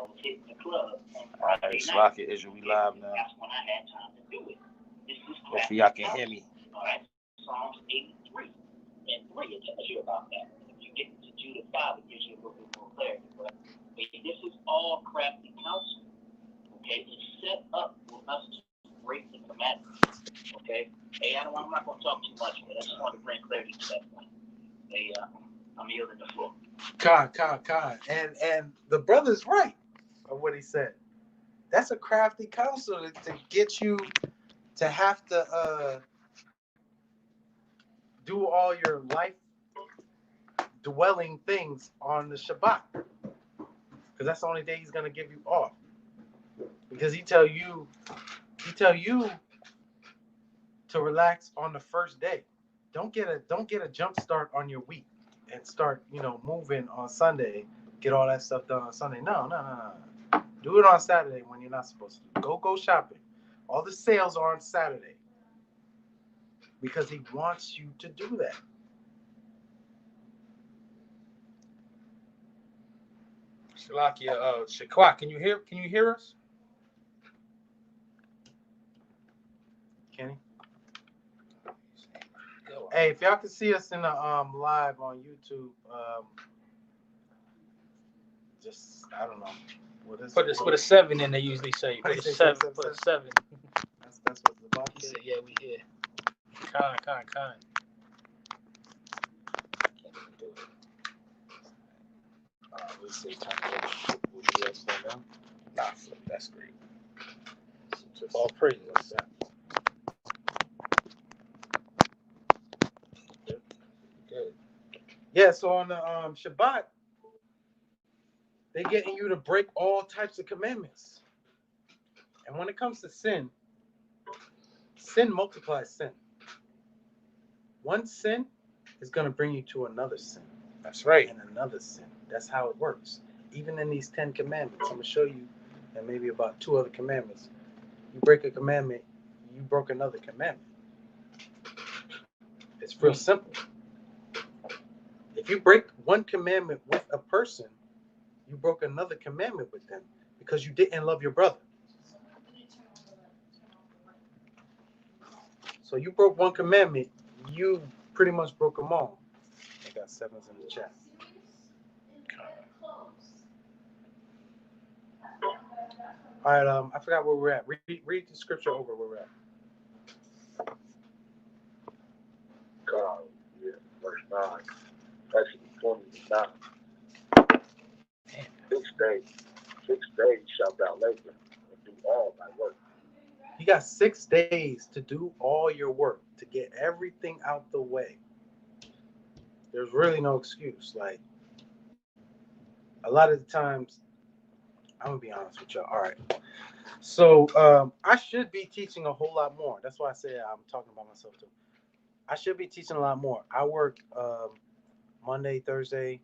was hitting the club. All right, Slocky Israel, we live now. That's when I had time to do it. This is hopefully y'all can hear me. All right, Psalms 83 and 3, it tells you about that. If you get to Judah 5, it gives you a little bit more clarity. But this is all crafty counsel. Okay, it's set up for us to break the commandments. Okay, hey, I'm not going to talk too much, but I just want to bring clarity to that point. Hey, I'm yielding the floor. Con. And the brother's right of what he said. That's a crafty counsel to get you to have to do all your life dwelling things on the Shabbat. Because that's the only day he's going to give you off. Because he tell you to relax on the first day. Don't get a jump start on your week and start, moving on Sunday. Get all that stuff done on Sunday. No. Do it on Saturday when you're not supposed to. Go shopping. All the sales are on Saturday. Because he wants you to do that. Shalakia, Shaqua, can you hear us? Kenny? Hey, if y'all can see us in the live on YouTube, just I don't know. Put a 7 in. They usually say put a 7. Put a 7. That's what the box He is. said, yeah, we here. Con. Can't even do it. Let's see. We'll do that slow down. Nah, flip. That's great. Just all praise. Good. Yeah, so on the Shabbat, they're getting you to break all types of commandments. And when it comes to sin multiplies sin. One sin is going to bring you to another sin. That's right. And another sin. That's how it works. Even in these 10 commandments, I'm going to show you, and maybe about 2 other commandments. You break a commandment, you broke another commandment. It's real simple. If you break one commandment with a person, you broke another commandment with them because you didn't love your brother. So you broke one commandment, you pretty much broke them all. I got 7s in the chat. All right, I forgot where we're at. Read the scripture over where we're at. God, yeah, verse 9. Actually, 29. 6 days shalt thou labor and do all thy work. You got 6 days to do all your work, to get everything out the way. There's really no excuse. Like, a lot of the times, I'm going to be honest with y'all. All right. So, I should be teaching a whole lot more. That's why I say I'm talking about myself, too. I should be teaching a lot more. I work Monday, Thursday.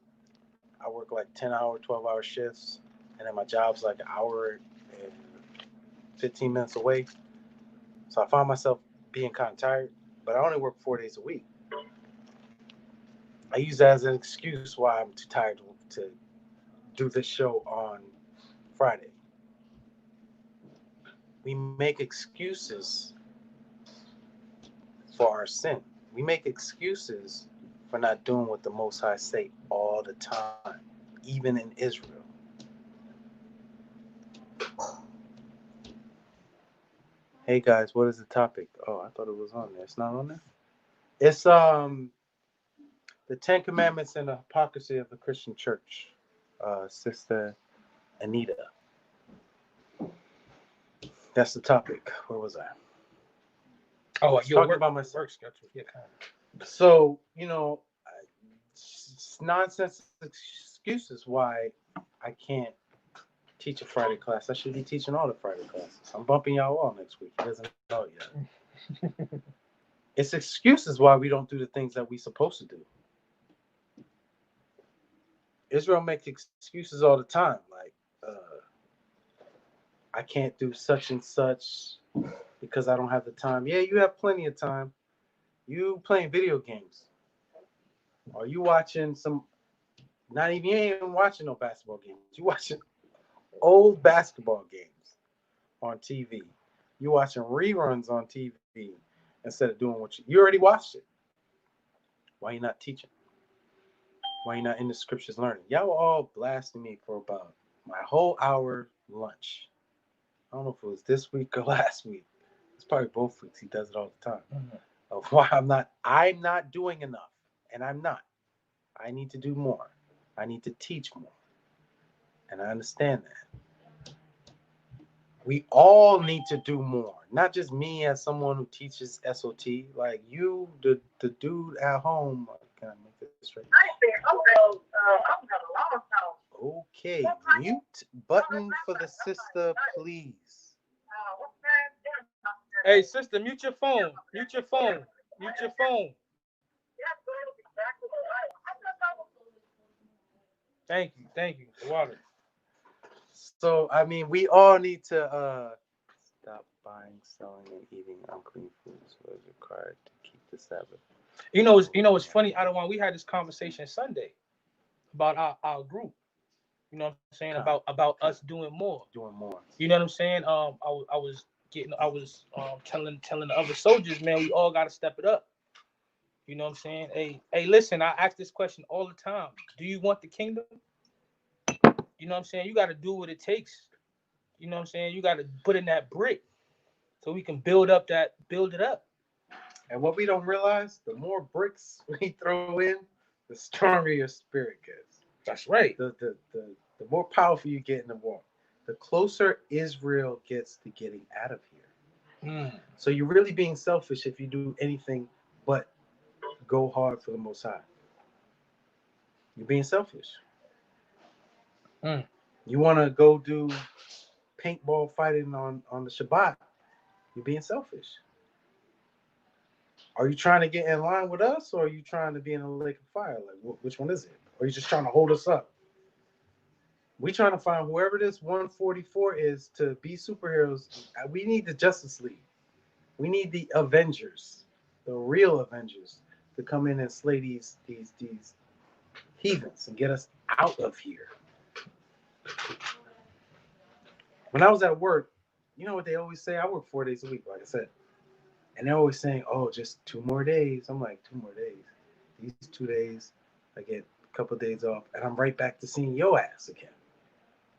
I work like 10-hour, 12-hour shifts. And then my job's like an hour and 15 minutes away. So I find myself being kind of tired. But I only work 4 days a week. I use that as an excuse why I'm too tired to do this show on Friday. We make excuses for our sin. We make excuses for not doing what the Most High say all the time, even in Israel. Hey guys, what is the topic? Oh, I thought it was on there. It's not on there? It's the 10 Commandments and the hypocrisy of the Christian church. Sister Anita. That's the topic. Where was I? Oh, you're talking about my work schedule. Yeah, kind of. So, it's nonsense excuses why I can't teach a Friday class. I should be teaching all the Friday classes. I'm bumping y'all all next week. He doesn't know it yet. It's excuses why we don't do the things that we're supposed to do. Israel makes excuses all the time. Like, I can't do such and such because I don't have the time. Yeah, you have plenty of time. You playing video games. Or you watching some, you ain't even watching no basketball games. You watching old basketball games on TV. You're watching reruns on TV instead of doing what you already watched it. Why you not teaching? Why you not in the scriptures learning? Y'all were all blasting me for about my whole hour lunch. I don't know if it was this week or last week. It's probably both weeks. He does it all the time. Mhm. Of why I'm not doing enough. And I'm not. I need to do more. I need to teach more. And I understand that. We all need to do more. Not just me as someone who teaches SOT. Like you, the dude at home. Can I make this straight? Okay. Mute button for the sister, please. Hey, sister, mute your phone. Mute your phone. Mute your phone. Thank you. Thank you. The water. So I mean, we all need to stop buying, selling, and eating unclean foods. So it's required to keep the Sabbath. You know, it's funny. I don't want. We had this conversation Sunday about our group. You know what I'm saying? About us doing more. Doing more. You know what I'm saying? I was telling the other soldiers, man, we all gotta step it up. You know what I'm saying? Hey, listen, I ask this question all the time. Do you want the kingdom? You know what I'm saying? You gotta do what it takes. You know what I'm saying? You gotta put in that brick so we can build it up. And what we don't realize, the more bricks we throw in, the stronger your spirit gets. That's right. The more powerful you get in the war, the closer Israel gets to getting out of here. So you're really being selfish if you do anything but go hard for the Most High. You're being selfish. You want to go do paintball fighting on the Shabbat. You're being selfish. Are you trying to get in line with us, or are you trying to be in a lake of fire? Like, which one is it? Or are you just trying to hold us up? We trying to find whoever this 144 is to be superheroes. We need the Justice League. We need the Avengers, the real Avengers, to come in and slay these heathens and get us out of here. When I was at work, you know what they always say? I work 4 days a week, like I said. And they're always saying, oh, just 2 more days. I'm like, 2 more days. These 2 days, I get a couple of days off, and I'm right back to seeing your ass again.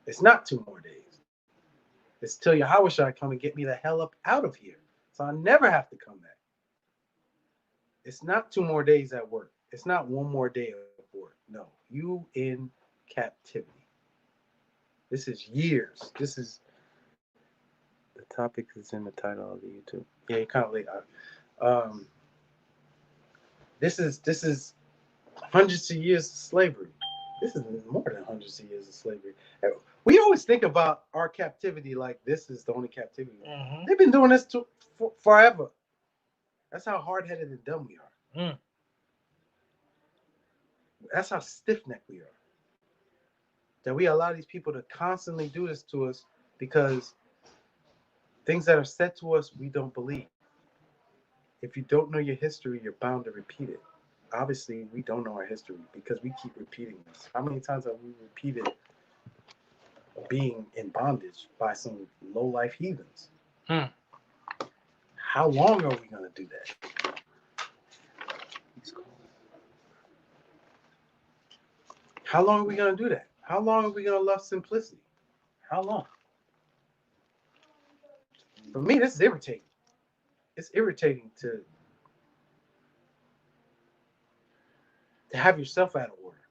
It's not 2 more days. It's till Yahushua come and get me the hell up out of here. So I never have to come back. It's not 2 more days at work. It's not 1 more day of work. No, you in captivity. This is years. This is the topic is in the title of the YouTube. Yeah, you're kind of late. This is hundreds of years of slavery. This is more than hundreds of years of slavery. We always think about our captivity like this is the only captivity. Mm-hmm. They've been doing this forever. That's how hard-headed and dumb we are. That's how stiff-necked we are. That we allow these people to constantly do this to us because things that are said to us, we don't believe. If you don't know your history, you're bound to repeat it. Obviously, we don't know our history because we keep repeating this. How many times have we repeated being in bondage by some low-life heathens? How long are we going to do that? How long are we going to do that? How long are we going to love simplicity? How long? For me, this is irritating. It's irritating to have yourself out of order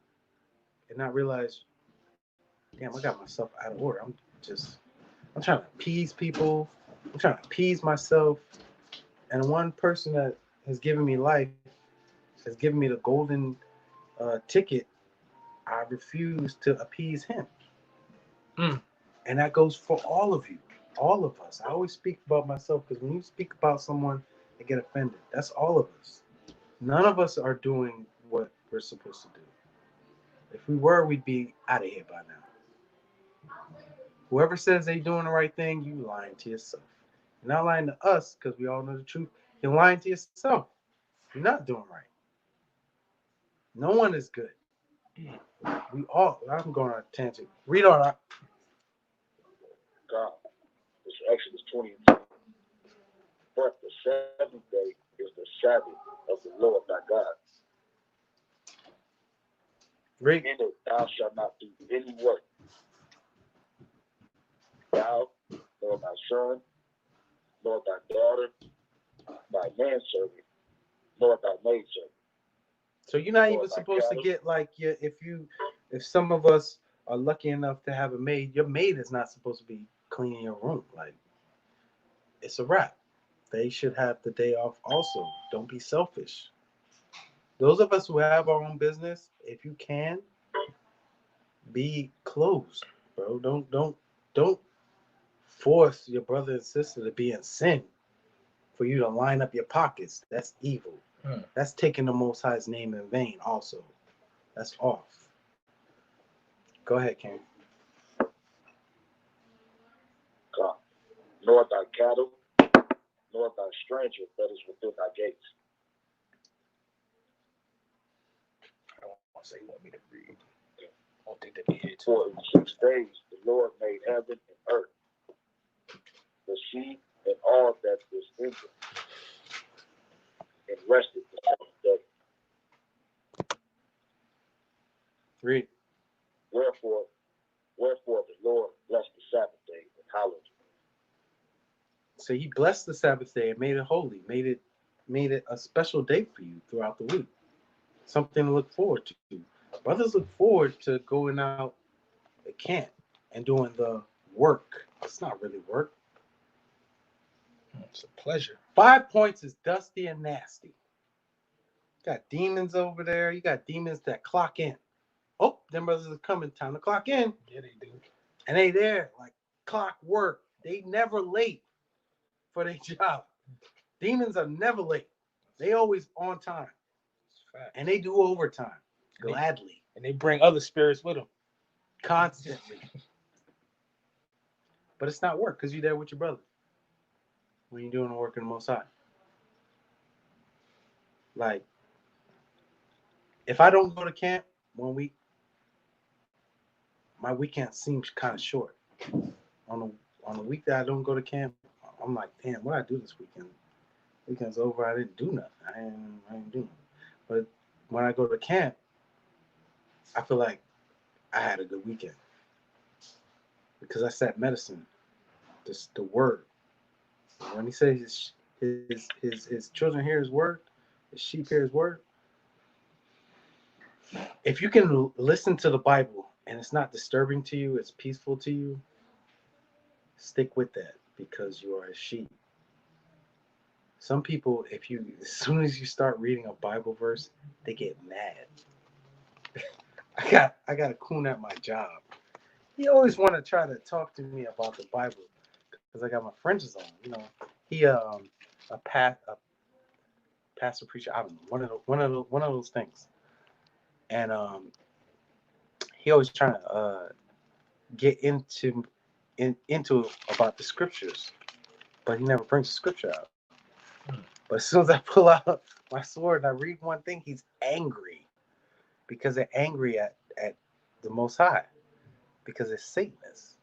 and not realize, damn, I got myself out of order. I'm trying to appease people. I'm trying to appease myself. And one person that has given me life, has given me the golden ticket, I refuse to appease him. And that goes for all of you, all of us. I always speak about myself because when you speak about someone, they get offended. That's all of us. None of us are doing what we're supposed to do. If we were, we'd be out of here by now. Whoever says they're doing the right thing, you lying to yourself. You're not lying to us because we all know the truth. You're lying to yourself. You're not doing right. No one is good. I'm going on a tangent. Read on. God. It's Exodus 20 and 10. But the seventh day is the Sabbath of the Lord thy God. Read. In it thou shalt not do any work. Thou, nor thy son, nor thy daughter, thy manservant, nor thy maidservant. So you're not Nor even thy supposed to cattle. get like if some of us are lucky enough to have a maid, your maid is not supposed to be cleaning your room. Like, it's a wrap. They should have the day off also. Don't be selfish. Those of us who have our own business, if you can, be closed, bro. Don't force your brother and sister to be in sin for you to line up your pockets. That's evil. That's taking the Most High's name in vain also. That's off. Go ahead, Ken. God. Nor thy cattle, nor thy stranger that is within thy gates. I don't want to say you want me to read. I don't think that be here too. For in 6 days the Lord made heaven and earth, the sea, and all that is in them, and rested the seventh day. Read. Wherefore the Lord blessed the Sabbath day and hallowed it. So he blessed the Sabbath day and made it holy, made it a special day for you throughout the week. Something to look forward to. Brothers look forward to going out at camp and doing the work. It's not really work. It's a pleasure. 5 points is dusty and nasty. You got demons over there. You got demons that clock in. Oh, them brothers are coming. Time to clock in. Yeah, they do. And they there like clockwork. They never late for their job. Demons are never late. They always on time. And they do overtime. Gladly. And they bring other spirits with them. Constantly. But it's not work because you're there with your brother when you're doing the work in the Most High. Like, if I don't go to camp 1 week, my weekend seems kind of short. On the week that I don't go to camp, I'm like, damn, what did I do this weekend? Weekend's over. I didn't do nothing. I didn't do nothing. But when I go to camp, I feel like I had a good weekend because I sat medicine. Just the word. When he says his children hear his word, his sheep hear his word. If you can listen to the Bible and it's not disturbing to you, it's peaceful to you, stick with that because you are a sheep. Some people, as soon as you start reading a Bible verse, they get mad. I got a coon at my job. He always want to try to talk to me about the Bible because I got my fringes on. You know, he a pastor preacher. I don't know, one of those things. And he always trying to get into about the scriptures, but he never brings the scripture out. But as soon as I pull out my sword and I read one thing, he's angry because they're angry at the Most High because it's Satanists.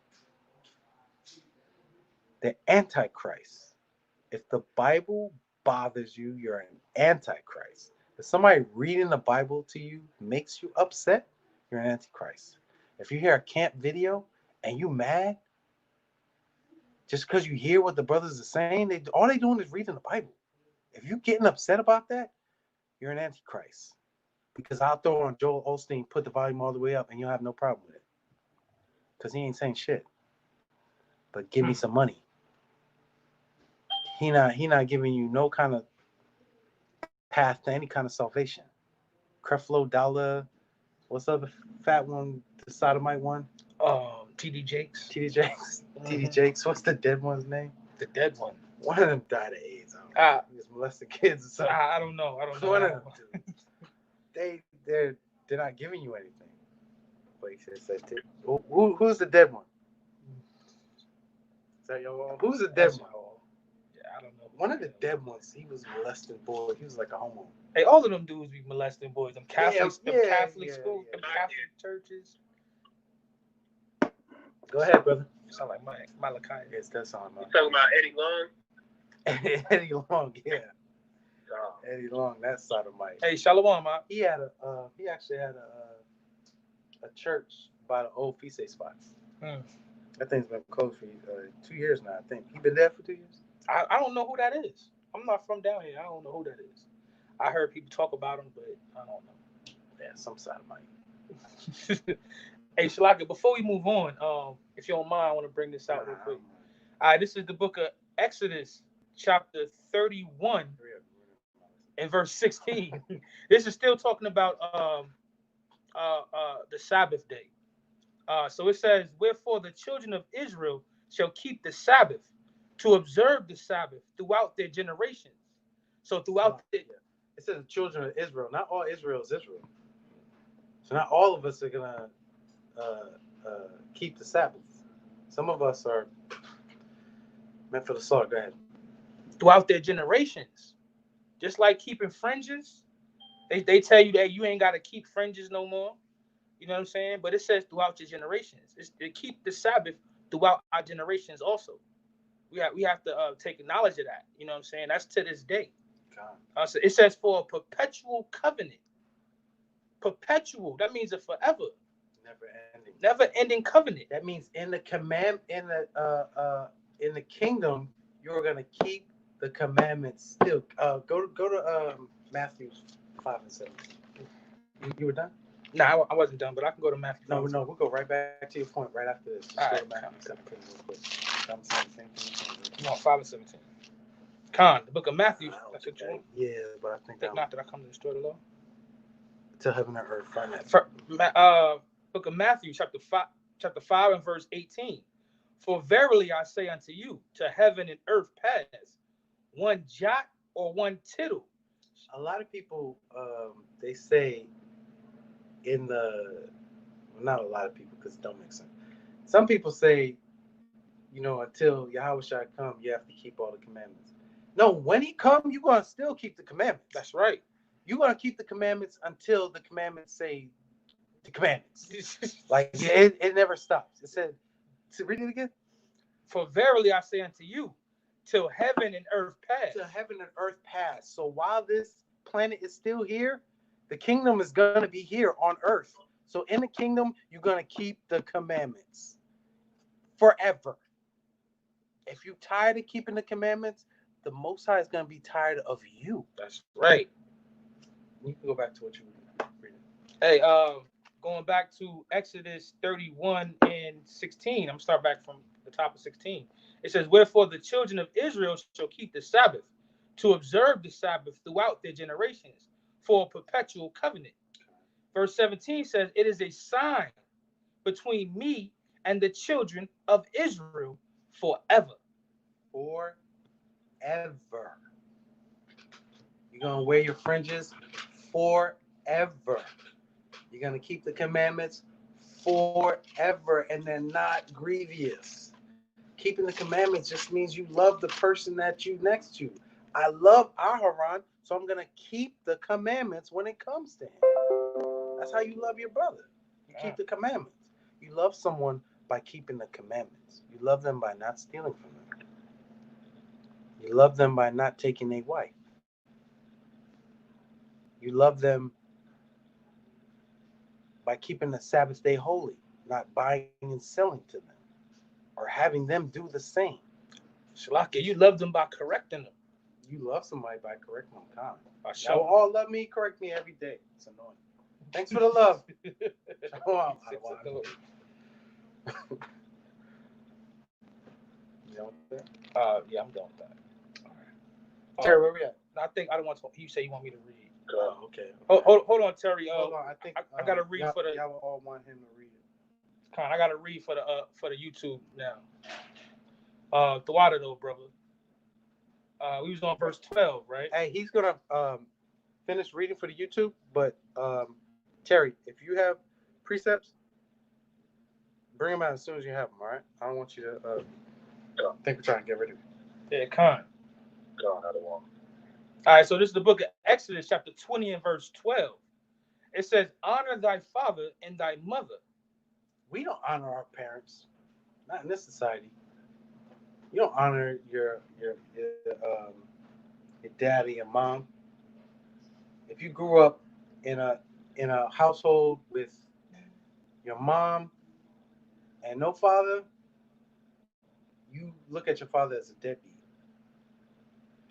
They're Antichrist. If the Bible bothers you, you're an Antichrist. If somebody reading the Bible to you makes you upset, you're an Antichrist. If you hear a camp video and you mad, just because you hear what the brothers are saying, all they doing is reading the Bible. If you're getting upset about that, you're an Antichrist. Because I'll throw on Joel Osteen, put the volume all the way up, and you'll have no problem with it. Because he ain't saying shit. But give me some money. He not giving you no kind of path to any kind of salvation. Creflo Dollar, what's the other fat one, the sodomite one? TD Jakes. TD Jakes. What's the dead one's name? The dead one. One of them died of AIDS. He was molesting kids or something. I don't know. One of them. They're not giving you anything. But he said, who's the dead one? Is that your own? Who's the dead one? Yeah, I don't know. One of the dead ones, he was molesting boys. He was like a homo. Hey, all of them dudes be molesting boys. Them Catholics, Catholic schools, them yeah. Catholic churches. Go ahead, brother. Sound like Malachi. Yes, that sound You like talking about Eddie Long? Eddie Long, yeah. Oh. Eddie Long, that sodomite. Hey, Shalom, man. He actually had a church by the old Feast spot. That thing's been closed for 2 years now, I think. He been there for 2 years? I don't know who that is. I'm not from down here. I don't know who that is. I heard people talk about him, but I don't know. Yeah, some sodomite. Hey, Shalaka, before we move on, if you don't mind, I want to bring this out real quick. All right, this is the book of Exodus, chapter 31, and verse 16. This is still talking about the Sabbath day. So it says, wherefore the children of Israel shall keep the Sabbath to observe the Sabbath throughout their generations. So throughout it says the children of Israel. Not all Israel is Israel. So not all of us are gonna keep the Sabbath. Some of us are meant for the slaughter. Go ahead. Throughout their generations, just like keeping fringes, they tell you that you ain't got to keep fringes no more. You know what I'm saying? But it says throughout your generations. It's to keep the Sabbath throughout our generations also. We have to take knowledge of that. You know what I'm saying? That's to this day. So it says for a perpetual covenant. Perpetual. That means a forever. Never ending covenant. That means in the kingdom, you're gonna keep the commandments still. Go to Matthew 5 and 7. You were done? No, I wasn't done, but I can go to Matthew. No, we'll go right back to your point right after this. Just go to Matthew 17 real quick. I'm saying the same thing. No, 5 and 17. Con, the book of Matthew. That's what you want? Yeah, but I think not that I come to destroy the law. To heaven and earth. Find that. Book of Matthew, chapter 5 and verse 18. For verily I say unto you, to heaven and earth pass, one jot or one tittle. A lot of people, they say not a lot of people because it don't make sense. Some people say, until Yahweh shall come, you have to keep all the commandments. No, when he come, you're going to still keep the commandments. That's right. You're going to keep the commandments until the commandments say the commandments. Like, it never stops. It said, read it again. For verily I say unto you, till heaven and earth pass. Till heaven and earth pass. So while this planet is still here, the kingdom is going to be here on earth. So in the kingdom, you're going to keep the commandments forever. If you're tired of keeping the commandments, the Most High is going to be tired of you. That's right. You can go back to what you were reading. Hey, going back to Exodus 31 and 16. I'm going to start back from the top of 16. It says, wherefore the children of Israel shall keep the Sabbath, to observe the Sabbath throughout their generations, for a perpetual covenant. Verse 17 says, it is a sign between me and the children of Israel forever. Forever. You're going to wear your fringes forever. You're going to keep the commandments forever, and they're not grievous. Keeping the commandments just means you love the person that you next to. I love Aharon, so I'm going to keep the commandments when it comes to him. That's how you love your brother. You keep the commandments. You love someone by keeping the commandments. You love them by not stealing from them. You love them by not taking their wife. You love them by keeping the Sabbath day holy, not buying and selling to them, or having them do the same. Shalaka, you love them by correcting them. You love somebody by correcting them. Y'all all love me, correct me every day. It's annoying. Thanks for the love. Wow. You done with that? Yeah, I'm done with that. All right. Terry, where we at? I think I don't want to. You say you want me to read. Okay. Hold on, Terry. Hold on. I think I gotta read for the. Y'all all want him to read it. I gotta read for the YouTube now. Thwada though, brother. We was on verse 12, right? Hey, he's gonna finish reading for the YouTube, but Terry, if you have precepts, bring them out as soon as you have them. All right. I don't want you to think we're trying to get rid of you. Yeah, con. God, I don't want. All right, so this is the book of Exodus, chapter 20 and verse 12. It says, honor thy father and thy mother. We don't honor our parents. not in this society. You don't honor your daddy and mom. If you grew up in a household with your mom and no father, you look at your father as a deadbeat.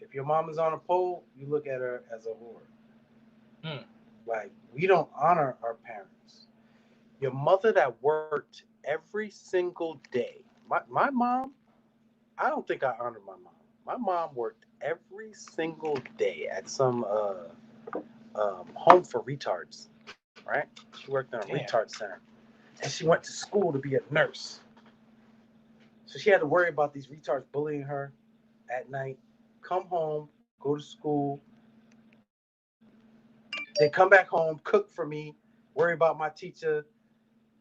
If your mom is on a pole, you look at her as a whore. Like, we don't honor our parents. Your mother that worked every single day. My mom, I don't think I honor my mom. My mom worked every single day at some home for retards, right? She worked in a retard center. And she went to school to be a nurse. So she had to worry about these retards bullying her at night, come home, go to school, then come back home, cook for me, worry about my teacher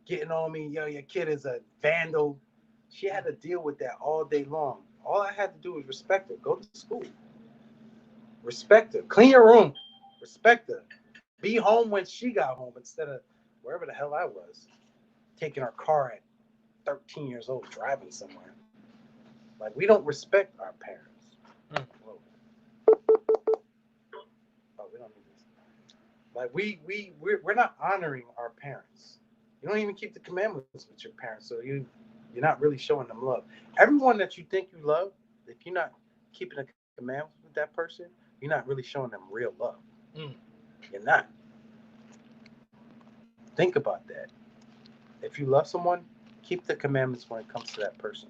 getting on me, yo, your kid is a vandal. She had to deal with that all day long. All I had to do was respect her. Go to school. Respect her. Clean your room. Respect her. Be home when she got home instead of wherever the hell I was, taking our car at 13 years old, driving somewhere. Like, we don't respect our parents. Whoa. Oh, we don't need this. Like, we're not honoring our parents. You don't even keep the commandments with your parents, so you're not really showing them love. Everyone that you think you love, if you're not keeping the commandments with that person, you're not really showing them real love. You're not. Think about that. If you love someone, keep the commandments when it comes to that person.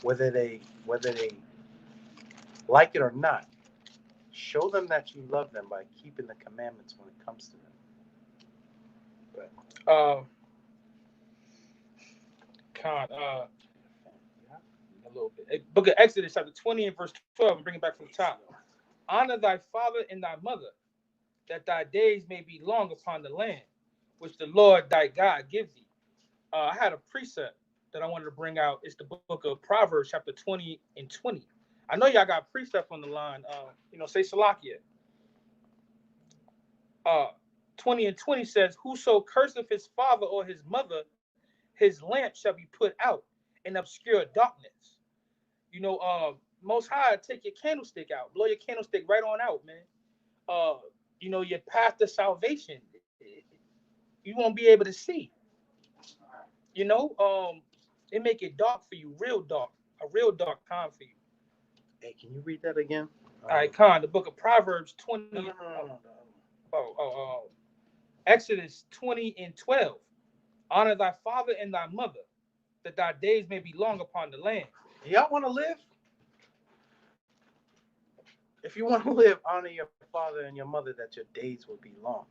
Whether they like it or not, show them that you love them by keeping the commandments when it comes to them. But, a little bit. Book of Exodus, chapter 20 and verse 12, and bring it back from the top. Honor thy father and thy mother, that thy days may be long upon the land, which the Lord thy God gives thee. I had a precept that I wanted to bring out. It's the book of Proverbs, chapter 20 and 20. I know y'all got precept on the line. Say Salakia. 20 and 20 says, whoso curseth his father or his mother, his lamp shall be put out in obscure darkness. Most High, take your candlestick out, blow your candlestick right on out, man. Your path to salvation, you won't be able to see. It make it dark for you, real dark, a real dark time for you. Hey, can you read that again? All right, Khan, the book of Proverbs 20. Exodus 20 and 12. Honor thy father and thy mother, that thy days may be long upon the land. Y'all want to live? If you want to live, honor your father and your mother, that your days will be long.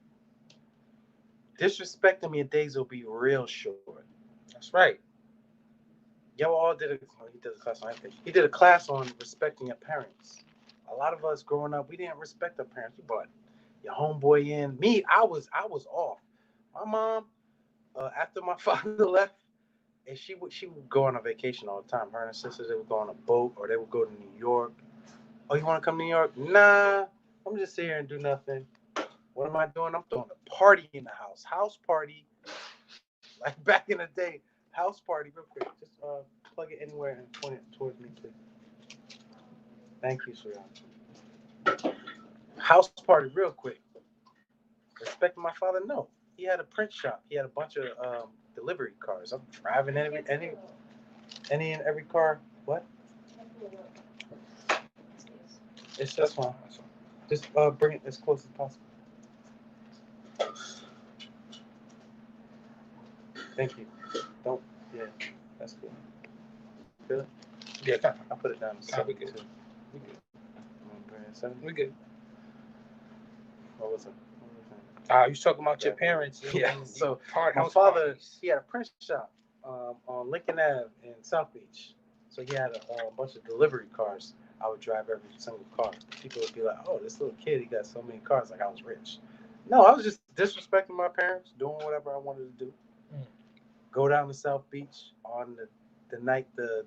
Disrespect them, your days will be real short. That's right. Y'all all did he did a class on respecting your parents. A lot of us growing up, we didn't respect our parents. You brought your homeboy in. Me, I was off. My mom, after my father left, and she would go on a vacation all the time. Her and her sisters, they would go on a boat, or they would go to New York. Oh, you want to come to New York? Nah, I'm just here and do nothing. What am I doing? I'm throwing a party in the house. House party. Like back in the day. House party, real quick. Just plug it anywhere and point it towards me, please. Thank you, sweetheart. House party, real quick. Respecting my father? No. He had a print shop. He had a bunch of delivery cars. I'm driving any and every car. What? It's just fine. Just bring it as close as possible. Thank you. Don't. Yeah, that's good. Feel it? Yeah, I'll put it down. We good. We good. What was it? You was talking about your parents. Yeah. So my father, parties. he had a print shop on Lincoln Ave in South Beach. So he had a bunch of delivery cars. I would drive every single car. People would be like, "Oh, this little kid, he got so many cars." Like I was rich. No, I was just disrespecting my parents, doing whatever I wanted to do. Go down to South Beach on the night the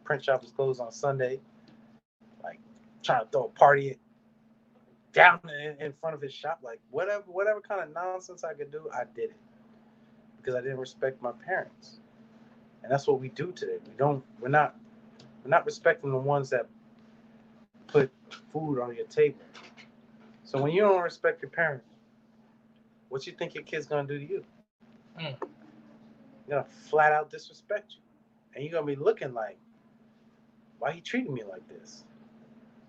print shop was closed on Sunday. Like trying to throw a party down in front of his shop. Like whatever kind of nonsense I could do, I did it. Because I didn't respect my parents. And that's what we do today. We're not respecting the ones that put food on your table. So when you don't respect your parents, what you think your kid's gonna do to you? Mm. You're gonna flat out disrespect you. And you're gonna be looking like, why he treating me like this?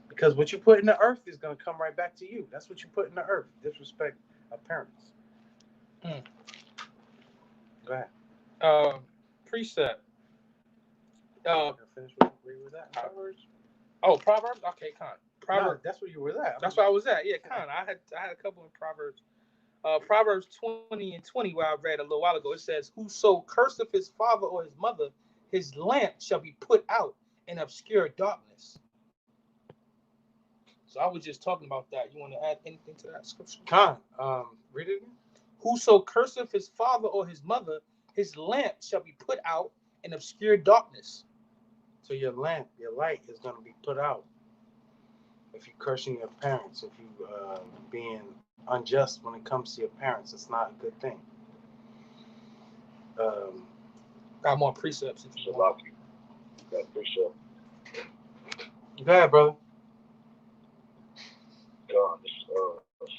Because what you put in the earth is gonna come right back to you. That's what you put in the earth. Disrespect of parents. Mm. Go ahead. Precept. Finish with agree with that. Proverbs. Oh, Proverbs. Okay, con. Proverbs. No, that's where you were at. That's where I was at. Yeah, con. I had a couple of Proverbs. Proverbs 20:20, where I read a little while ago. It says, "Whoso curseth his father or his mother, his lamp shall be put out in obscure darkness." So I was just talking about that. You want to add anything to that scripture? Con, read it again. Whoso curseth his father or his mother, his lamp shall be put out in obscure darkness. So your lamp, your light is going to be put out if you're cursing your parents, if you being unjust when it comes to your parents. It's not a good thing. Got more precepts. If you want. Yeah, for sure. Go ahead, brother. God, this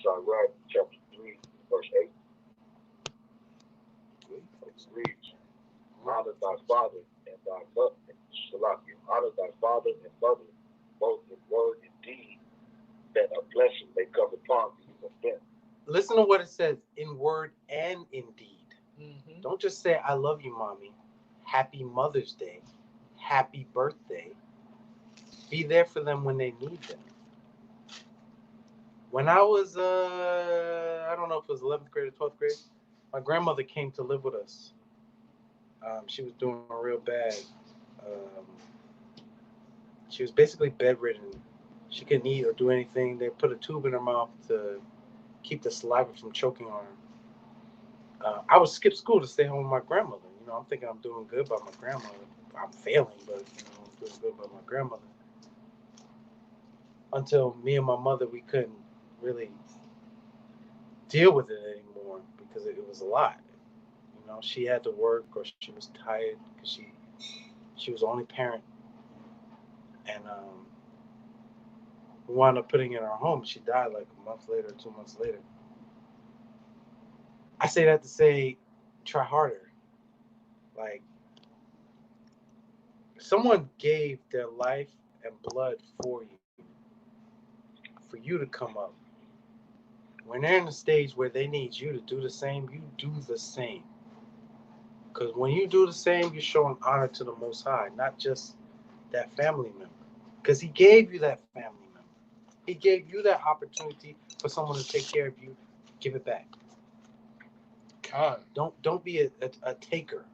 Sirach chapter 3, verse 8. It reads, honor thy father and thy mother. Honor thy father and mother, both in word and deed, that a blessing may come upon thee from them. Listen to what it says in word and in deed. Mm-hmm. Don't just say, I love you, mommy. Happy Mother's Day. Happy birthday. Be there for them when they need them. When I was, I don't know if it was 11th grade or 12th grade, my grandmother came to live with us. She was doing real bad. She was basically bedridden. She couldn't eat or do anything. They put a tube in her mouth to keep the saliva from choking on her. I would skip school to stay home with my grandmother. You know, I'm thinking I'm doing good by my grandmother. I'm failing, but I'm doing good by my grandmother. Until me and my mother, we couldn't really deal with it anymore because it was a lot. You know, she had to work or she was tired because she was the only parent, and we wound up putting her in our home. She died like a month later, 2 months later. I say that to say, try harder. Like, someone gave their life and blood for you to come up. When they're in a stage where they need you to do the same, you do the same. Because when you do the same, you're showing honor to the Most High, not just that family member. Because He gave you that family member. He gave you that opportunity for someone to take care of you. Give it back. God. Don't be a taker.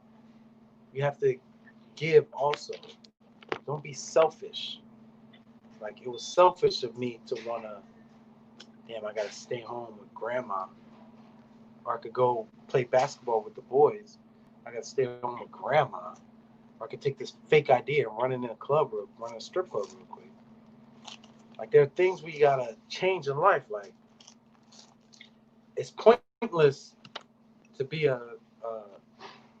You have to give also. Don't be selfish. Like, it was selfish of me to want to, damn, I got to stay home with grandma. Or I could go play basketball with the boys. I got to stay home with grandma. Or I could take this fake idea and run in a club or run a strip club real quick. Like, there are things we got to change in life. Like, it's pointless to be a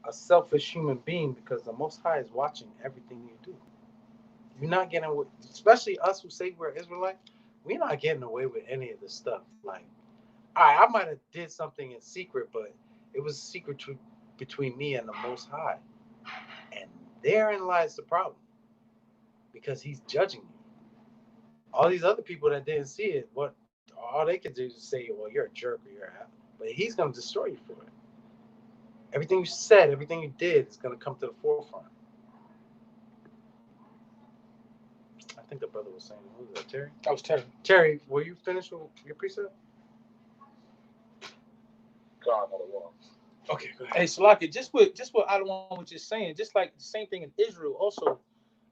selfish human being because the Most High is watching everything you do. You're not getting away, especially us who say we're Israelite, we're not getting away with any of this stuff. Like, all right, I might have did something in secret, but it was a secret between me and the Most High. And therein lies the problem because He's judging you. All these other people that didn't see it, all they could do is say, well, you're a jerk or you're a half. But He's going to destroy you for it. Everything you said, everything you did is going to come to the forefront. I think the brother was saying, who was that, Terry? That was Terry. Terry, were you finished with your precept? God, another one. Okay, go ahead. Hey, Salaki, just what Adawan was just saying, just like the same thing in Israel also,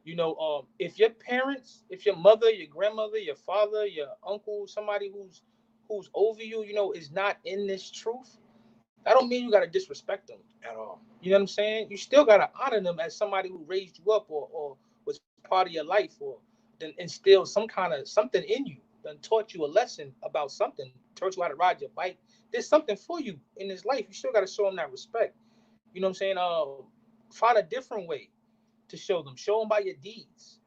you know, if your parents, if your mother, your grandmother, your father, your uncle, somebody who's over you, you know, is not in this truth, that don't mean you got to disrespect them at all. You know what I'm saying? You still got to honor them as somebody who raised you up or was part of your life or then instilled some kind of something in you, then taught you a lesson about something, taught you how to ride your bike. There's something for you in this life. You still got to show them that respect. You know what I'm saying? Find a different way to show them. Show them by your deeds.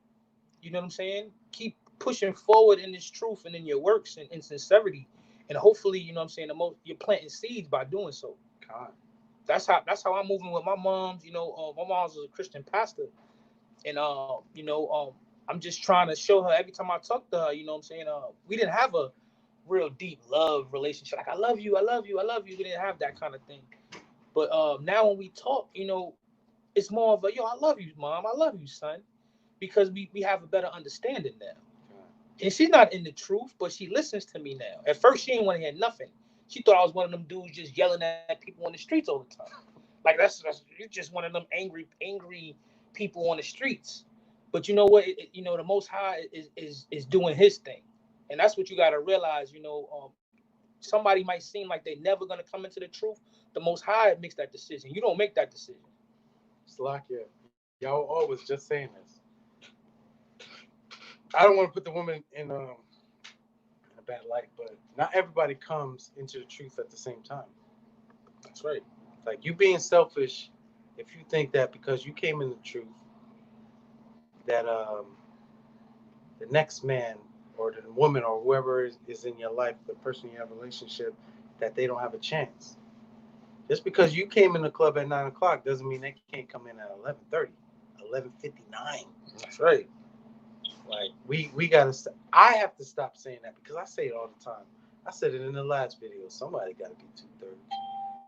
You know what I'm saying? Keep pushing forward in this truth and in your works and in sincerity. And hopefully, you know what I'm saying, you're planting seeds by doing so. God. That's how I'm moving with my mom's. You know, my mom's was a Christian pastor. And you know, I'm just trying to show her every time I talk to her, you know what I'm saying? We didn't have a real deep love relationship. Like, I love you, I love you, I love you. We didn't have that kind of thing. But now when we talk, you know, it's more of a, yo, I love you, mom, I love you, son. Because we have a better understanding now. And she's not in the truth, but she listens to me now. At first, she didn't want to hear nothing. She thought I was one of them dudes just yelling at people on the streets all the time. Like, that's you're just one of them angry people on the streets. But you know what? You know, the Most High is doing His thing, and that's what you got to realize. You know, somebody might seem like they're never gonna come into the truth. The Most High makes that decision. You don't make that decision. Slakia, y'all always just saying this. I don't want to put the woman in a bad light, but not everybody comes into the truth at the same time. That's right. Like, you being selfish if you think that because you came in the truth that the next man or the woman or whoever is in your life, the person you have a relationship, that they don't have a chance. Just because you came in the club at 9 o'clock doesn't mean they can't come in at 11:30, 11:59. That's right. Like, we gotta. I have to stop saying that because I say it all the time. I said it in the last video. Somebody got to be 2/3.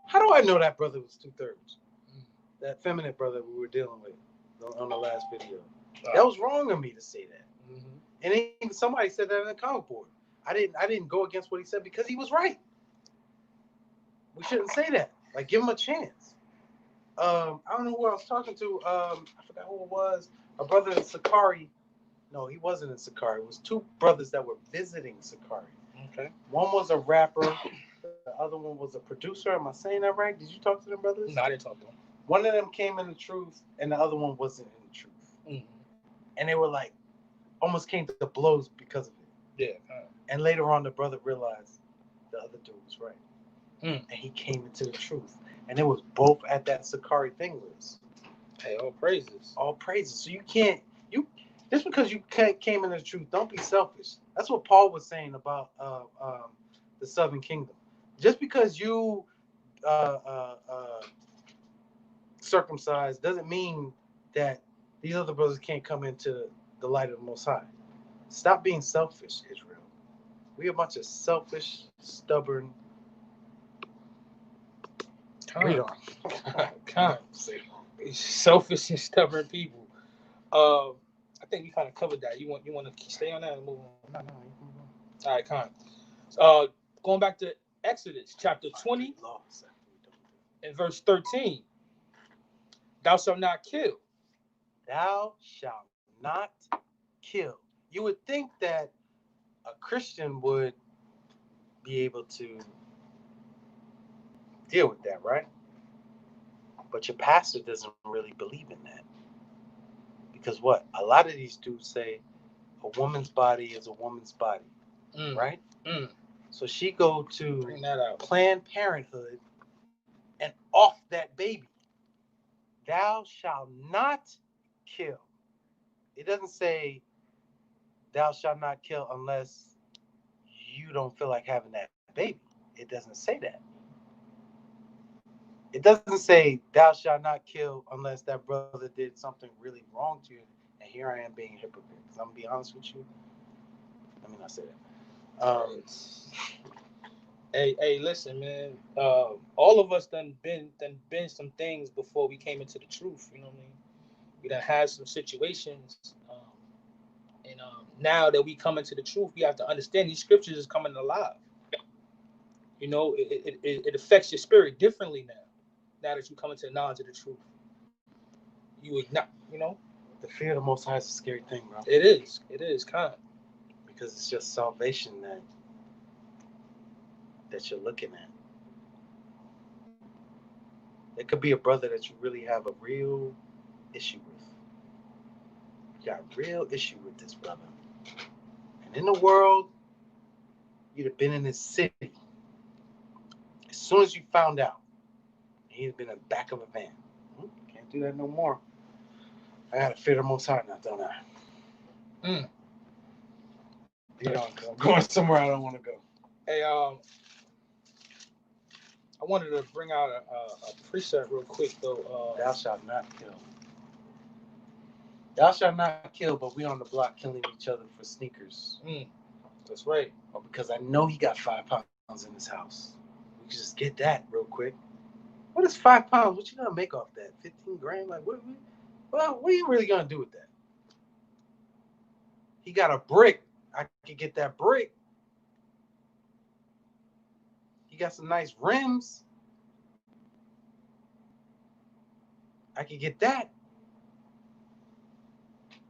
How do I know that brother was 2/3? That feminine brother we were dealing with on the last video. That was wrong of me to say that. Mm-hmm. And even somebody said that in the comment board. I didn't go against what he said because he was right. We shouldn't say that. Like, give him a chance. I don't know who I was talking to. I forgot who it was. A brother in Sakari. No, he wasn't in Sakari. It was two brothers that were visiting Sakari. Okay. One was a rapper. The other one was a producer. Am I saying that right? Did you talk to them brothers? No, I didn't talk to them. One of them came in the truth, and the other one wasn't in the truth. Mm-hmm. And they were like, almost came to blows because of it. Yeah. And later on, the brother realized the other dude was right. And he came into the truth. And it was both at that Sakari thing with us. Hey, all praises. All praises. So you can't, just because you came into the truth, don't be selfish. That's what Paul was saying about the Southern Kingdom. Just because you circumcised doesn't mean that these other brothers can't come into the light of the Most High. Stop being selfish, Israel. We a bunch of selfish, stubborn. Read on. Selfish and stubborn people. I think we kind of covered that. You want to stay on that and move on? No. All right, Con. Going back to Exodus chapter 20 and verse 13. Thou shalt not kill. Thou shalt not kill. You would think that a Christian would be able to deal with that, right? But your pastor doesn't really believe in that. Because what? A lot of these dudes say a woman's body is a woman's body, right? So she go to Planned Parenthood and off that baby. Thou shalt not kill. It doesn't say thou shalt not kill unless you don't feel like having that baby. It doesn't say that. It doesn't say thou shalt not kill unless that brother did something really wrong to you. And here I am being a hypocrite. Because I'm going to be honest with you. Let me not say that. Hey, listen, man. All of us done been some things before we came into the truth. You know what I mean? We done had some situations. And now that we come into the truth, we have to understand these scriptures is coming alive. You know, it affects your spirit differently now. Now that you come into the knowledge of the truth, you would not, you know. The fear of the Most High is a scary thing, bro. It is, kind. Because it's just salvation that you're looking at. It could be a brother that you really have a real issue with. You got a real issue with this brother. And in the world, you'd have been in this city. As soon as you found out, he'd been in the back of a van. Can't do that no more. I gotta fear the Most High now, don't I? You know, because I'm going somewhere I don't want to go. Hey, I wanted to bring out a precept real quick though. Thou shalt not kill. Thou shalt not kill, but we on the block killing each other for sneakers. That's right. Or because I know he got 5 pounds in his house. We can just get that real quick. What is 5 pounds? What you gonna make off that? 15 grand? Like what are you really gonna do with that? He got a brick. I could get that brick. He got some nice rims. I could get that.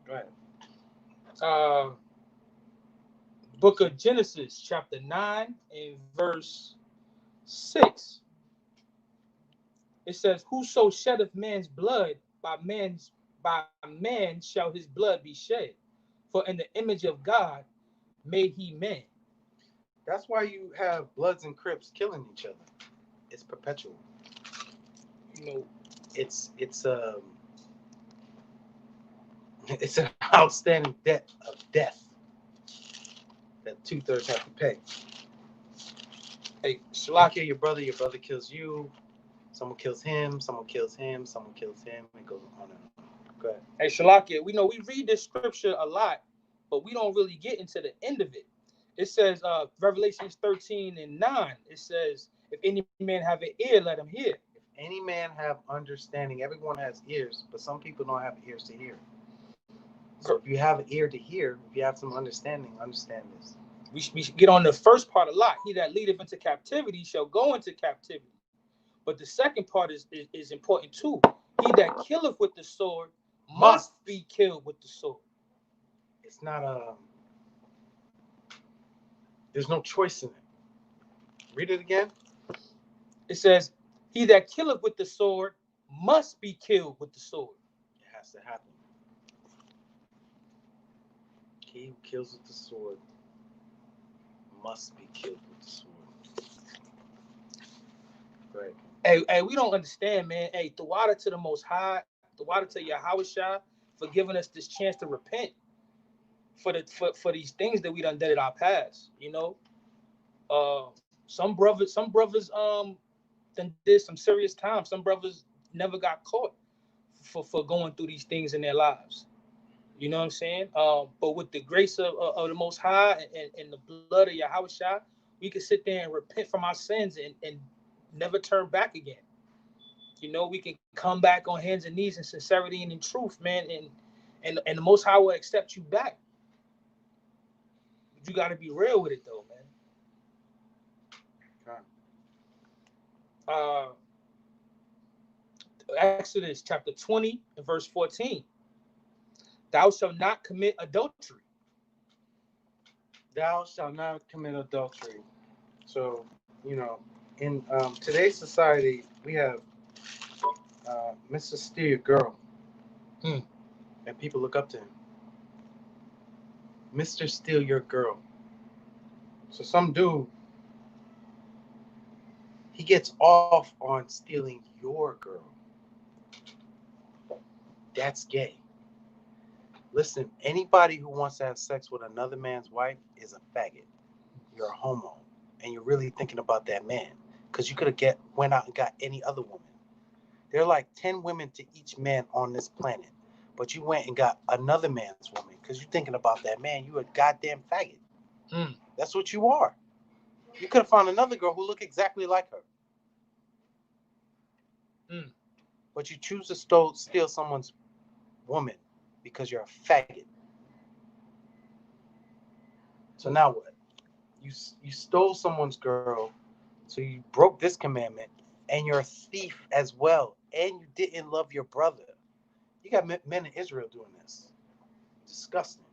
Go ahead. Book of Genesis, chapter 9 and verse 6. It says, "Whoso sheddeth man's blood, by man shall his blood be shed. For in the image of God made he man." That's why you have Bloods and Crips killing each other. It's perpetual. You know, it's an outstanding debt of death that 2/3 have to pay. Hey, You Shalaki, kill your brother kills you. Someone kills him. Someone kills him. Someone kills him. It goes on and on. Go ahead. Hey, Shalaki, we read this scripture a lot, but we don't really get into the end of it. It says, Revelations 13 and 9, it says, "If any man have an ear, let him hear." If any man have understanding, everyone has ears, but some people don't have ears to hear. So if you have an ear to hear, if you have some understanding, understand this. We should get on the first part a lot. He that leadeth into captivity shall go into captivity. But the second part is important too. He that killeth with the sword must be killed with the sword. It's not there's no choice in it. Read it again. It says, "He that killeth with the sword must be killed with the sword." It has to happen. He who kills with the sword must be killed with the sword. Right. Hey, we don't understand, man. Hey, Tawada to the Most High, Tawada to Yahushua for giving us this chance to repent for these things that we done did in our past. You know, some brothers then did some serious time. Some brothers never got caught for going through these things in their lives. You know what I'm saying? But with the grace of the Most High and the blood of Yahushua, we can sit there and repent from our sins and never turn back again. You know, we can come back on hands and knees in sincerity and in truth, man, and the Most High will accept you back. But you got to be real with it, though, man. Exodus chapter 20 and verse 14. "Thou shalt not commit adultery." Thou shalt not commit adultery. So, you know, in today's society, we have Mr. Steal Your Girl. And people look up to him. Mr. Steal Your Girl. So some dude, he gets off on stealing your girl. That's gay. Listen, anybody who wants to have sex with another man's wife is a faggot. You're a homo. And you're really thinking about that man. Because you could have went out and got any other woman. There are like 10 women to each man on this planet. But you went and got another man's woman because you're thinking about that man. You a goddamn faggot. That's what you are. You could have found another girl who looked exactly like her. But you choose to steal someone's woman because you're a faggot. So now what? You stole someone's girl, so you broke this commandment, and you're a thief as well, and you didn't love your brother. You got men in Israel doing this. Disgusting.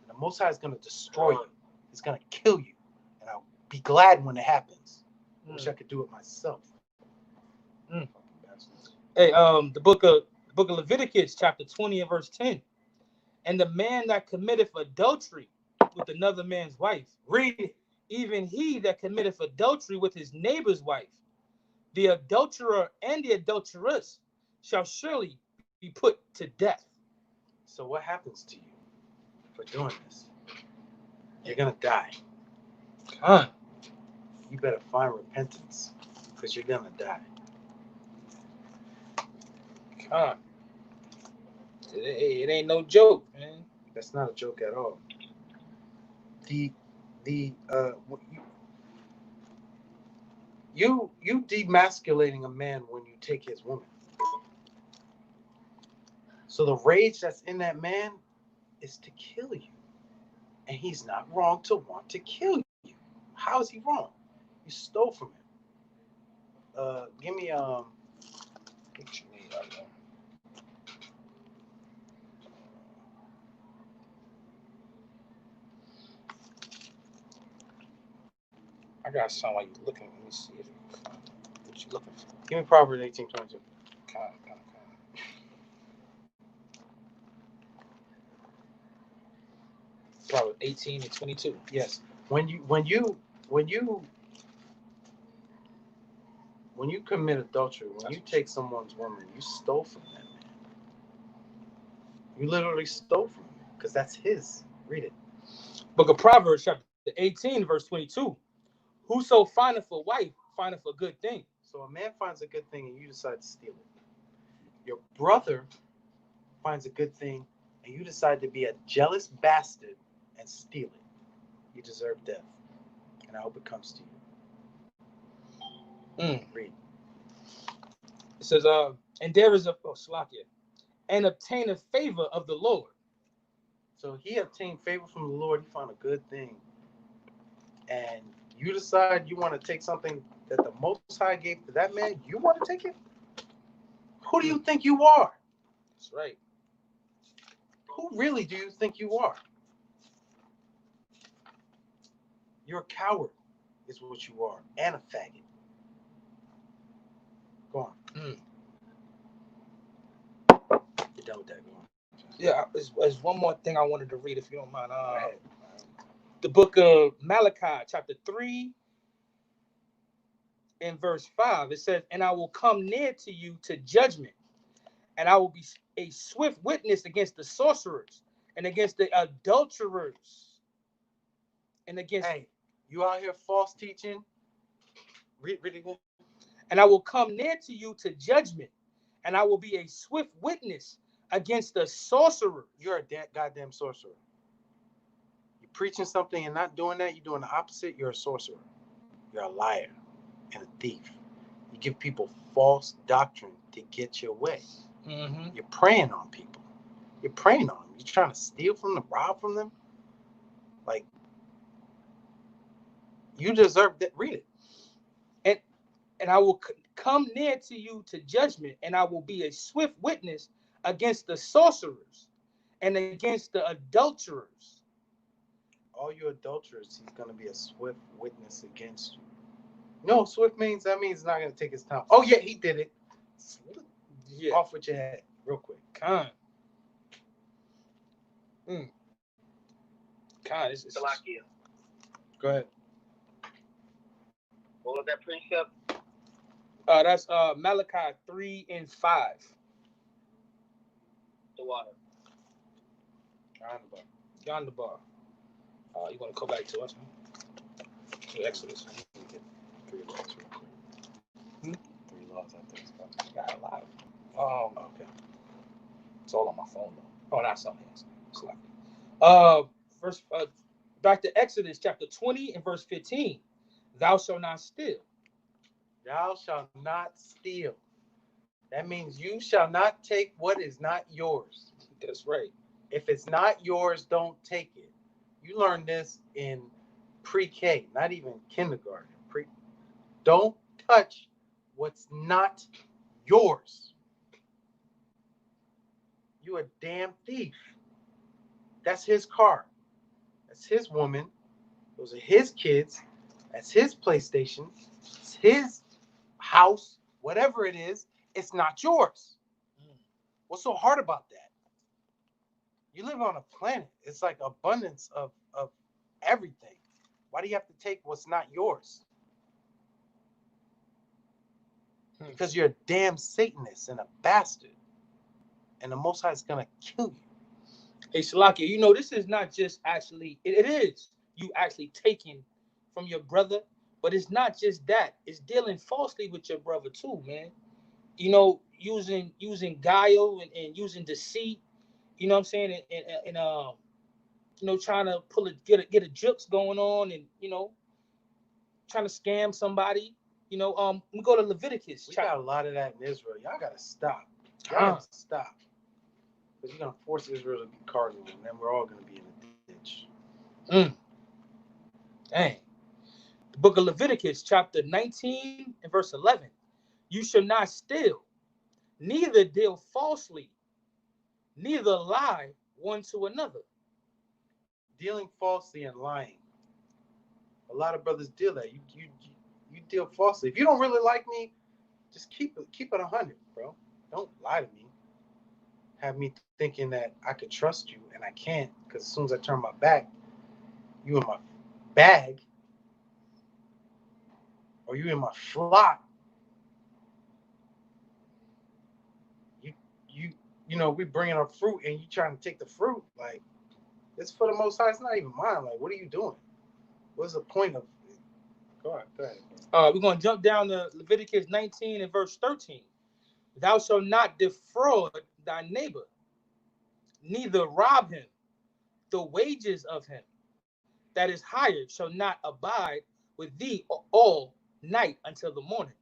And the Most High is going to destroy you. He's going to kill you. And I'll be glad when it happens. I wish I could do it myself. Hey, the book of Leviticus, chapter 20 and verse 10. "And the man that committeth adultery with another man's wife, read, even he that committeth adultery with his neighbor's wife, the adulterer and the adulteress shall surely be put to death. So what happens to you for doing this? You're gonna die. Con. You better find repentance, because you're gonna die. Con. It ain't no joke, man. That's not a joke at all. You demasculating a man when you take his woman. So the rage that's in that man is to kill you. And he's not wrong to want to kill you. How is he wrong? You stole from him. Give me what you need right now. I got something while you looking. Let me see if what you looking for. Give me Proverbs 18:22. Con. Proverbs 18 and 22. Yes. When you commit adultery, when you take someone's woman, you stole from that man. You literally stole from him because that's his. Read it. Book of Proverbs, chapter 18, verse 22. Whoso findeth a wife findeth a good thing. So a man finds a good thing and you decide to steal it. Your brother finds a good thing and you decide to be a jealous bastard and steal it. You deserve death. And I hope it comes to you. Read. It says, and there is and obtain a favor of the Lord. So he obtained favor from the Lord. He found a good thing. And you decide you want to take something that the Most High gave to that man. You want to take it? Who do you think you are? That's right. Who really do you think you are? You're a coward, is what you are, and a faggot. Go on. You're done with that. Go on. Yeah, there's one more thing I wanted to read, if you don't mind. The book of Malachi, chapter 3, and verse 5. It says, and I will come near to you to judgment, and I will be a swift witness against the sorcerers, and against the adulterers, and against... Hey, you out here false teaching? Read again. And I will come near to you to judgment, and I will be a swift witness against the sorcerers. You're a goddamn sorcerer. You're preaching something and not doing that. You're doing the opposite. You're a sorcerer. You're a liar and a thief. You give people false doctrine to get your way. Mm-hmm. You're preying on people. You're preying on them. You're trying to steal from them, rob from them. Like, you deserve that. Read it. And I will come near to you to judgment, and I will be a swift witness against the sorcerers and against the adulterers. All you adulterers, he's going to be a swift witness against you. No, swift means that means he's not going to take his time. Oh, yeah, he did it. Yeah. Off with your head, real quick. Con, it's Go ahead. What was that precept? That's Malachi 3 and 5. The water. Yonder bar. You want to go back to us? To Exodus. Get 3 laws real quick. 3 laws, I think. Got a lot. Okay. It's all on my phone though. Oh, not something else. Verse. Back to Exodus chapter 20 and verse 15. Thou shalt not steal. Thou shalt not steal. That means you shall not take what is not yours. That's right. If it's not yours, don't take it. You learned this in pre-K, not even kindergarten. Don't touch what's not yours. You a damn thief. That's his car. That's his woman. Those are his kids. That's his PlayStation. It's his house. Whatever it is, it's not yours. What's so hard about that? You live on a planet. It's like abundance of everything. Why do you have to take what's not yours? because you're a damn Satanist and a bastard. And the Most High is going to kill you. Hey, Salakia, you know, this is not just actually, it is you actually taking from your brother, but it's not just that. It's dealing falsely with your brother too, man. You know, using guile and using deceit, you know what I'm saying? And you know, trying to get a jukes going on and, you know, trying to scam somebody. You know, we go to Leviticus. We got a lot of that in Israel. Y'all got to stop. Y'all got to stop. Because you're going to force Israel to be cardinal, and then we're all going to be in the ditch. Dang. The book of Leviticus, chapter 19 and verse 11. You shall not steal, neither deal falsely, neither lie one to another. Dealing falsely and lying. A lot of brothers deal that. You deal falsely. If you don't really like me, just keep it 100, bro. Don't lie to me. Have me thinking that I could trust you, and I can't, because as soon as I turn my back, you in my bag, or you in my flock. You know, we bringing up fruit, and you trying to take the fruit. Like, it's for the Most High. It's not even mine. Like, what are you doing? What's the point of it? Go ahead. We're going to jump down to Leviticus 19 and verse 13. Thou shalt not defraud thy neighbor, neither rob him. The wages of him that is hired shall not abide with thee all night until the morning.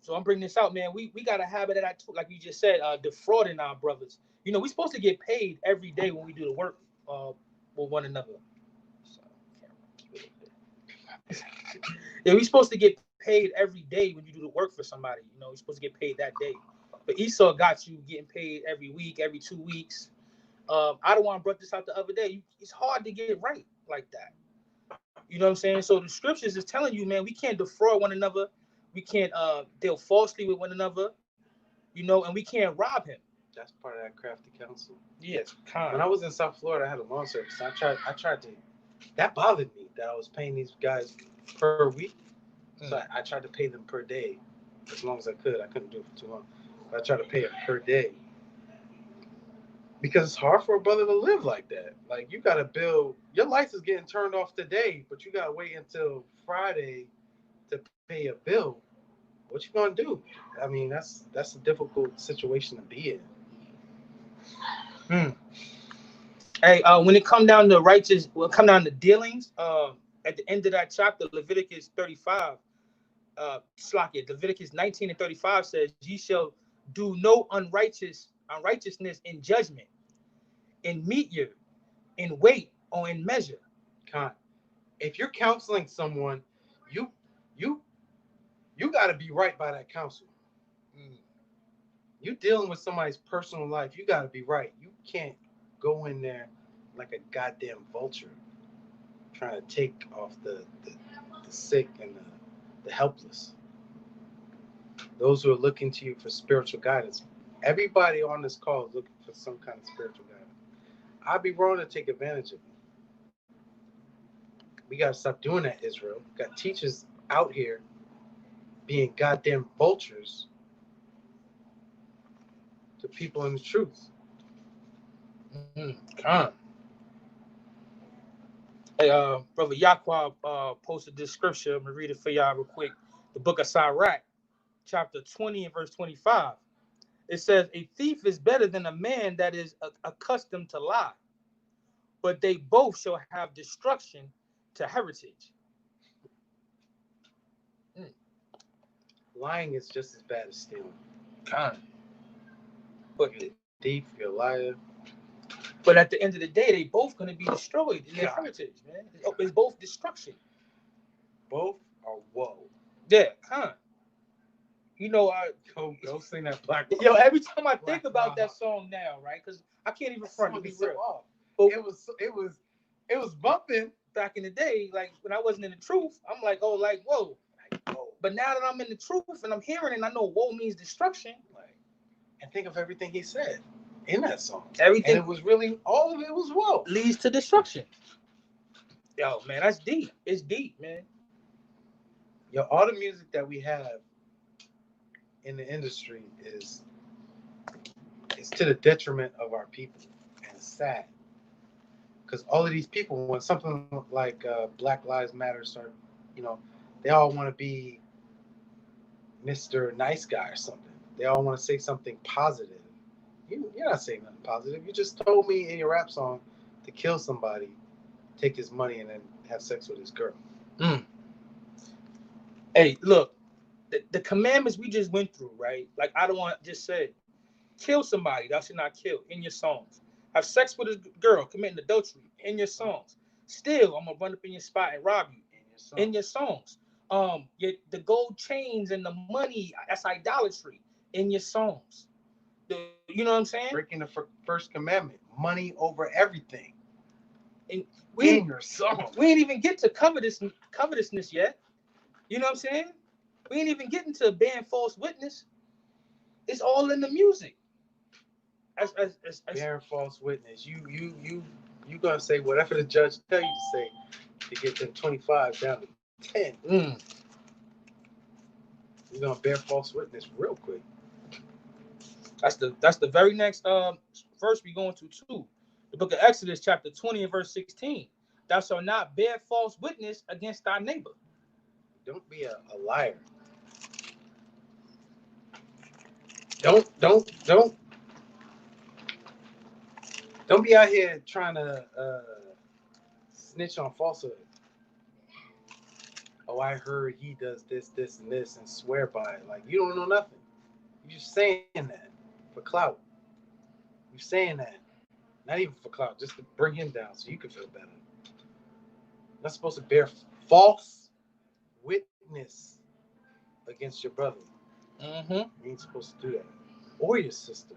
So I'm bringing this out, man. We got a habit of that too, like you just said, defrauding our brothers. You know, we're supposed to get paid every day when we do the work with one another. So, yeah, we're supposed to get paid every day when you do the work for somebody. You know, you're supposed to get paid that day. But Esau got you getting paid every week, every 2 weeks. I don't want to bring this out the other day. It's hard to get it right like that. You know what I'm saying? So the scriptures is telling you, man, we can't defraud one another. We can't deal falsely with one another, you know, and we can't rob him. That's part of that crafty counsel. Yes, kind. When I was in South Florida, I had a lawn service. I tried to. That bothered me that I was paying these guys per week. So I tried to pay them per day, as long as I could. I couldn't do it for too long. But I tried to pay them per day. Because it's hard for a brother to live like that. Like, you got to build. Your lights is getting turned off today, but you got to wait until Friday to pay a bill. What you gonna do? I mean, that's a difficult situation to be in. Hey, when it come down to righteous, when it come down to dealings, at the end of that chapter, Leviticus 35, Leviticus 19 and 35 says, ye shall do no unrighteousness in judgment, in measure, in weight, or in measure. If you're counseling someone, you got to be right by that counsel. You dealing with somebody's personal life, you got to be right. You can't go in there like a goddamn vulture trying to take off the sick and the helpless. Those who are looking to you for spiritual guidance. Everybody on this call is looking for some kind of spiritual guidance. I'd be wrong to take advantage of it. We got to stop doing that, Israel. We got teachers out here being goddamn vultures to people in the truth. Hey, Brother Yaqua posted this scripture. I'm going to read it for y'all real quick. The book of Sirach, chapter 20 and verse 25. It says, a thief is better than a man that is accustomed to lie, but they both shall have destruction to heritage. Lying is just as bad as stealing. But you're a thief, you're a liar. But at the end of the day, they both going to be destroyed in their heritage, man. It's both destruction. Both are woe. Yeah, You know, go sing that Black Rock. Yo, every time I think about that song now, right? Because I can't even front to be real. It was bumping back in the day, like when I wasn't in the truth. I'm like, oh, like whoa. But now that I'm in the truth and I'm hearing it, and I know woe means destruction. And think of everything he said in that song. Everything. And it was really, all of it was woe. Leads to destruction. Yo, man, that's deep. It's deep, man. Yo, all the music that we have in the industry is to the detriment of our people, and it's sad because all of these people, when something like Black Lives Matter start, you know, they all want to be Mr. Nice Guy or something. They all want to say something positive. You're not saying nothing positive. You just told me in your rap song to kill somebody, take his money, and then have sex with his girl. Hey, look, the commandments we just went through, right? Like I don't want to just say, kill somebody, thou shalt not kill, in your songs. Have sex with a girl, committing adultery, in your songs. Still, I'm gonna run up in your spot and rob you, in your songs. The gold chains and the money, that's idolatry, in your songs. You know what I'm saying? Breaking the first commandment, money over everything. And in your song. We ain't even get to covetousness yet. You know what I'm saying? We ain't even getting to bearing false witness. It's all in the music. As bearing false witness. You gonna say whatever the judge tell you to say to get them 25 down to 10. You're gonna bear false witness real quick. That's the very next verse we going to too. The book of Exodus, chapter 20 and verse 16. Thou shalt not bear false witness against thy neighbor. Don't be a liar. Don't be out here trying to snitch on falsehood. Oh, I heard he does this, and this, and swear by it. Like, you don't know nothing. You're just saying that for clout. You're saying that. Not even for clout, just to bring him down so you can feel better. You're not supposed to bear false witness against your brother. You ain't supposed to do that. Or your sister.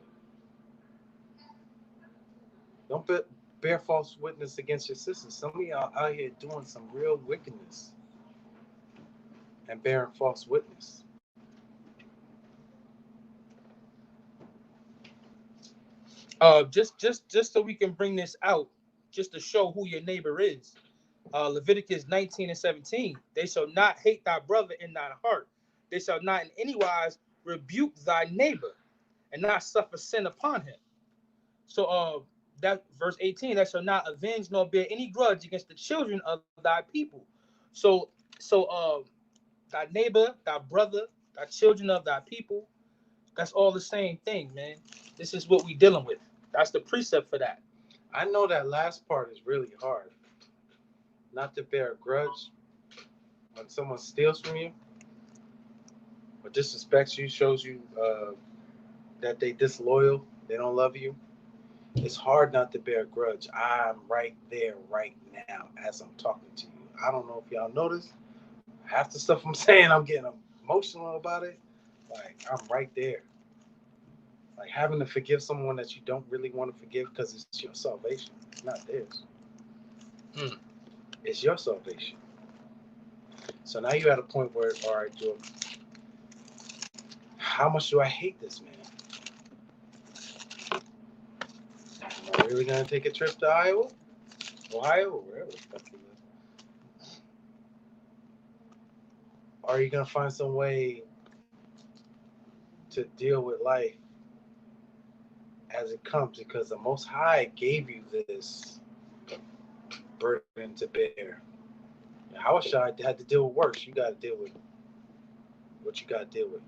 Don't bear false witness against your sister. Some of y'all out here doing some real wickedness and bearing false witness. Just so we can bring this out, just to show who your neighbor is. Leviticus 19 and 17. They shall not hate thy brother in thine heart. They shall not in any wise rebuke thy neighbor and not suffer sin upon him. So that verse 18, that shall not avenge nor bear any grudge against the children of thy people. So thy neighbor, thy brother, thy children of thy people, that's all the same thing, man. This is what we dealing with. That's the precept for that. I know that last part is really hard. Not to bear a grudge when someone steals from you or disrespects you, shows you that they disloyal, they don't love you. It's hard not to bear a grudge. I'm right there right now as I'm talking to you. I don't know if y'all notice. Half the stuff I'm saying, I'm getting emotional about it. Like, I'm right there. Like, having to forgive someone that you don't really want to forgive because it's your salvation. It's not theirs. It's your salvation. So now you're at a point where, all right, Joe, how much do I hate this man? Am I really going to take a trip to Ohio, or wherever the fuck you live? Or are you going to find some way to deal with life as it comes? Because the Most High gave you this burden to bear. How I had to deal with worse. You got to deal with what you got to deal with.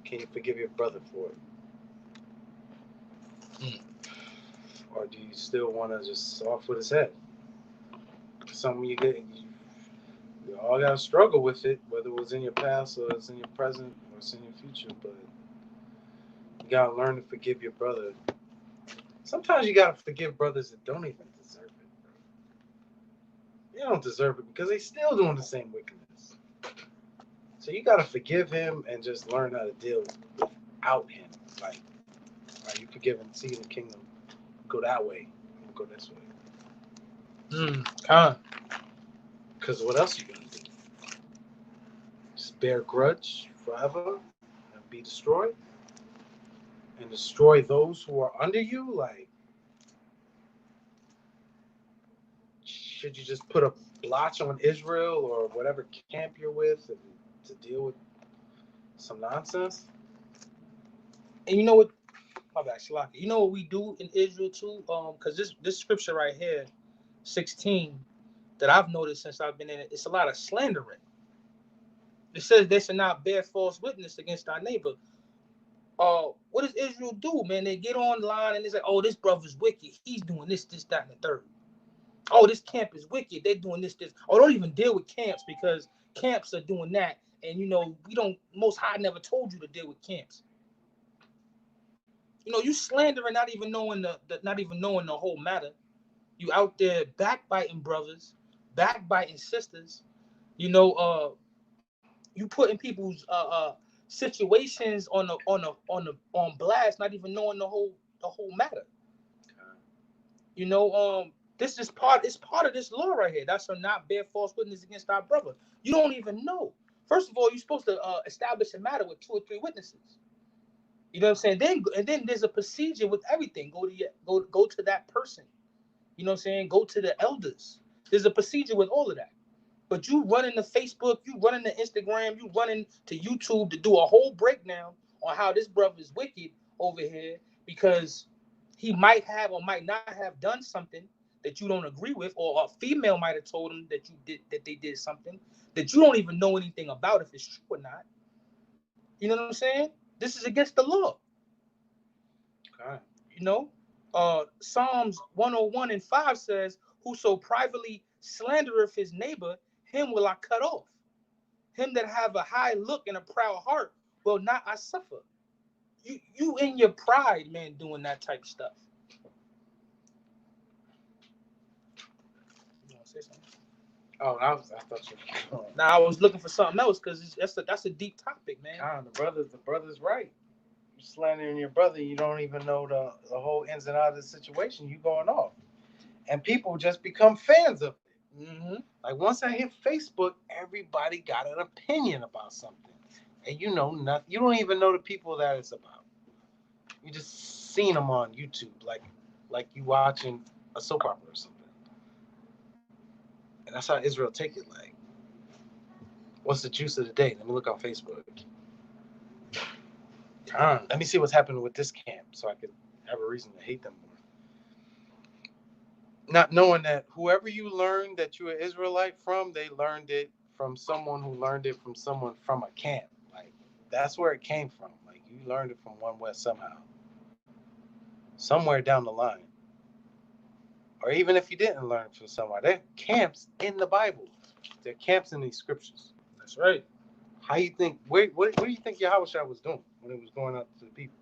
Can you forgive your brother for it? Or do you still want to just off with his head? Something you all got to struggle with it, whether it was in your past or it's in your present or it's in your future. But you got to learn to forgive your brother. Sometimes you got to forgive brothers that don't even deserve it, bro. They don't deserve it because they still doing the same wickedness. So you got to forgive him and just learn how to deal without him. Like, are you forgiven? See in the kingdom. Go that way. I'm gonna go this way. Because what else you gonna do? Just bear grudge forever and be destroyed? And destroy those who are under you? Like, should you just put a blotch on Israel or whatever camp you're with and to deal with some nonsense? And you know what? My bad, Shalaki. You know what we do in Israel too? Because this scripture right here, 16, that I've noticed since I've been in it, it's a lot of slandering. It says they should not bear false witness against our neighbor. What does Israel do, man? They get online and they say, "Oh, this brother's wicked. He's doing this, that, and the third. Oh, this camp is wicked. They're doing this. Oh, don't even deal with camps because camps are doing that. And we don't. Most High never told you to deal with camps. You slandering, not even knowing the whole matter. You out there backbiting brothers, backbiting sisters. You putting people's situations on blast, not even knowing the whole matter. This is part of this law right here. Thou shalt not bear false witness against thy brother. You don't even know. First of all, you're supposed to establish a matter with 2 or 3 witnesses. You know what I'm saying? Then there's a procedure with everything. Go to that person. You know what I'm saying? Go to the elders. There's a procedure with all of that. But you running to Facebook, you running to Instagram, you running to YouTube to do a whole breakdown on how this brother is wicked over here because he might have or might not have done something that you don't agree with, or a female might have told him that they did something that you don't even know anything about if it's true or not. You know what I'm saying? This is against the law. Okay. Psalms 101:5 says, "Whoso privately slandereth his neighbor, him will I cut off. Him that have a high look and a proud heart will not I suffer." You in your pride, man, doing that type of stuff. You want to say something? Oh, I thought you. Now I was looking for something else because that's a deep topic, man. The brother's right. You're slandering your brother. You don't even know the whole ins and outs of the situation. You going off, and people just become fans of it. Mm-hmm. Like once I hit Facebook, everybody got an opinion about something, and you know nothing. You don't even know the people that it's about. You just seen them on YouTube, like you watching a soap opera or something. And that's how Israel take it. Like, what's the juice of the day? Let me look on Facebook. Let me see what's happening with this camp so I can have a reason to hate them more. Not knowing that whoever you learned that you're an Israelite from, they learned it from someone who learned it from someone from a camp. Like, that's where it came from. Like, you learned it from one West somehow. Somewhere down the line. Or even if you didn't learn it from somewhere. There are camps in the Bible. There are camps in these scriptures. That's right. How you think? What do you think Yahushua was doing when he was going out to the people?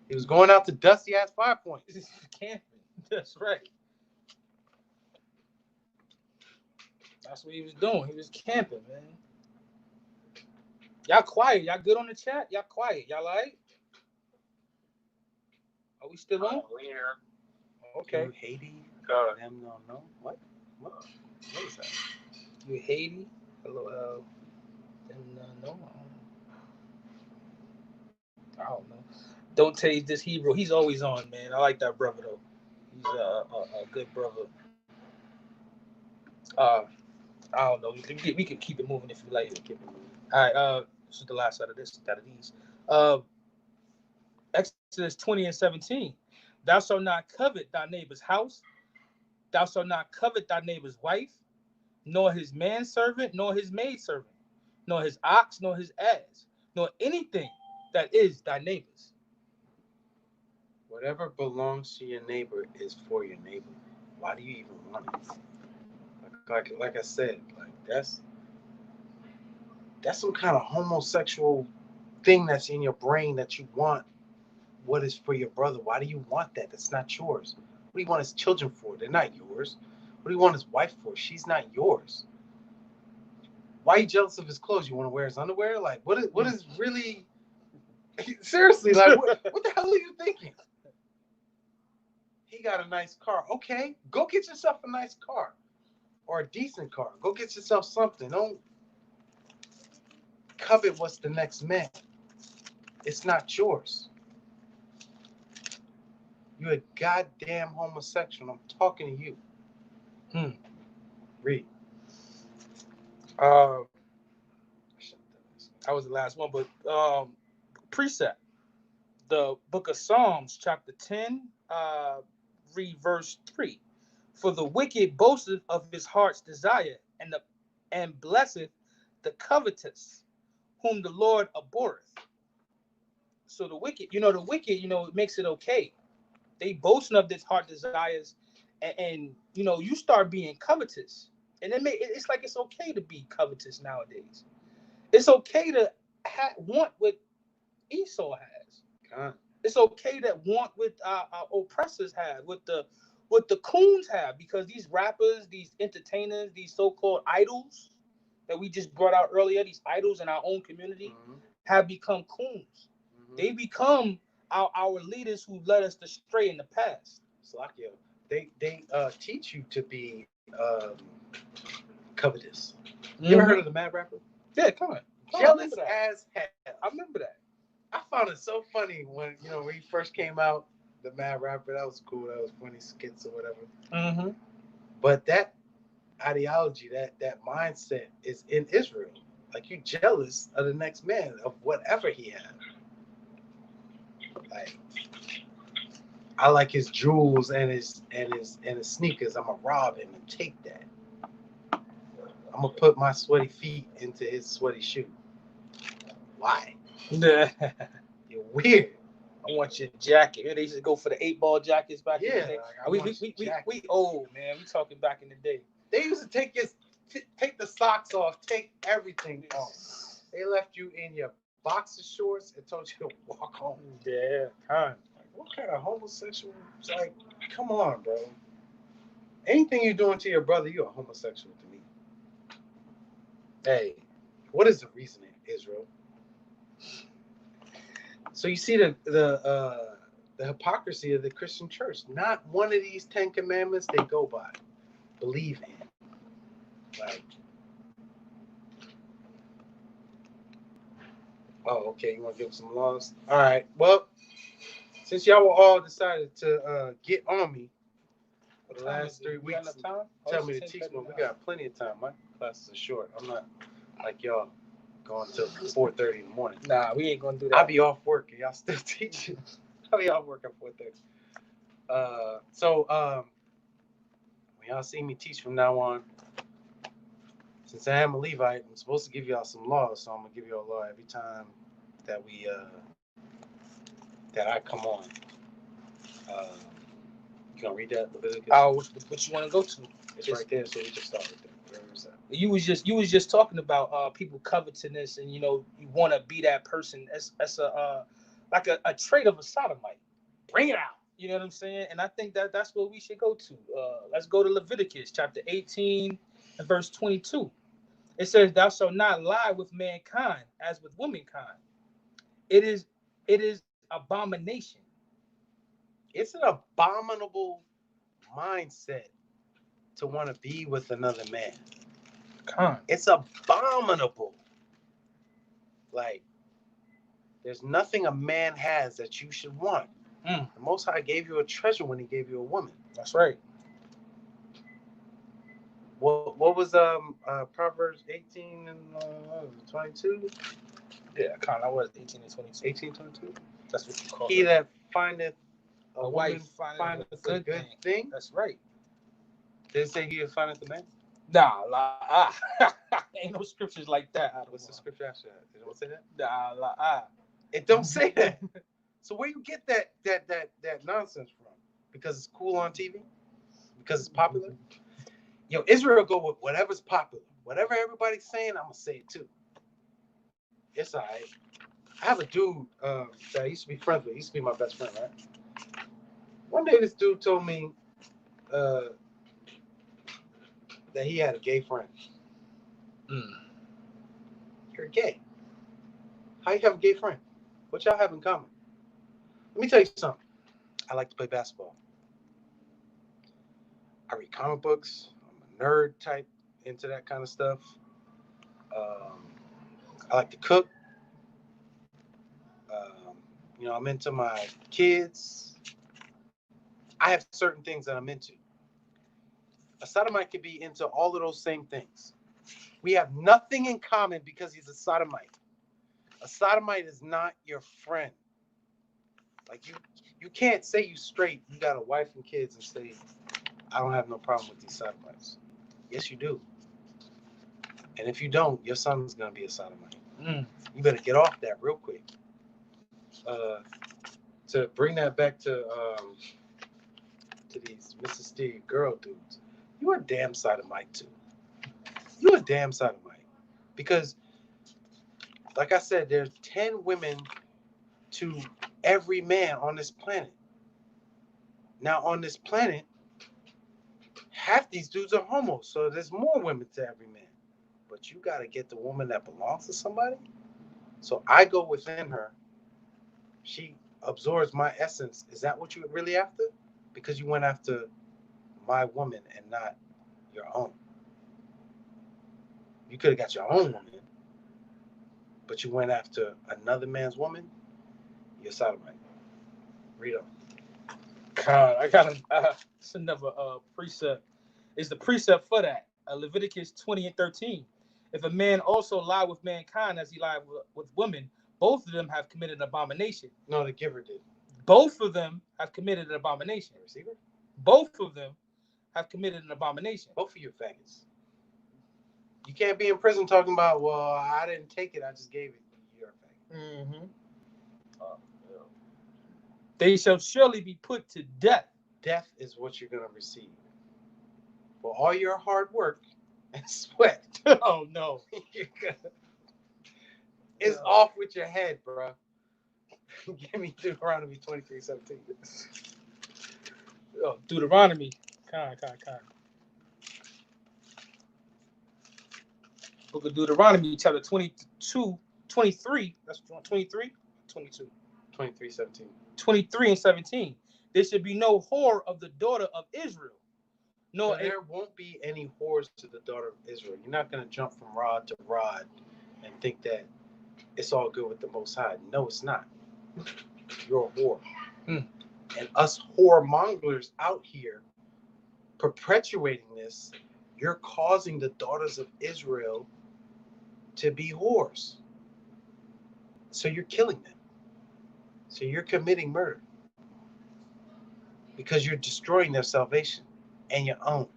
He was going out to dusty ass 5 points. Camping. That's right. That's what he was doing. He was camping, man. Y'all quiet. Y'all good on the chat? Y'all quiet. Y'all all right? Are we still on? We're here. Okay. You Haiti? Them no. What is that? You Haiti? Hello. No. I don't know. Don't taste this Hebrew. He's always on, man. I like that brother though. He's a good brother. I don't know. We can keep it moving if you like. All right. This is the last out of these. Exodus 20:17. Thou shalt not covet thy neighbor's house. Thou shalt not covet thy neighbor's wife, nor his manservant, nor his maidservant, nor his ox, nor his ass, nor anything that is thy neighbor's. Whatever belongs to your neighbor is for your neighbor. Why do you even want it? Like I said, like that's some kind of homosexual thing that's in your brain that you want what is for your brother. Why do you want that? That's not yours. What do you want his children for? They're not yours. What do you want his wife for? She's not yours. Why are you jealous of his clothes? You want to wear his underwear? Like, what is really... Seriously, like, what the hell are you thinking? He got a nice car. Okay, go get yourself a nice car. Or a decent car. Go get yourself something. Don't covet what's the next man. It's not yours. You're a goddamn homosexual. I'm talking to you. Read. That was the last one, but precept. the book of Psalms, chapter 10, read verse 3. For the wicked boasteth of his heart's desire, and blesseth the covetous, whom the Lord abhorreth. So the wicked, it makes it okay. They boasting of this heart desires, and you start being covetous, and it's like it's okay to be covetous nowadays. It's okay to want what Esau has. God. It's okay to want what our oppressors have, what the coons have, because these rappers, these entertainers, these so-called idols that we just brought out earlier, these idols in our own community, have become coons. They become our leaders who led us astray in the past. Slakio. They teach you to be covetous. You ever heard of the Mad Rapper? Yeah, come on. Jealous as hell. I remember that. I found it so funny when he first came out, the Mad Rapper. That was cool. That was funny skits or whatever. But that ideology, that mindset is in Israel. Like, you jealous of the next man, of whatever he has. Like, I like his jewels and his sneakers. I'm gonna rob him and take that. I'm gonna put my sweaty feet into his sweaty shoe. Why? You're weird. I want your jacket. They used to go for the 8-ball jackets back in the day. Like, we old, man. We talking back in the day. They used to take the socks off, take everything off. They left you in your boxer shorts and told you to walk home. Yeah, kind. Like, what kind of homosexual? It's like, come on, bro. Anything you're doing to your brother, you're a homosexual to me. Hey, what is the reasoning, Israel? So you see the hypocrisy of the Christian church. Not one of these 10 commandments they go by, believe in. Like, oh, okay, you want to give them some laws? All right. Well, since y'all were all decided to get on me for the last 3 weeks, tell me to teach me. We got plenty of time. My classes are short. I'm not like y'all going till 4:30 in the morning. Nah, we ain't gonna do that. I'll be off work and y'all still teaching. I'll be off work at 4:30. So when y'all see me teach from now on, since I am a Levite, I'm supposed to give y'all some laws, so I'm gonna give y'all a law every time that we that I come on. You gonna read that, Leviticus? What you want to go to? It's right there, so we just start with that. Where is that? You was just talking about people covetousness, and you want to be that person. That's a like a trait of a sodomite. Bring it out. You know what I'm saying? And I think that's what we should go to. Let's go to Leviticus chapter 18 and verse 22. It says, "Thou shalt not lie with mankind as with womankind. It is abomination." It's an abominable mindset to want to be with another man. It's abominable. Like, there's nothing a man has that you should want. The Most High gave you a treasure when he gave you a woman. That's right. What was Proverbs 18 and 22? Yeah, that was 18 and 22. 18, 22? That's what you call it. He that findeth a wife findeth a good thing. That's right. Did it say he that findeth a man? Nah, ain't no scriptures like that. What's the scripture after that? It don't say that? Nah, it don't say that. So where you get that nonsense from? Because it's cool on TV? Because it's popular? Yo, Israel go with whatever's popular. Whatever everybody's saying, I'm gonna say it too. It's all right. I have a dude that I used to be friends with. He used to be my best friend, right? One day this dude told me that he had a gay friend. You're gay. How you have a gay friend? What y'all have in common? Let me tell you something. I like to play basketball. I read comic books. I'm a nerd type, into that kind of stuff. I like to cook. I'm into my kids. I have certain things that I'm into. A sodomite could be into all of those same things. We have nothing in common because he's a sodomite. A sodomite is not your friend. Like you can't say you straight, you got a wife and kids and say, I don't have no problem with these sodomites. Yes, you do. And if you don't, your son's gonna be a sodomite. You better get off that real quick. To bring that back to these Mrs. Steve girl dudes, you a damn sodomite too. You a damn sodomite. Because, like I said, there's 10 women to every man on this planet. Now, on this planet, half these dudes are homos, so there's more women to every man. But you got to get the woman that belongs to somebody. So I go within her. She absorbs my essence. Is that what you really after? Because you went after my woman and not your own. You could have got your own woman, but you went after another man's woman. You're sodomite. Read on. God, I got it's another precept. It's the precept for that. Leviticus 20:13. If a man also lie with mankind as he lied with women, both of them have committed an abomination. No, the giver did. Both of them have committed an abomination. The receiver? Both of them have committed an abomination. Both of you faggots. You can't be in prison talking about, well, I didn't take it, I just gave it. You're a faggot. Mm-hmm. They shall surely be put to death. Death is what you're going to receive. For all your hard work and sweat. Oh, no. It's off with your head, bro. Give me Deuteronomy 23:17. Oh, Deuteronomy. Con. Book of Deuteronomy, chapter 22, 23. That's 23? 22. 23:17. 23 and 17. There should be no whore of the daughter of Israel. No, there won't be any whores to the daughter of Israel. You're not going to jump from rod to rod and think that it's all good with the Most High. No, it's not. You're a whore. And us whoremongers out here perpetuating this, you're causing the daughters of Israel to be whores. So you're killing them. So you're committing murder. Because you're destroying their salvation and your own.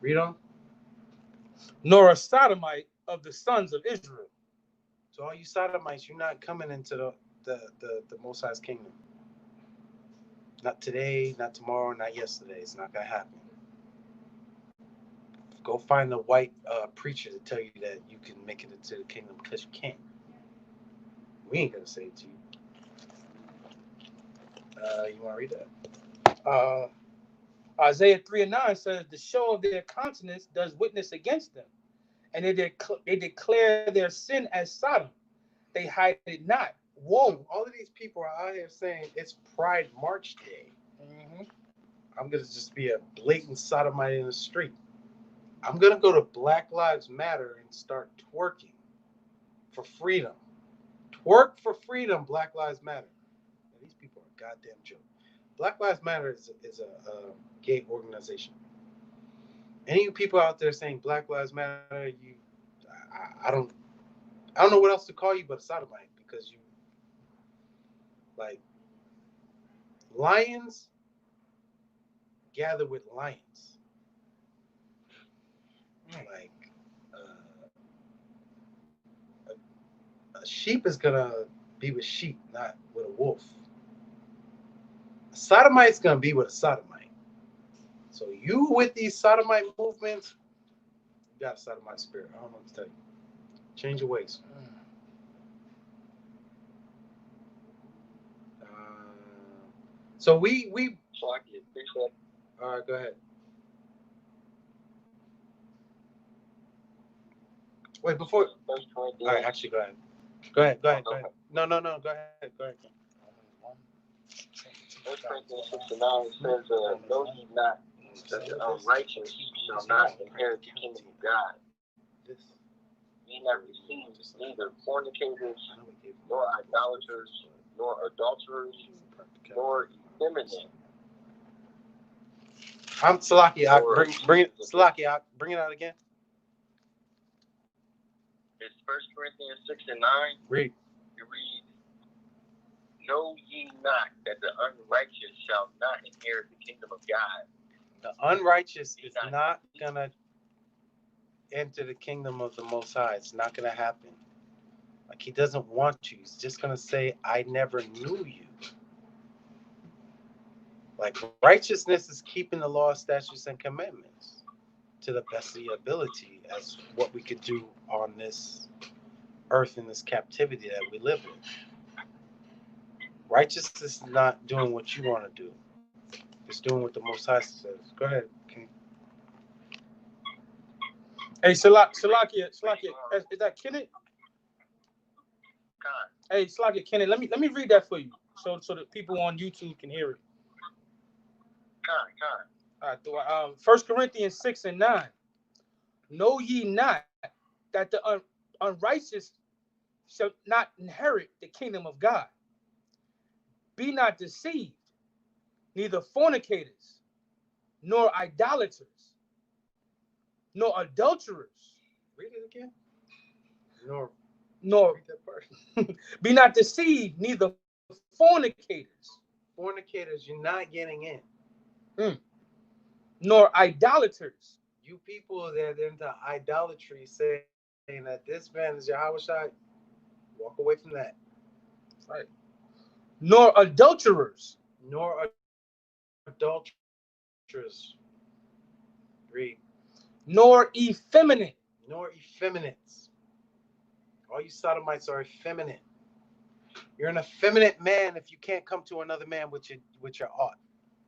Read on. Nor a sodomite of the sons of Israel. So all you sodomites, you're not coming into the Most High's kingdom. Not today, not tomorrow, not yesterday. It's not going to happen. Go find the white preacher to tell you that you can make it into the kingdom, because you can't. We ain't going to say it to you. You want to read that? Isaiah 3:9 says, the show of their countenance does witness against them, and they declare their sin as Sodom. They hide it not. Whoa. All of these people are out here saying it's Pride March Day. Mm-hmm. I'm going to just be a blatant sodomite in the street. I'm going to go to Black Lives Matter and start twerking for freedom. Twerk for freedom, Black Lives Matter. Now, these people are a goddamn joke. Black Lives Matter is a gay organization. Any of you people out there saying Black Lives Matter, I don't know what else to call you but a sodomite, because you, like, lions gather with lions. Like, a sheep is gonna be with sheep, not with a wolf. A sodomite's gonna be with a sodomite. So you with these sodomite movements, you got a sodomite spirit. I don't know what to tell you. Change your ways. So we. So I can appreciate. All right, go ahead. Wait, before. All right, actually, go ahead. Go ahead. No. Go ahead. 1 Corinthians 6:9 says, "Know ye not that the unrighteous shall not inherit the kingdom of God? Ye have received neither fornicators, nor idolaters, nor adulterers, nor effeminate." I'm Salaki. Bring it out again. It's 1 Corinthians 6:9. Read. You read, Know ye not that the unrighteous shall not inherit the kingdom of God? The unrighteous is not going to enter the kingdom of the Most High. It's not going to happen. Like, he doesn't want you. He's just going to say, I never knew you. Like, righteousness is keeping the law, statutes, and commandments to the best of your ability as what we could do on this earth in this captivity that we live in. Righteousness is not doing what you want to do. It's doing what the Most High says. Go ahead, King. Hey, Salakia, is that Kenneth? Hey, Salakia, Kenneth, let me read that for you, so that people on YouTube can hear it. All right, 1 Corinthians 6:9. Know ye not that the unrighteous shall not inherit the kingdom of God? Be not deceived, neither fornicators, nor idolaters, nor adulterers. Read it again. Nor read that part. Be not deceived, neither fornicators. Fornicators, you're not getting in. Nor idolaters. You people that are into idolatry saying that this man is Yahweh Shai, walk away from that. Right. Nor adulterers. Nor adulterers. Read. Nor effeminate. Nor effeminates. All you sodomites are effeminate. You're an effeminate man if you can't come to another man with your ought.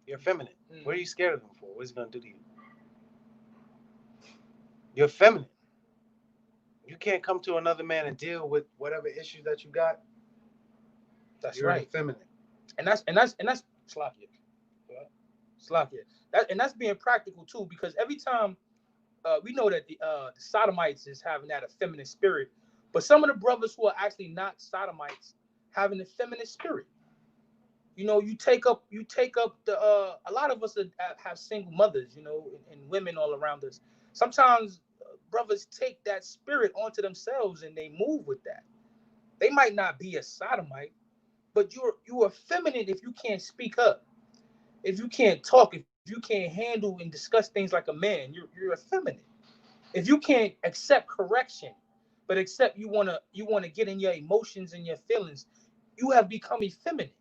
You're effeminate. What are you scared of him for? What is he going to do to you? You're effeminate. You can't come to another man and deal with whatever issues that you got. That's You're right. effeminate. And that's Slakia. That's being practical too, because every time we know that the sodomites is having that effeminate spirit, but some of the brothers who are actually not sodomites have an effeminate spirit. You know, you take up the a lot of us have single mothers, you know, and women all around us. Sometimes brothers take that spirit onto themselves and they move with that. They might not be a sodomite, but you're effeminate if you can't speak up, if you can't talk, if you can't handle and discuss things like a man. You're effeminate. If you can't accept correction, but accept you wanna get in your emotions and your feelings, you have become effeminate.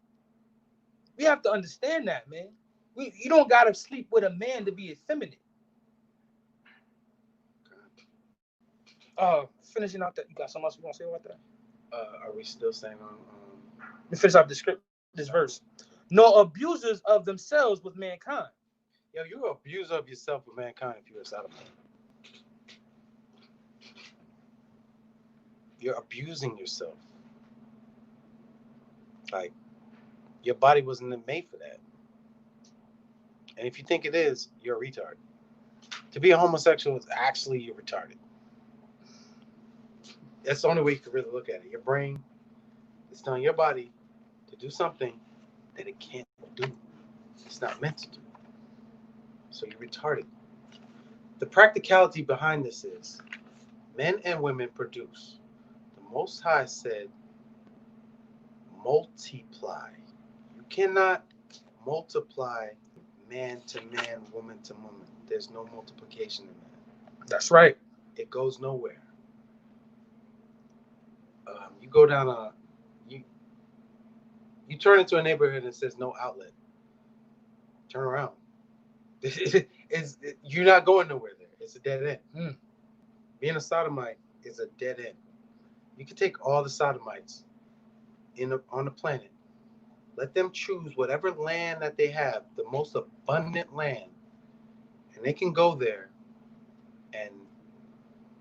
We have to understand that, man. You don't gotta sleep with a man to be effeminate. Finishing out that, you got something else you want to say about that? Are we still saying on? Let me finish up this verse. Nor abusers of themselves with mankind. Yo, you're an abuser of yourself with mankind if you're a sodomite. You're abusing yourself. Like, your body wasn't made for that. And if you think it is, you're a retard. To be a homosexual is actually you're retarded. That's the only way you can really look at it. Your brain is telling your body to do something that it can't do. It's not meant to do. So you're retarded. The practicality behind this is men and women produce. The Most High said, multiply. You cannot multiply man to man, woman to woman. There's no multiplication in that. That's right. It goes nowhere. You go down you turn into a neighborhood and it says no outlet. Turn around. You're not going nowhere there. It's a dead end. Being a sodomite is a dead end. You can take all the sodomites on the planet. Let them choose whatever land that they have, the most abundant land, and they can go there and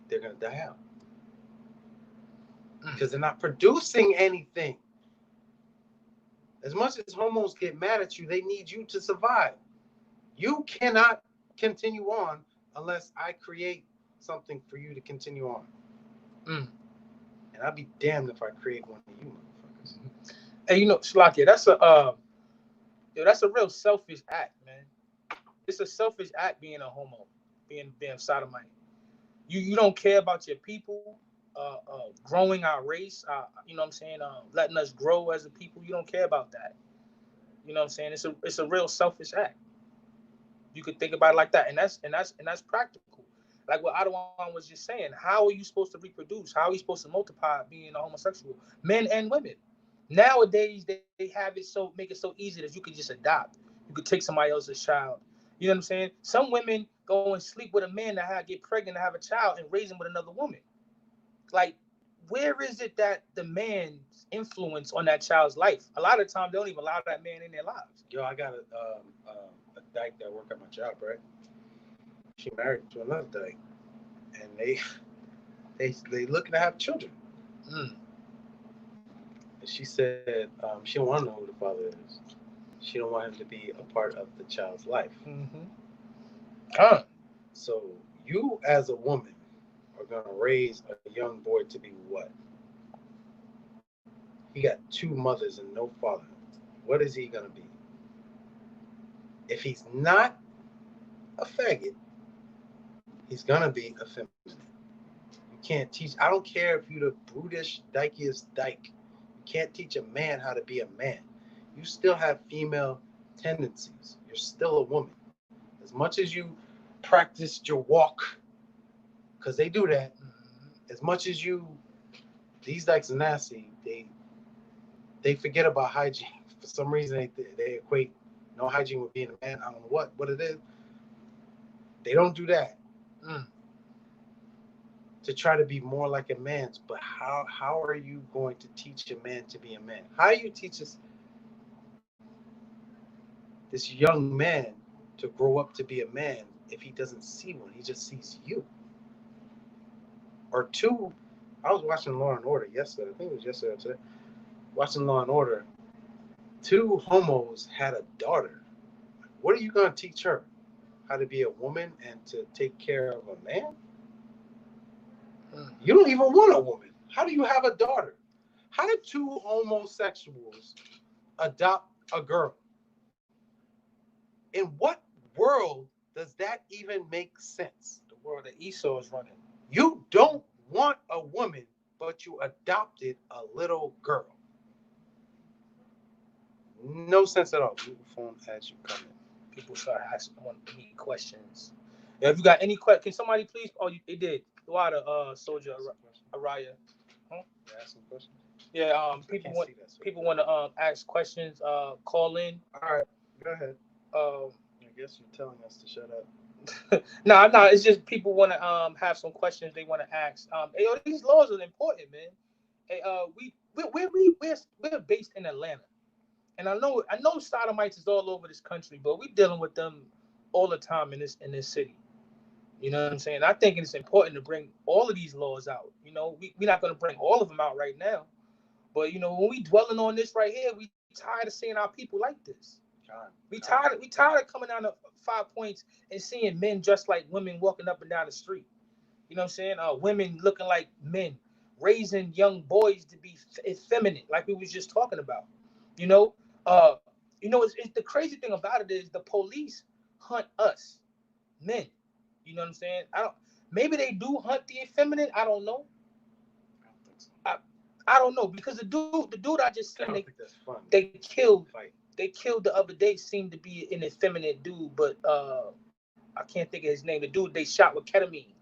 they're going to die out. Because they're not producing anything. As much as homos get mad at you, they need you to survive. You cannot continue on unless I create something for you to continue on. And I'd be damned if I create one of you motherfuckers. Hey, you know, Slakia, that's a real selfish act, man. It's a selfish act being a homo, being sodomite. You don't care about your people. growing our race, you know what I'm saying, letting us grow as a people. You don't care about that. You know what I'm saying? It's a real selfish act. You could think about it like that, and that's practical. Like what Adawan was just saying. How are you supposed to reproduce? How are you supposed to multiply being a homosexual? Men and women. Nowadays they have it so make it so easy that you could just adopt. You could take somebody else's child. You know what I'm saying? Some women go and sleep with a man that get pregnant and have a child and raise him with another woman. Like, where is it that the man's influence on that child's life? A lot of times they don't even allow that man in their lives. Yo, I got a dyke that work at my job, right? She married to another dyke, and they looking to have children. Mm. And she said she don't want to know who the father is. She don't want him to be a part of the child's life. Mm-hmm. Huh. So you, as a woman, are gonna raise a young boy to be what? He got two mothers and no father. What is he gonna be? If he's not a faggot, he's gonna be effeminate. You can't teach. I don't care if you're the brutish, dykiest dyke. You can't teach a man how to be a man. You still have female tendencies. You're still a woman. As much as you practiced your walk, because they do that. As much as these dykes are nasty. They forget about hygiene. For some reason, they equate no hygiene with being a man. I don't know what it is. They don't do that. To try to be more like a man. But how are you going to teach a man to be a man? How do you teach this young man to grow up to be a man if he doesn't see one? He just sees you. Or two, I was watching Law and Order yesterday. I think it was yesterday or today. Watching Law and Order. Two homos had a daughter. What are you going to teach her? How to be a woman and to take care of a man? You don't even want a woman. How do you have a daughter? How did two homosexuals adopt a girl? In what world does that even make sense? The world that Esau is running. You don't want a woman, but you adopted a little girl. No sense at all. Google phone as you come in. People start asking me questions. Yeah, if you got any questions, can somebody please? Oh, they did. Why the soldier Araya? Huh? You asking questions? Yeah. People want to ask questions. Call in. All right, go ahead. I guess you're telling us to shut up. No, it's just people want to have some questions they want to ask. Hey, these laws are important, man. Hey, we're based in Atlanta, and I know sodomites is all over this country, but we're dealing with them all the time in this city. You know what I'm saying? I think it's important to bring all of these laws out. You know, we're not going to bring all of them out right now, but when we dwelling on this right here, we tired of seeing our people like this. We tired of coming down to 5 points and seeing men dressed like women walking up and down the street. You know what I'm saying? Women looking like men, raising young boys to be effeminate, like we was just talking about. It's the crazy thing about it is the police hunt us, men. You know what I'm saying? Maybe they do hunt the effeminate. I don't know. I don't think so. I don't know, because the dude I just seen, I don't think that's fun. They killed the other day. Seemed to be an effeminate dude, but I can't think of his name. The dude they shot with ketamine.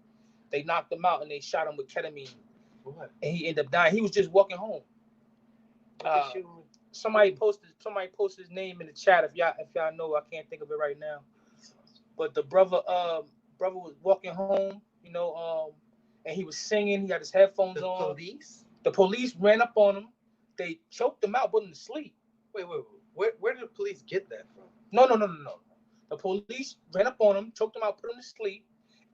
They knocked him out and they shot him with ketamine. What? And he ended up dying. He was just walking home. Somebody posted his name in the chat. If y'all know, I can't think of it right now. But the brother was walking home, and he was singing. He had his headphones on. The police ran up on him. They choked him out, put him to sleep. Wait. Where did the police get that from? No. The police ran up on him, choked him out, put him to sleep,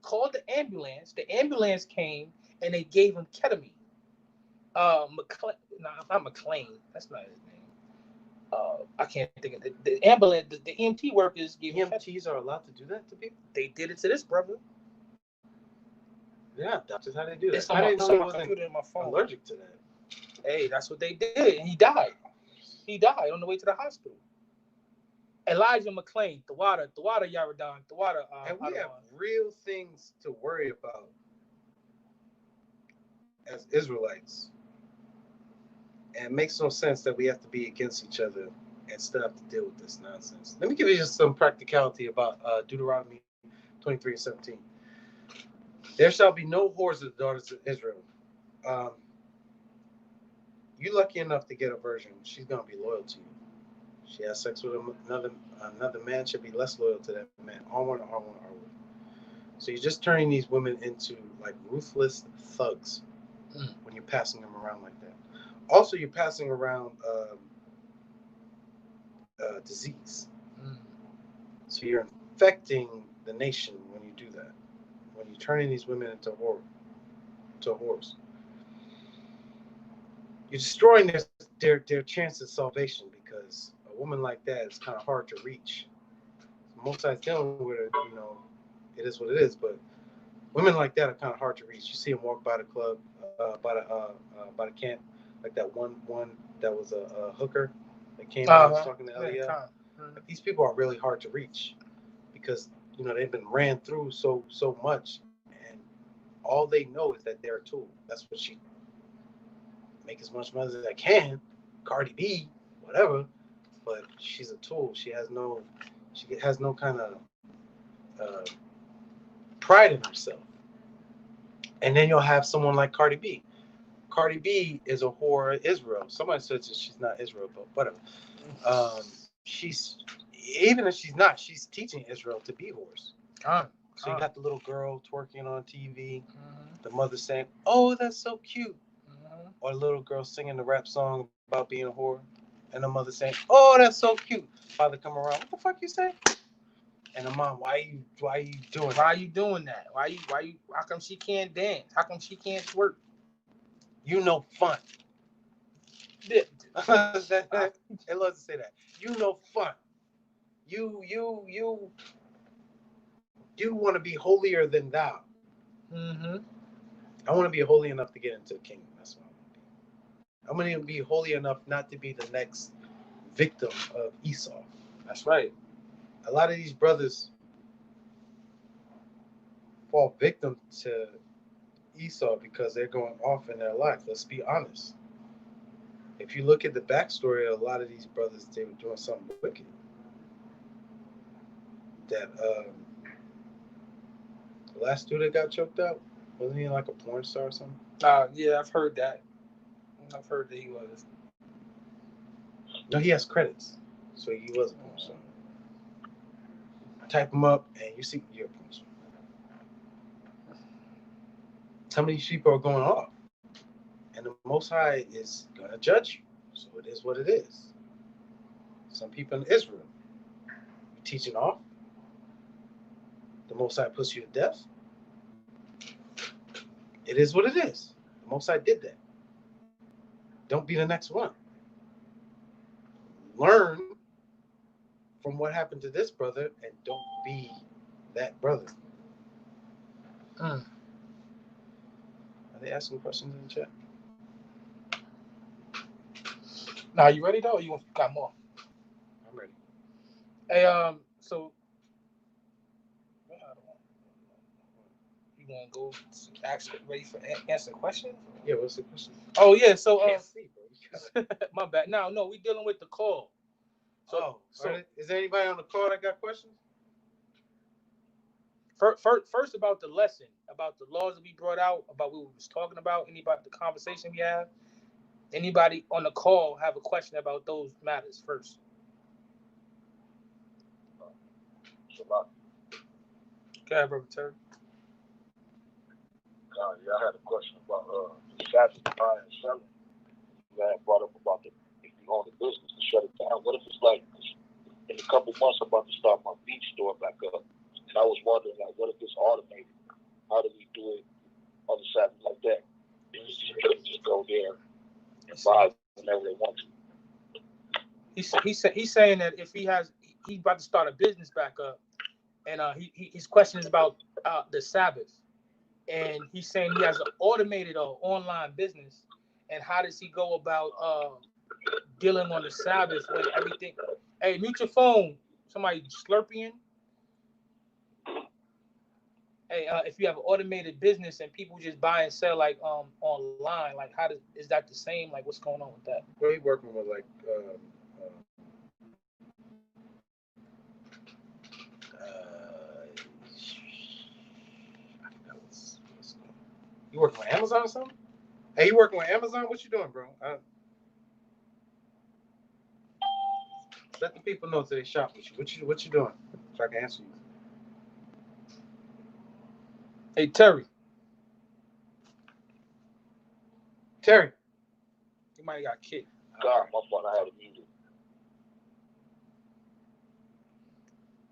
called the ambulance. The ambulance came and they gave him ketamine. Not McLean. That's not his name. I can't think of it. The ambulance. The EMT workers gave him. EMTs are allowed to do that to people? They did it to this brother. Yeah, doctors, how they do that? It's on my computer and my phone. Allergic to that. Hey, that's what they did, and he died. He died on the way to the hospital. Elijah McClain, Thawada Yaradan, and we have real things to worry about as Israelites. And it makes no sense that we have to be against each other and still have to deal with this nonsense. Let me give you just some practicality about Deuteronomy 23 and 17. There shall be no whores of the daughters of Israel. You're lucky enough to get a virgin. She's going to be loyal to you. She has sex with another man, should be less loyal to that man. R1, R1, R1. So you're just turning these women into like ruthless thugs when you're passing them around like that. Also, you're passing around disease. So you're infecting the nation when you do that. When you're turning these women into whores. You're destroying their chance of salvation because a woman like that is kind of hard to reach. Most sides dealing with it, it is what it is. But women like that are kind of hard to reach. You see them walk by the club, by the camp, like that one that was a hooker that came out and was talking to Eliab. Like, these people are really hard to reach because they've been ran through so much, and all they know is that they're a tool. That's what she make as much money as I can. Cardi B, whatever, but she's a tool. She has no kind of pride in herself. And then you'll have someone like Cardi B. Cardi B is a whore of Israel. Somebody says that she's not Israel, but whatever. She's, even if she's not, she's teaching Israel to be whores. So you got the little girl twerking on TV, the mother saying, "Oh, that's so cute," or the little girl singing the rap song about being a whore, and the mother saying, "Oh, that's so cute." Father come around, "What the fuck you say?" And the mom, why are you doing that? Why are you doing that? Why you how come she can't dance? How come she can't twerk? Fun. It loves to say that. Fun. You want to be holier than thou. I want to be holy enough to get into the kingdom. That's what I want to be. I'm going to be holy enough not to be the next victim of Esau. That's right. A lot of these brothers fall victim to Esau because they're going off in their life. Let's be honest. If you look at the backstory of a lot of these brothers, they were doing something wicked. That the last dude that got choked out, wasn't he like a porn star or something? Yeah, I've heard that. I've heard that he was. No, he has credits, so he was a porn star. Type him up, and you see you're a porn star. Some of these people are going off, and the Most High is going to judge you. So it is what it is. Some people in Israel, you're teaching off. The Most High puts you to death. It is what it is. The Most High did that. Don't be the next one. Learn from what happened to this brother and don't be that brother. Are they asking questions in the chat? Now, you ready though? Or you got more? I'm ready. Hey, so you gonna go actually ready for answer questions? Yeah, what's the question? Oh yeah, so Can't see, bro. my bad. No, we dealing with the call. So is there anybody on the call that got questions? First about the lesson, about the laws that we brought out, about what we was talking about, about the conversation we have. Anybody on the call have a question about those matters first? Okay, brother Terry. Yeah, I had a question about Sabbath buying and selling. You had brought up about if you own the business to shut it down. What if it's like in a couple months I'm about to start my beach store back up, and I was wondering what if it's automated? How do we do it on the Sabbath like that? Just go there and buy whenever they want to. He's saying that if he's about to start a business back up, and his question is about the Sabbath. And he's saying he has an automated or online business, and how does he go about dealing on the Sabbath when everything? Hey, mute your phone. Somebody slurping. Hey, if you have an automated business and people just buy and sell like online, like is that the same? Like, what's going on with that? What are you working with? Like, you working with Amazon or something? Hey, you working with Amazon? What you doing, bro? Let the people know till they shop with you. What you doing? So I can answer you. Hey, Terry. Terry. You might have got kicked. God, my fault. I had it muted.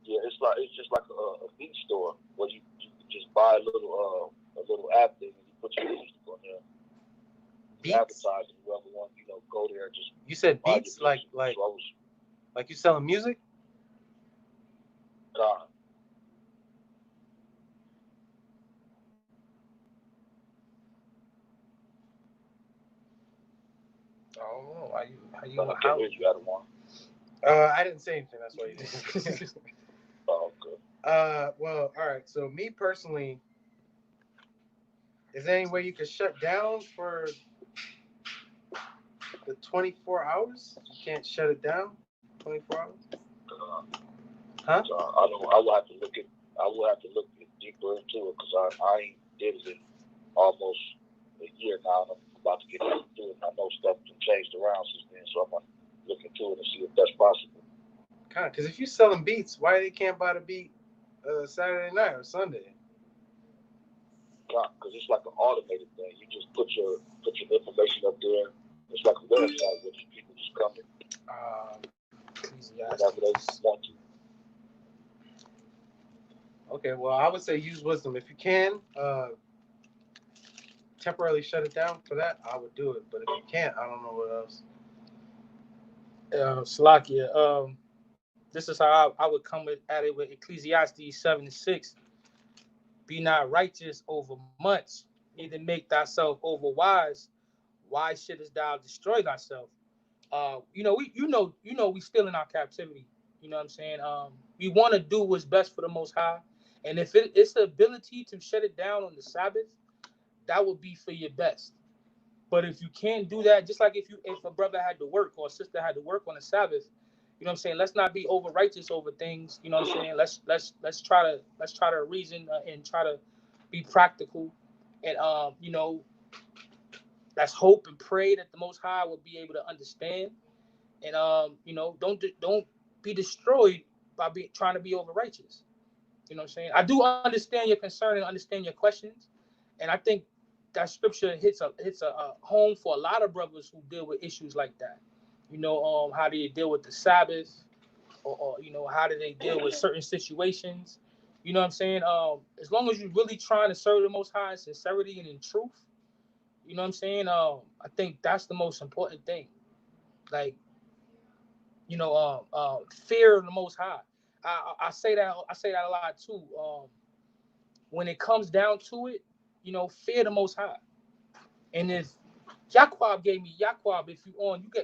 Yeah, it's just like a beat store where you just buy a little app thing and you put your music on there. Beats? Advertising, whoever wants, go there. Just you said beats, like you selling music? God. Oh, how you I can't hear you out of one. I didn't say anything. That's why you didn't. Oh, good. Well, all right. So me personally, is there any way you could shut down for the 24 hours? You can't shut it down 24 hours? Huh? So I will have to look deeper into it because I ain't did it in almost a year now. I'm about to get into it. And I know stuff has changed around since then, so I'm gonna look into it and see if that's possible. Kind of, because if you're selling beats, why they can't buy the beat Saturday night or Sunday? Because it's like an automated thing. You just put your information up there. It's like a website where people just come in whenever they want to. Okay, well, I would say use wisdom. If you can temporarily shut it down for that, I would do it. But if you can't, I don't know what else. Salakia. This is how I would come at it with Ecclesiastes 7:6. Be not righteous over much, neither make thyself over wise. Why shouldest thou destroy thyself? We still in our captivity. You know what I'm saying? We want to do what's best for the Most High, and if it's the ability to shut it down on the Sabbath, that would be for your best. But if you can't do that, just like if a brother had to work or a sister had to work on the Sabbath, you know what I'm saying? Let's not be over righteous over things. You know what I'm saying? Let's try to reason and try to be practical, and let's hope and pray that the Most High will be able to understand, and don't be destroyed by trying to be over righteous. You know what I'm saying? I do understand your concern and understand your questions, and I think that scripture hits a home for a lot of brothers who deal with issues like that. How do you deal with the Sabbath, or how do they deal with certain situations? You know what I'm saying? As long as you're really trying to serve the Most High in sincerity and in truth, you know what I'm saying? I think that's the most important thing. Like, fear of the Most High. I say that a lot too. When it comes down to it, fear the Most High. And if if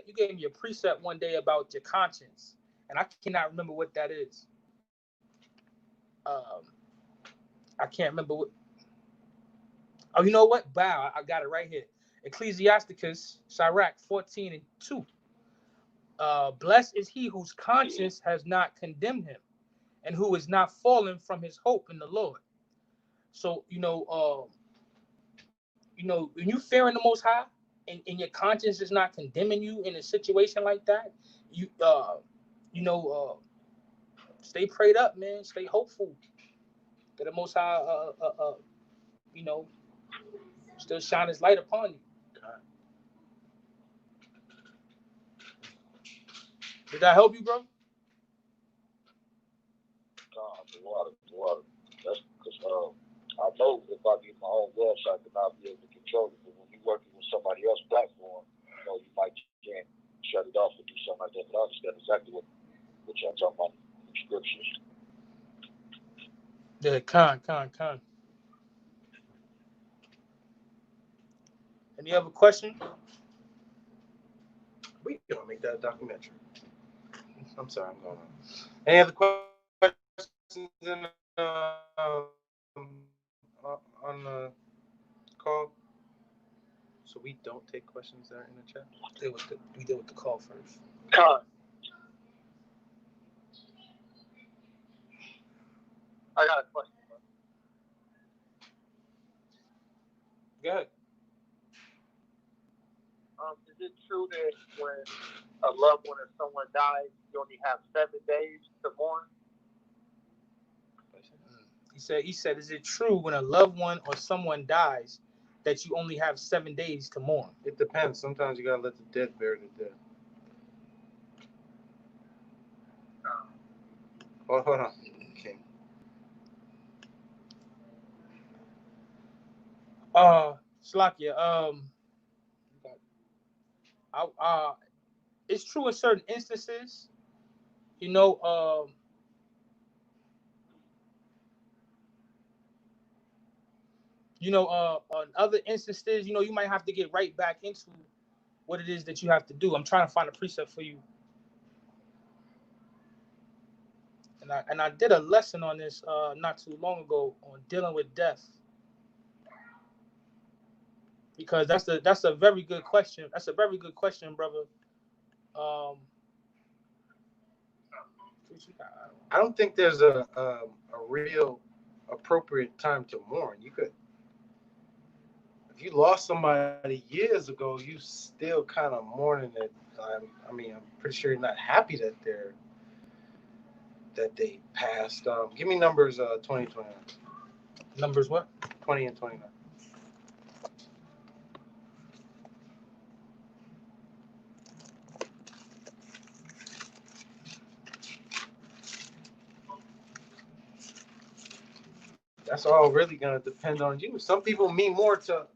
you gave me a precept one day about your conscience, and I cannot remember what that is. I can't remember what. Oh, you know what? Bow, I got it right here. Ecclesiasticus, Sirach 14:2. Blessed is he whose conscience has not condemned him, and who is not fallen from his hope in the Lord. So, when you fearing the Most High, and your conscience is not condemning you in a situation like that, you stay prayed up, man. Stay hopeful that the Most High, you know, still shine His light upon you. Did that help you, bro? The water. That's because I know if I get my own website, then I'll be able to control it. But when you're working with somebody else's platform, you might can't shut it off or do something like that. But I understand exactly what y'all talking about in the scriptures. Yeah, con. Any other question? We gonna make that a documentary. I'm sorry, I'm going on. Any other questions in don't take questions that are in the chat? We deal with the call first. Con. I got a question. Go ahead. Is it true that when a loved one or someone dies, you only have 7 days to mourn? He said, is it true when a loved one or someone dies that you only have 7 days to mourn? It depends. Sometimes you gotta let the dead bury the dead. Oh, hold on. Okay. Slakia, it's true in certain instances, in other instances, you might have to get right back into what it is that you have to do. I'm trying to find a precept for you. And I did a lesson on this not too long ago on dealing with death. Because that's a very good question. That's a very good question, brother. I don't think there's a real appropriate time to mourn. You could, if you lost somebody years ago, you still kind of mourning it. I mean, I'm pretty sure you're not happy that they passed. Give me numbers 20 and 29. Numbers what? 20 and 29. That's all really gonna depend on you. Some people mean more to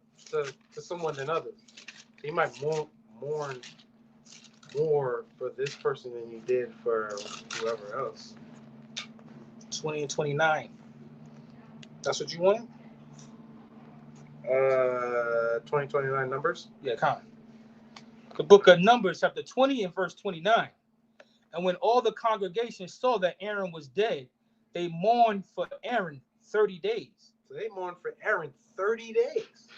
someone than others. So you might mourn more for this person than you did for whoever else. 20 and 29. That's what you wanted? 20, 29 numbers? Yeah, come on. The book of Numbers, chapter 20 and verse 29. And when all the congregation saw that Aaron was dead, they mourned for Aaron 30 days. So they mourned for Aaron 30 days.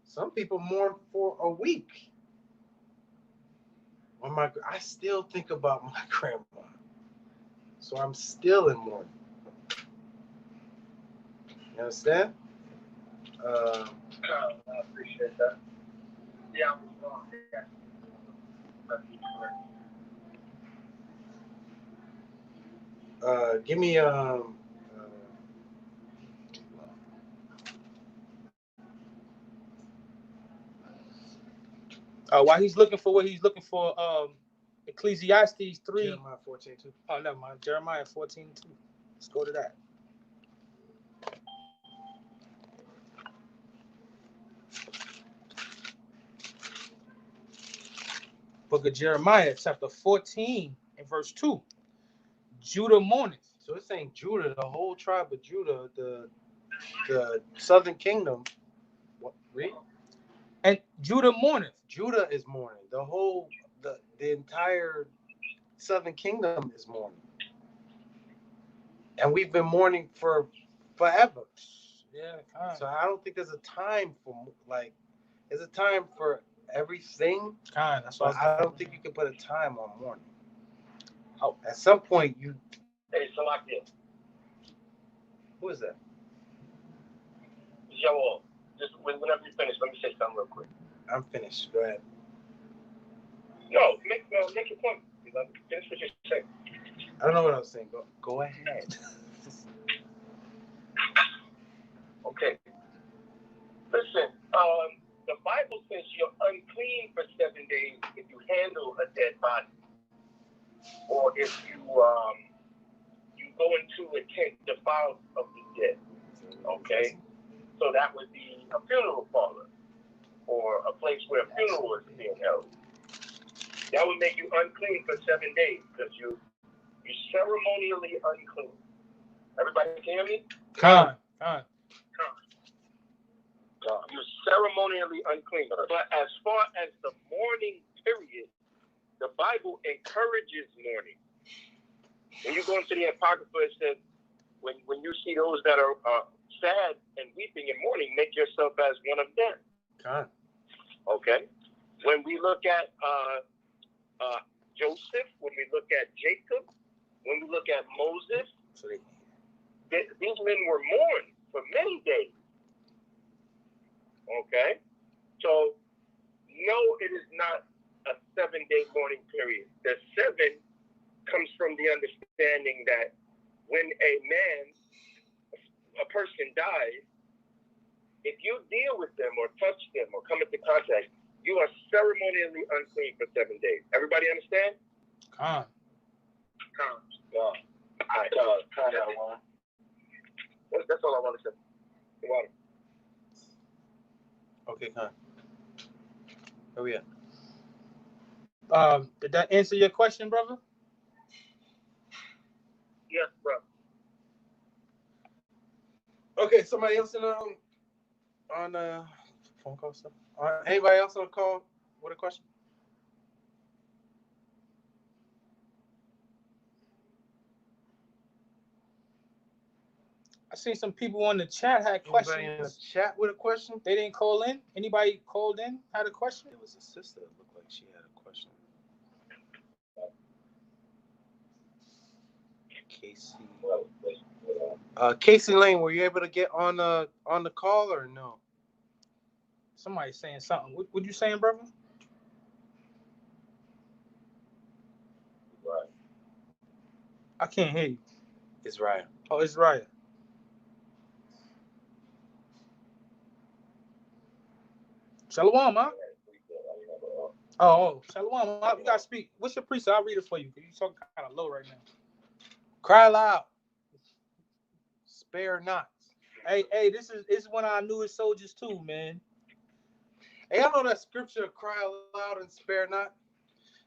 Some people mourn for a week. I still think about my grandma. So I'm still in mourning. You understand? I appreciate that. Yeah, I'm wrong. Give me While he's looking for what he's looking for, Ecclesiastes 3. Jeremiah 14:2. Oh, never mind. Jeremiah 14:2. Let's go to that. Book of Jeremiah, chapter 14 and verse 2. Judah mourneth. So it's saying Judah, the whole tribe of Judah, the southern kingdom. What? Read? And Judah mourneth. Judah is mourning. The entire southern kingdom is mourning. And we've been mourning for forever. Yeah. So I don't think there's a time for there's a time for everything. That's why I don't think you can put a time on mourning. Oh, at some point you. Hey, Salakia. Who is that? Yo, just whenever you finish, let me say something real quick. I'm finished. Go ahead. No, make your point. Finish what you're saying. I don't know what I was saying. Go ahead. Okay. Listen, the Bible says you're unclean for 7 days if you handle a dead body, or if you go into a tent defiled of the dead. Okay, so that would be a funeral parlor or a place where a funeral is being held. That would make you unclean for 7 days because you're ceremonially unclean. Everybody can hear me? Con. You're ceremonially unclean. But as far as the mourning period, the Bible encourages mourning. When you go into the Apocrypha, it says, when you see those that are sad and weeping and mourning, make yourself as one of them. God. Okay? When we look at Joseph, when we look at Jacob, when we look at Moses, these men were mourned for many days. Okay? So, no, it is not a 7-day mourning period. The 7 comes from the understanding that when a person dies, if you deal with them or touch them or come into contact, you are ceremonially unclean for 7 days. Everybody understand? Con. All right. That's all I want to say. Water. Okay, Con. Where we at? Did that answer your question, brother? Yes, bro. Okay, somebody else on phone call stuff? Anybody else on the call with a question? I seen some people on the chat had questions. Anybody in the chat with a question? They didn't call in. Anybody called in had a question? There was a sister that looked like she had a question. Casey. Casey Lane, were you able to get on the call or no? Somebody's saying something. What you saying, brother? Right. I can't hear you. Israel. Oh, Israel. Shalom, huh? Oh, Shalom. You gotta speak. What's your precept? I'll read it for you. You talking kind of low right now. Cry loud. Spare not. Hey, this is one of our newest soldiers too, man. Hey, I know that scripture, cry loud and spare not.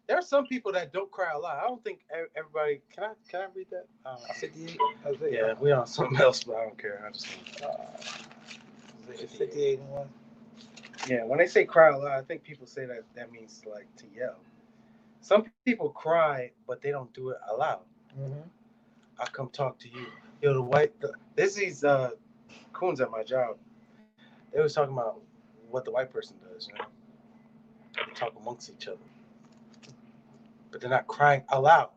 There are some people that don't cry aloud. I don't think everybody. Can I read that? 58. Yeah, we on something else, but I don't care. I just 58 and 1. Yeah, when they say cry aloud, I think people say that means like to yell. Some people cry, but they don't do it aloud. Mm-hmm. I come talk to you. Yo, these coons at my job. They was talking about what the white person does. You know, they talk amongst each other, but they're not crying aloud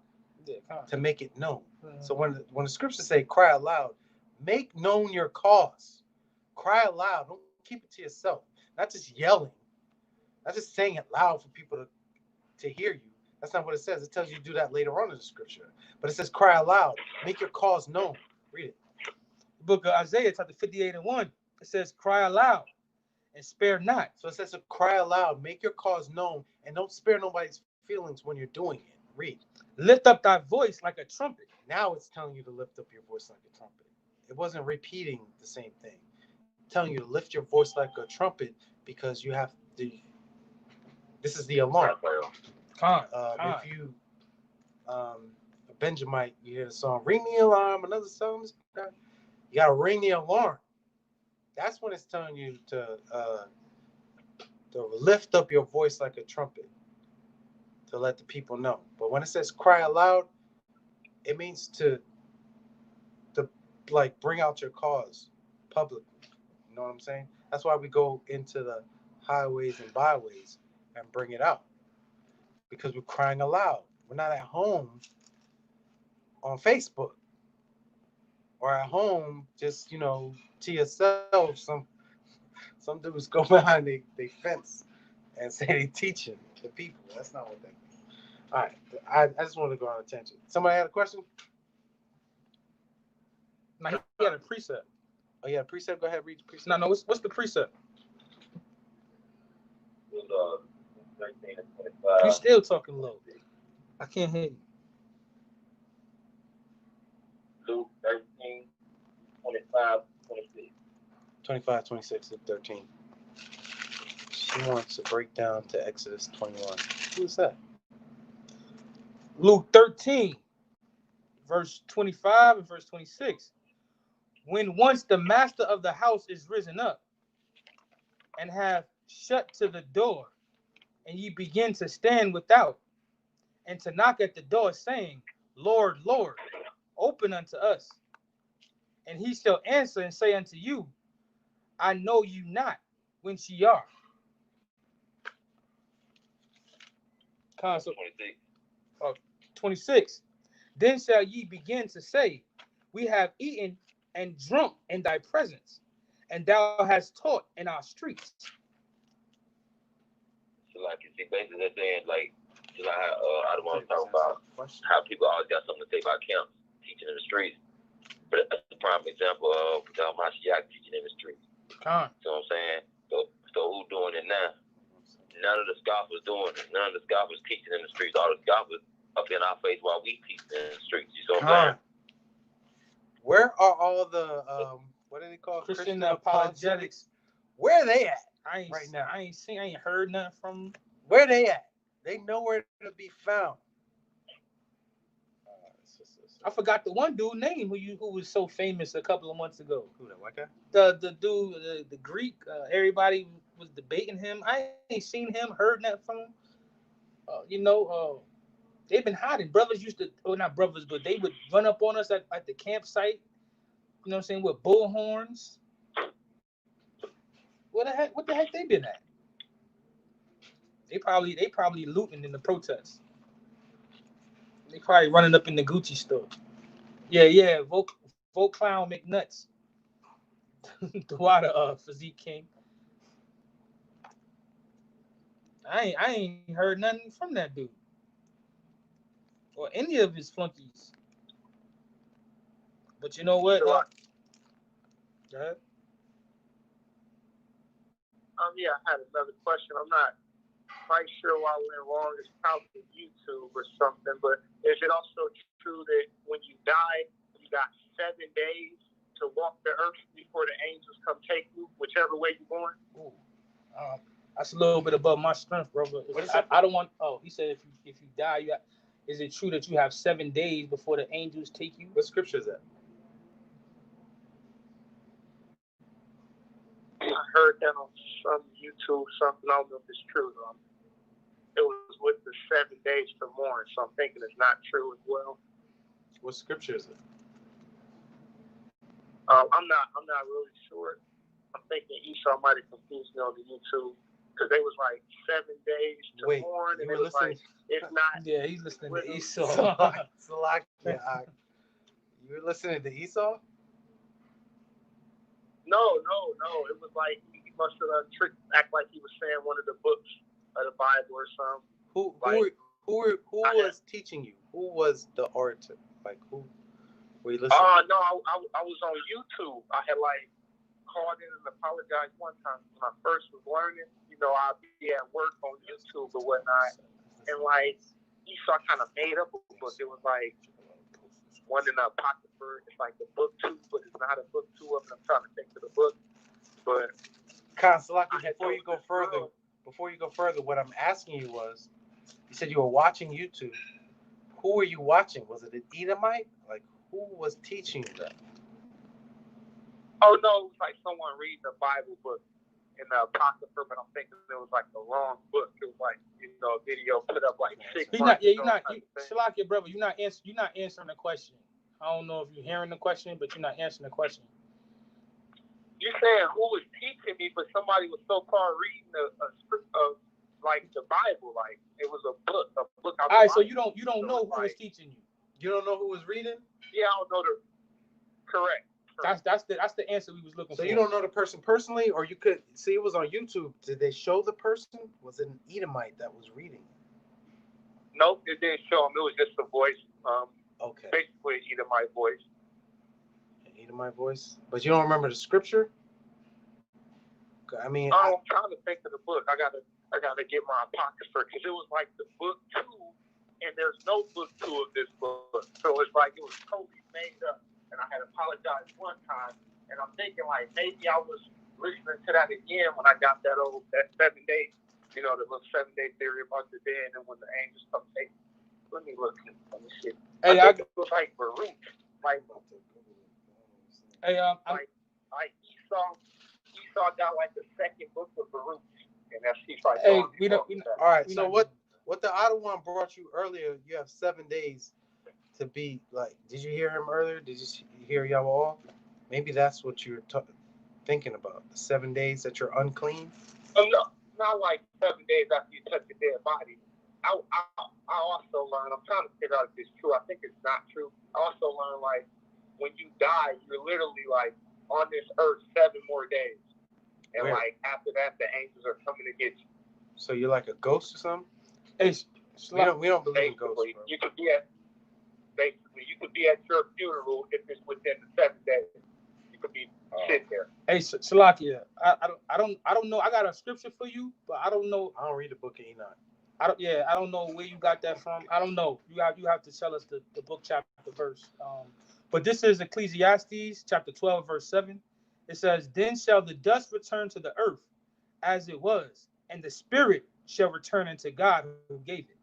to make it known. Mm-hmm. So when the scriptures say cry aloud, make known your cause. Cry aloud. Don't keep it to yourself. Not just yelling. Not just saying it loud for people to hear you. That's not what it says. It tells you to do that later on in the scripture. But it says cry aloud. Make your cause known. Read it. The book of Isaiah, chapter 58 and 1. It says cry aloud and spare not. So it says to cry aloud, make your cause known, and don't spare nobody's feelings when you're doing it. Read. Lift up thy voice like a trumpet. Now it's telling you to lift up your voice like a trumpet. It wasn't repeating the same thing. It's telling you to lift your voice like a trumpet because you have to. This is the alarm. If you Benjamite, you hear the song "Ring the Alarm," another song. You gotta ring the alarm. That's when it's telling you to lift up your voice like a trumpet to let the people know. But when it says cry aloud, it means to like bring out your cause publicly. You know what I'm saying? That's why we go into the highways and byways and bring it out. Because we're crying aloud. We're not at home on Facebook or at home just, to yourself. Some dudes go behind they fence and say they teaching the people. That's not what that means. All right. I just want to go on attention. Somebody had a question? No, he had a precept. Oh, yeah, precept? Go ahead, read the precept. No, what's the precept? You still talking low. I can't hear you. Luke 13, 25, 26. 25, 26, and 13. She wants to break down to Exodus 21. Who's that? Luke 13, verse 25 and verse 26. When once the master of the house is risen up and have shut to the door, and ye begin to stand without, and to knock at the door, saying, Lord, Lord, open unto us. And he shall answer and say unto you, I know you not whence ye are. Console 26. 26. Then shall ye begin to say, we have eaten and drunk in thy presence, and thou hast taught in our streets. So like, you see, basically they're saying like, just like how I don't want to talk about how people always got something to say about camps teaching in the streets. But that's the prime example of the Mashiach teaching in the streets. Con. You know what I'm saying? So who's doing it now? None of the scoffers doing it. None of the scoffers teaching in the streets. All the scoffers up in our face while we teach in the streets. You know what I'm saying? Where are all the what do they call Christian apologetics? Where are they at? I ain't right now. I ain't heard nothing from them. Where they at? They nowhere to be found. I forgot the one dude name who was so famous a couple of months ago. Who, that white guy? The dude, the Greek. Everybody was debating him. I ain't seen him, heard nothing from him. They've been hiding. Brothers used to, or not brothers, but they would run up on us at the campsite. You know what I'm saying, with bullhorns. What the heck they been at? They probably looting in the protests. They probably running up in the Gucci store. Yeah. Vote clown McNuts. The water physique king. I ain't heard nothing from that dude. Or any of his flunkies. But you know what? Go ahead. Yeah, I had another question. I'm not quite sure why I went wrong. It's probably YouTube or something, but is it also true that when you die, you got 7 days to walk the earth before the angels come take you, whichever way you're going? Ooh. That's a little bit above my strength, brother. I don't want. Oh, he said if you die, is it true that you have 7 days before the angels take you? What scripture is that? I heard that on some YouTube, something. I don't know if it's true though. It was with the 7 days to mourn, so I'm thinking it's not true as well. What scripture is it? I'm not really sure. I'm thinking Esau might have confused me on the YouTube because they was like 7 days to mourn, and it was like it's not. Yeah, he's listening to Esau. Salakia. You were listening to Esau? No. It was like he must have act like he was saying one of the books of the Bible or something. Who was teaching you? Who was the orator? Like who were you listening? No, I was on YouTube. I had called in and apologized one time when I first was learning. I'd be at work on YouTube or whatnot, and Esau kind of made up a book. It was one in the Apocrypha. It's like the book 2, but it's not a book 2 of it. I'm trying to think of the book, but. Salaki, before you go further, what I'm asking you was, you said you were watching YouTube. Who were you watching? Was it an Edomite? Like, who was teaching you that? Oh, no, it was like someone reading a Bible book in the Apocrypha, but I'm thinking it was the wrong book. It was a video put up 6 months ago. Salakia, brother, you're not answering the question. I don't know if you're hearing the question, but you're not answering the question. You're saying who was teaching me, but somebody was so-called reading a script of the Bible, it was a book. All right, so you don't know who was teaching you. You don't know who was reading? Yeah, I don't know the correct. That's the answer we was looking for. So you don't know the person personally, or you could see it was on YouTube. Did they show the person? Was it an Edomite that was reading? Nope, it didn't show him. It was just a voice. Okay. Basically, an Edomite voice. My voice, but you don't remember the scripture? I mean, I'm trying to think of the book. I gotta get my Apocrypha because it was the book 2, and there's no book 2 of this book, so it's it was totally made up. And I had apologized one time, and I'm thinking maybe I was listening to that again when I got that 7 days, the little 7-day theory about the dead, and when the angels come take. Let me look. Let me see. Hey, I think it was Baruch, Hey, Esau got the second book of Baruch, and that's Esau. Hey, all right. So what the Ottawa brought you earlier? You have 7 days to be Did you hear him earlier? Did you hear y'all all? Maybe that's what you're thinking about. The 7 days that you're unclean. No, not 7 days after you touch a dead body. I also learned, I'm trying to figure out if it's true. I think it's not true. I also learned, like, when you die, you're literally, like, on this earth 7 more days. And, Wait. like, after that, the angels are coming to get you. So you're like a ghost or something? Hey, We don't believe in ghosts, Basically, bro. you could be at your funeral if it's within the 7 days. You could be sitting there. Hey, Salakia, I don't know. I got a scripture for you, but I don't know. I don't read the book of Enoch. I don't know where you got that from. I don't know. You have to tell us the book, chapter, verse. But this is Ecclesiastes chapter 12, verse 7. It says, "Then shall the dust return to the earth as it was, and the spirit shall return unto God who gave it."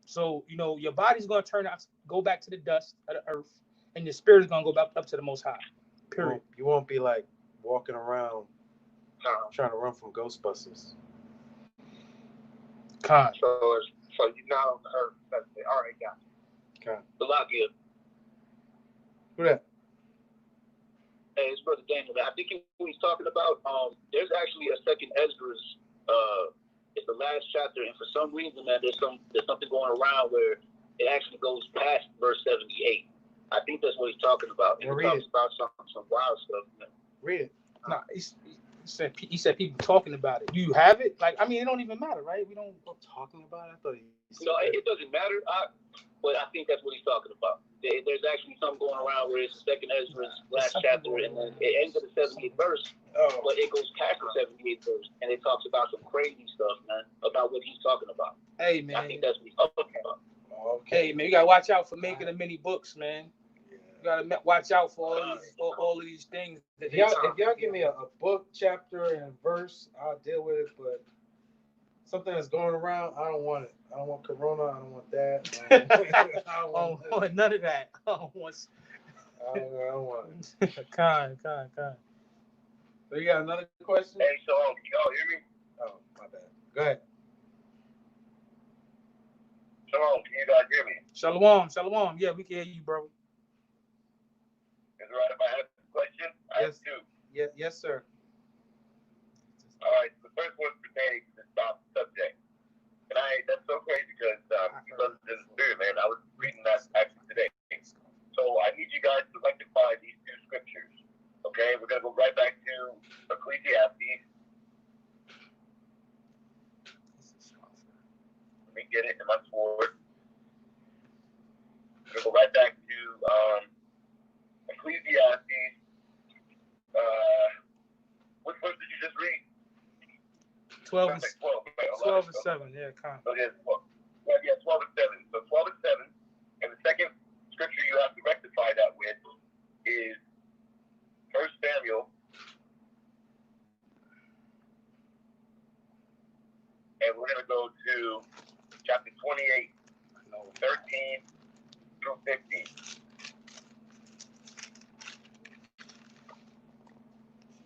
So, your body's going to go back to the dust of the earth, and your spirit is going to go back up to the Most High. Period. You won't be like walking around trying to run from Ghostbusters. Con. So you're not on the earth. All right, got you. Okay. Salakia. Who that? Hey, it's Brother Daniel. I think what he's talking about, there's actually a second Esdras. It's the last chapter, and for some reason, man, there's something going around where it actually goes past verse 78. I think that's what he's talking about. He talks about some wild stuff, man. Read it. No, he said people talking about it. Do you have it? Like, I mean, it don't even matter, right? We don't talking about it. I thought No, it doesn't matter. But I think that's what he's talking about. There's actually something going around where it's the second Ezra's last chapter, and then it ends at the 78th verse, but it goes past the 78th verse, and it talks about some crazy stuff, man, about what he's talking about. Hey, man. I think that's what he's talking about. Okay. Hey, man, you gotta watch out for making the many books, man. You gotta watch out for all of these things. If y'all give me a book, chapter, and verse, I'll deal with it. But something that's going around, I don't want it. I don't want Corona. I don't want that. I don't want none of that. I don't want it. Kind. So you got another question? Hey, so can y'all hear me? Oh, my bad. Go ahead. Shalom, can you guys hear me? Shalom. Yeah, we can hear you, bro. Is it right if I ask a question? I have two. Yes, sir. All right, the first one's pertaining to this subject. And that's so crazy because you brothers in the spirit, man. I was reading that actually today. So I need you guys to rectify these two scriptures. Okay, we're going to go right back to Ecclesiastes. Let me get it in my sword. We're going to go right back to Ecclesiastes. Which verse did you just read? 12 and 7, yeah, kind of. So there's 12 and 7. So 12 and 7. And the second scripture you have to rectify that with is 1 Samuel. And we're going to go to chapter 28, 13 through 15.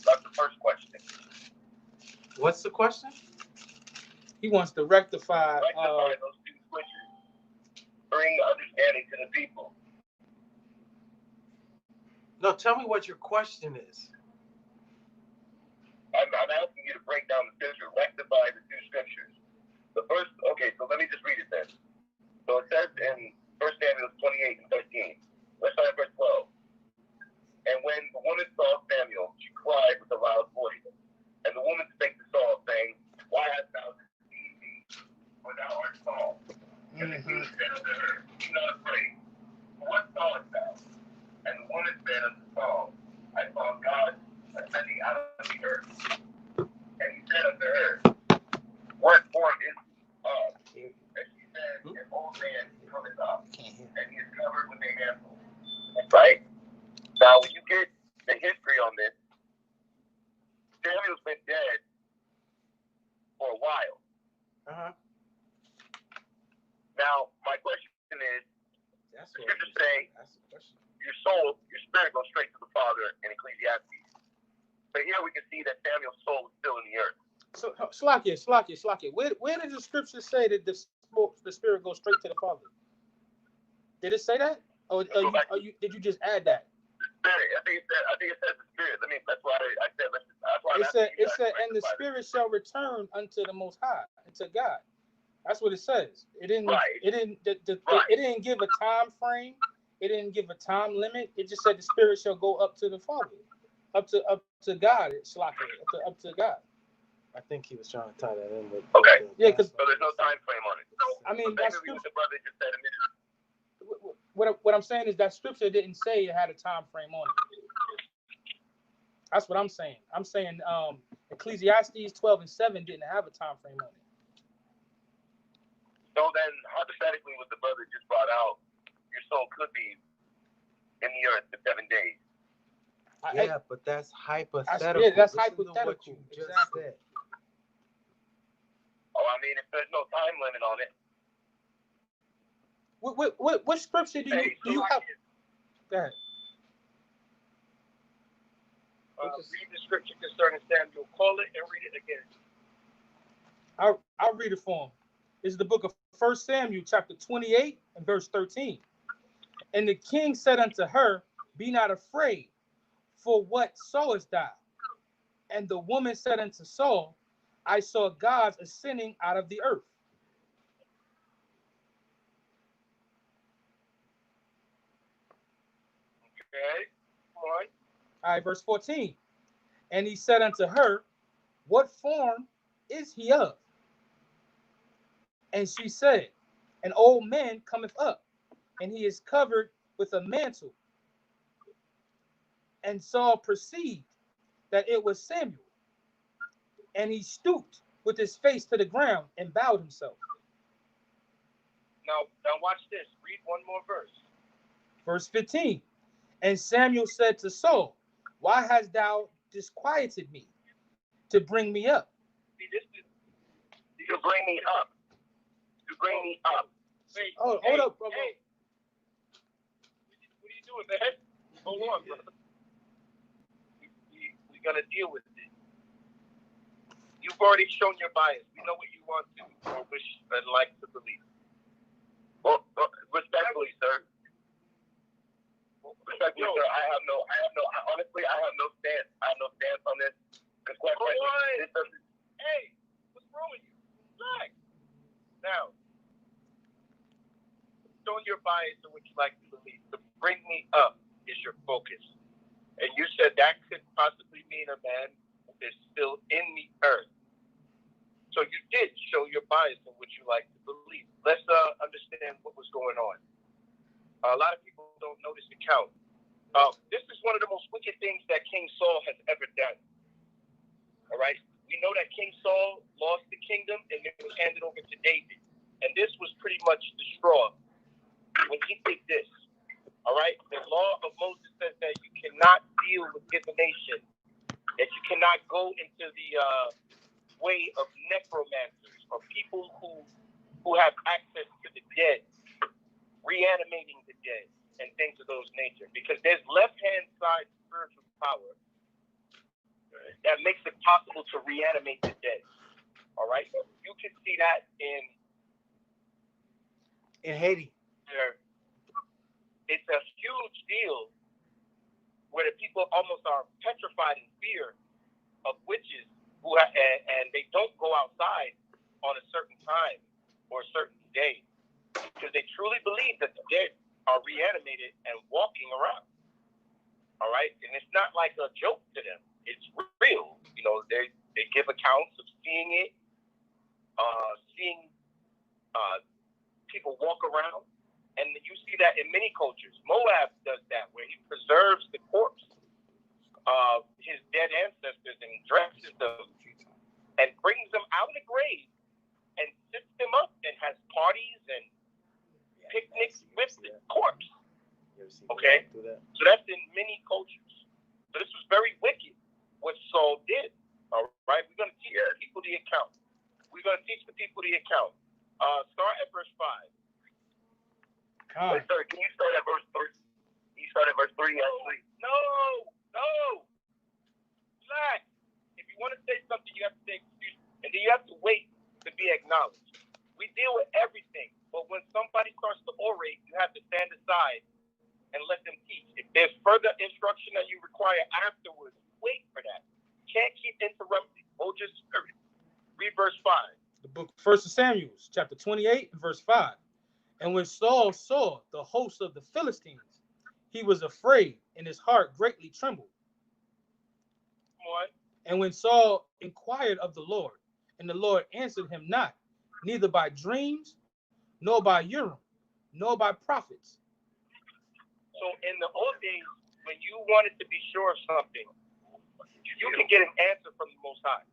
That's the first question. What's the question? He wants to rectify those two scriptures. Bring understanding to the people. No, tell me what your question is. I'm asking you to break down the scripture, rectify the two scriptures. The first, okay, so let me just read it then. So it says in 1 Samuel 28 and 13. Let's start at verse 12. And when the woman saw Samuel, she cried with a loud voice. And the woman spake to Saul, saying, Why hast thou deceived me, for thou art Saul? And the king said unto her, Be not afraid, for what sawest thou? And the woman said unto Saul, I saw God ascending out of the earth. And he said unto her, What form is he? And she said, An old man cometh up, and he is covered with a mantle. Right? Now, when you get the history on this, Samuel's been dead for a while. Uh-huh. Now, my question is, the scriptures say, your soul, your spirit goes straight to the Father in Ecclesiastes. But here we can see that Samuel's soul is still in the earth. So, Slakia. Where did the scripture say that the spirit goes straight to the Father? Did it say that? Or did you just add that? Spirit. I think it says the spirit. That's why I said. That's why it said, and the spirit shall return unto the Most High, unto God. That's what it says. It didn't. Right. It didn't. Right. It didn't give a time frame. It didn't give a time limit. It just said the spirit shall go up to the Father, up to God. It's like up to God. I think he was trying to tie that in with. Okay. Yeah, because So there's no time frame on it. I mean, that's that's what the brother just said a minute ago. what I'm saying is that scripture didn't say it had a time frame on it. That's what I'm saying. I'm saying Ecclesiastes 12:7 didn't have a time frame on it. So then, hypothetically, what the brother just brought out, your soul could be in the earth for 7 days. Yeah, but that's hypothetical. That's Listen to hypothetical. what you just Exactly. said. Oh, I mean, if there's no time limit on it. What scripture do you have? Go ahead. Read the scripture concerning Samuel. Call it and read it again. I'll read it for him. This is the book of 1 Samuel, chapter 28 and verse 13. And the king said unto her, Be not afraid, for what sawest thou? And the woman said unto Saul, I saw gods ascending out of the earth. Okay. Come on. All right, verse 14. And he said unto her, What form is he of? And she said, An old man cometh up, and he is covered with a mantle. And Saul perceived that it was Samuel. And he stooped with his face to the ground and bowed himself. Now watch this. Read one more verse. Verse 15. And Samuel said to Saul, Why hast thou disquieted me to bring me up? See, this is to bring me up. To bring me up. Wait, hold up, brother. Hey. What are you doing, man? Hold on, brother. We're gonna deal with it. You've already shown your bias. We know what you want to or wish and like to believe. Well, respectfully, sir. Respectfully, sir. Honestly, I have no stance. I have no stance on this. Because quite frankly, this doesn't. Hey, what's wrong with you? Relax. Now, showing your bias and what you like to believe. To bring me up is your focus. And you said that could possibly mean a man is still in the earth. So you did show your bias in what you like to believe. Let's understand what was going on. A lot of people don't know this account. This is one of the most wicked things that King Saul has ever done. All right? We know that King Saul lost the kingdom and it was handed over to David. And this was pretty much the straw when he did this. All right? The law of Moses says that you cannot deal with divination, that you cannot go into the way of necromancers or people who have access to the dead, reanimating the dead and things of those nature, because there's left-hand side spiritual power that makes it possible to reanimate the dead. All right? You can see that in Haiti. It's a huge deal where the people almost are petrified in fear of witches and they don't go outside on a certain time or a certain day because they truly believe that the dead are reanimated and walking around. All right? And it's not like a joke to them. It's real. You know, they give accounts of seeing it, seeing people walk around. And you see that in many cultures. Moab does that, where he preserves the corpse of his dead ancestors and dresses them and brings them out of the grave and sits them up and has parties and picnics with the corpse. Okay? So that's in many cultures. So this was very wicked, what Saul did. All right? We're going to teach the people the account. Start at verse 5. Wait, sir, can you start at verse 3? Can you start at verse 3, actually? No. Relax. If you want to say something, you have to say excuse, and then you have to wait to be acknowledged. We deal with everything, but when somebody starts to orate, you have to stand aside and let them teach. If there's further instruction that you require afterwards, wait for that. You can't keep interrupting. Hold your spirit. Read verse 5. The book 1 Samuel, chapter 28, verse 5. And when Saul saw the host of the Philistines, he was afraid, and his heart greatly trembled. What? And when Saul inquired of the Lord, and the Lord answered him not, neither by dreams, nor by Urim, nor by prophets. So in the old days, when you wanted to be sure of something, you can get an answer from the Most High.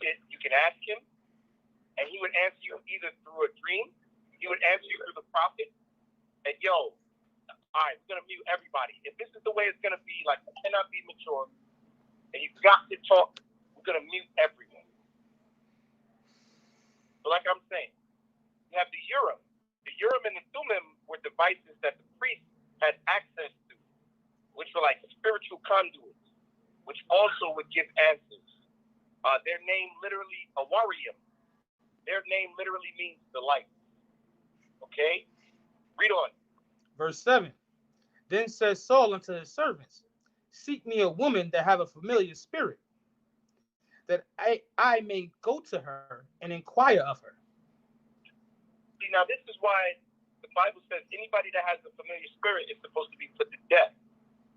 You can ask him, and he would answer you either through a dream, he would answer you through the prophet, and all right, we're gonna mute everybody. If this is the way it's gonna be, like you cannot be mature, and you've got to talk, we're gonna mute everyone. So like I'm saying, you have the Urim. The Urim and the Thummim were devices that the priest had access to, which were like spiritual conduits, which also would give answers. Their name literally, Awarium. Their name literally means the light. Okay? Read on. Verse 7. Then says Saul unto his servants, seek me a woman that have a familiar spirit, that I may go to her and inquire of her. See, now this is why the Bible says anybody that has a familiar spirit is supposed to be put to death.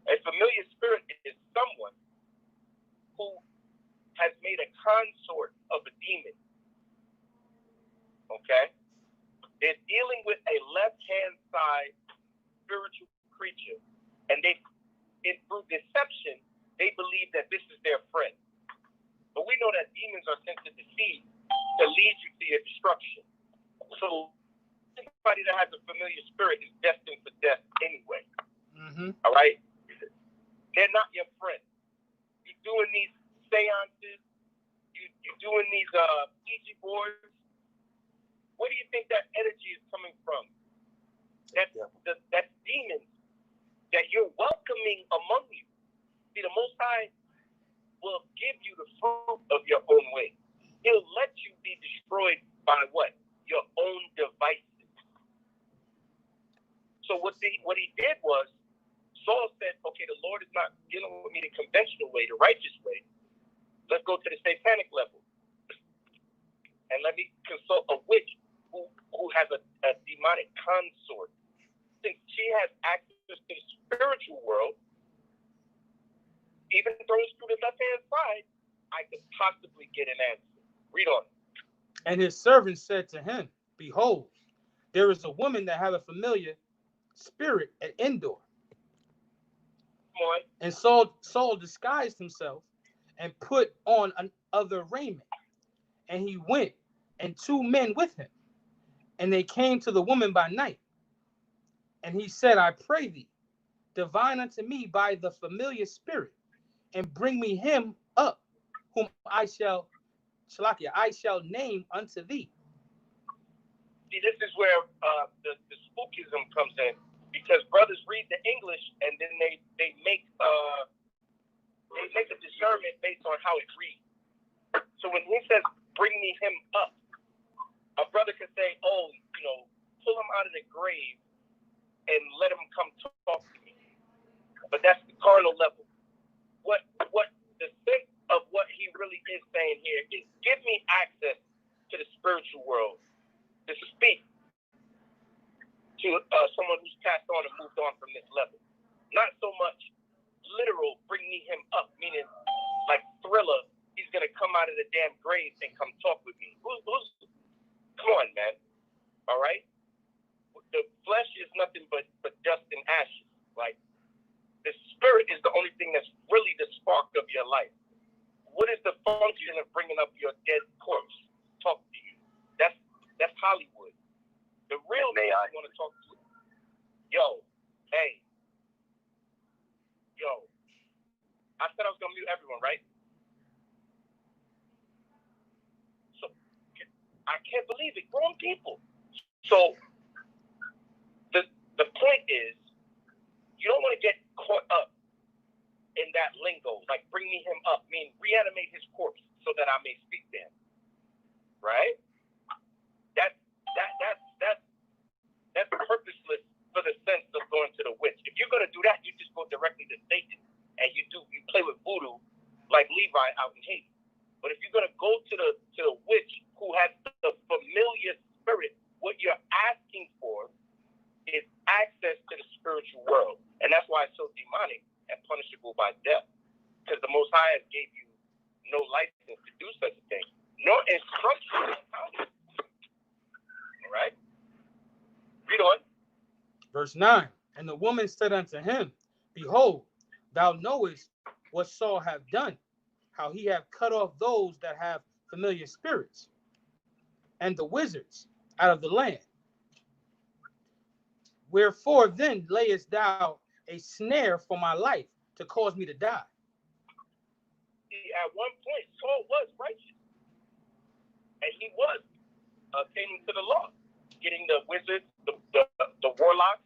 A familiar spirit is someone who has made a consort of a demon. Okay? They're dealing with a left-hand side spiritual creature. And through deception, they believe that this is their friend. But we know that demons are sent to deceive, to lead you to your destruction. So anybody that has a familiar spirit is destined for death anyway. Mm-hmm. All right? They're not your friend. You're doing these seances, you're doing these Ouija boards. Where do you think that energy is coming from? That's demons that you're welcoming among you. See, the Most High will give you the fruit of your own way. He'll let you be destroyed by what? Your own devices. So what he did was, Saul said, okay, the Lord is not dealing with me the conventional way, the righteous way. Let's go to the satanic level. And let me consult a witch who has a demonic consort. Since she has access to the spiritual world, even throws through the left-hand side, I could possibly get an answer. Read on. And his servant said to him, behold, there is a woman that have a familiar spirit at Endor. And Saul disguised himself and put on another raiment. And he went, and 2 men with him. And they came to the woman by night. And he said, I pray thee, divine unto me by the familiar spirit, and bring me him up, whom I shall name unto thee. See, this is where the spookism comes in, because brothers read the English and then they make a discernment based on how it reads. So when he says, bring me him up, a brother could say, oh, pull him out of the grave and let him come talk to me. But that's the carnal level. What the sense of what he really is saying here is, give me access to the spiritual world to speak to someone who's passed on and moved on from this level. Not so much literal, bring me him up, meaning like Thriller, he's going to come out of the damn grave and come talk with me. Come on, man. All right? The flesh is nothing but dust and ashes. Like, the spirit is the only thing that's really the spark of your life. What is the function of bringing up your dead corpse? Talk to you. That's Hollywood. The real man I want to talk to. Yo, hey. Yo. I said I was going to mute everyone, right? So, I can't believe it. Grown people. So, the point is, you don't want to get caught up in that lingo, like bring me him up, mean reanimate his corpse so that I may speak to him. Right? That's purposeless for the sense of going to the witch. If you're going to do that, you just go directly to Satan and you play with voodoo like Levi out in Haiti. But if you're going to go to the witch who has the familiar spirit, what you're asking for is access to the spiritual world. And that's why it's so demonic and punishable by death. Because the Most High has gave you no license to do such a thing, no instruction on how to. All right? Read on. Verse 9. And the woman said unto him, Behold, thou knowest what Saul hath done, how he hath cut off those that have familiar spirits, and the wizards out of the land. Wherefore then layest thou a snare for my life to cause me to die? At one point, Saul was righteous, and he was attaining to the law, getting the wizards, the warlocks,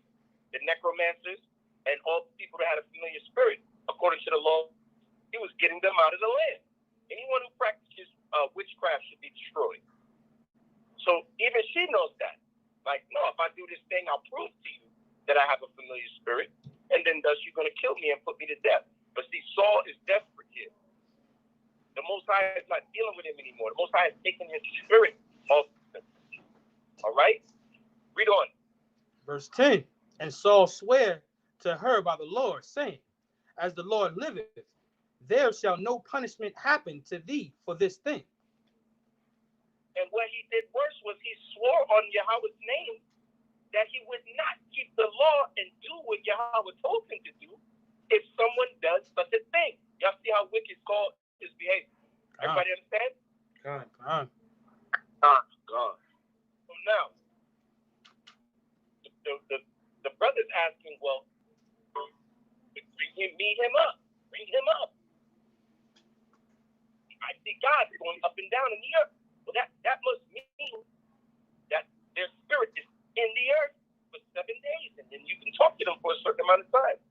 the necromancers, and all the people that had a familiar spirit, according to the law. He was getting them out of the land. Anyone who practices witchcraft should be destroyed. So even she knows that. Like, no, if I do this thing, I'll prove to you that I have a familiar spirit, and then thus you're going to kill me and put me to death. But see, Saul is desperate here. The Most High is not dealing with him anymore. The Most High has taken his spirit off him. All right? Read on. Verse 10. And Saul sware to her by the Lord, saying, As the Lord liveth, there shall no punishment happen to thee for this thing. And what he did worse was he swore on Yahweh's name that he would not keep the law and do what Yahweh told him to do if someone does such a thing. Y'all see how wicked Saul is behaving. Everybody understand? God. So now, the brother's asking, well, meet him up. Bring him up. I see God going up and down in the earth. Well, that must mean that their spirit is in the earth for 7 days, and then you can talk to them for a certain amount of time.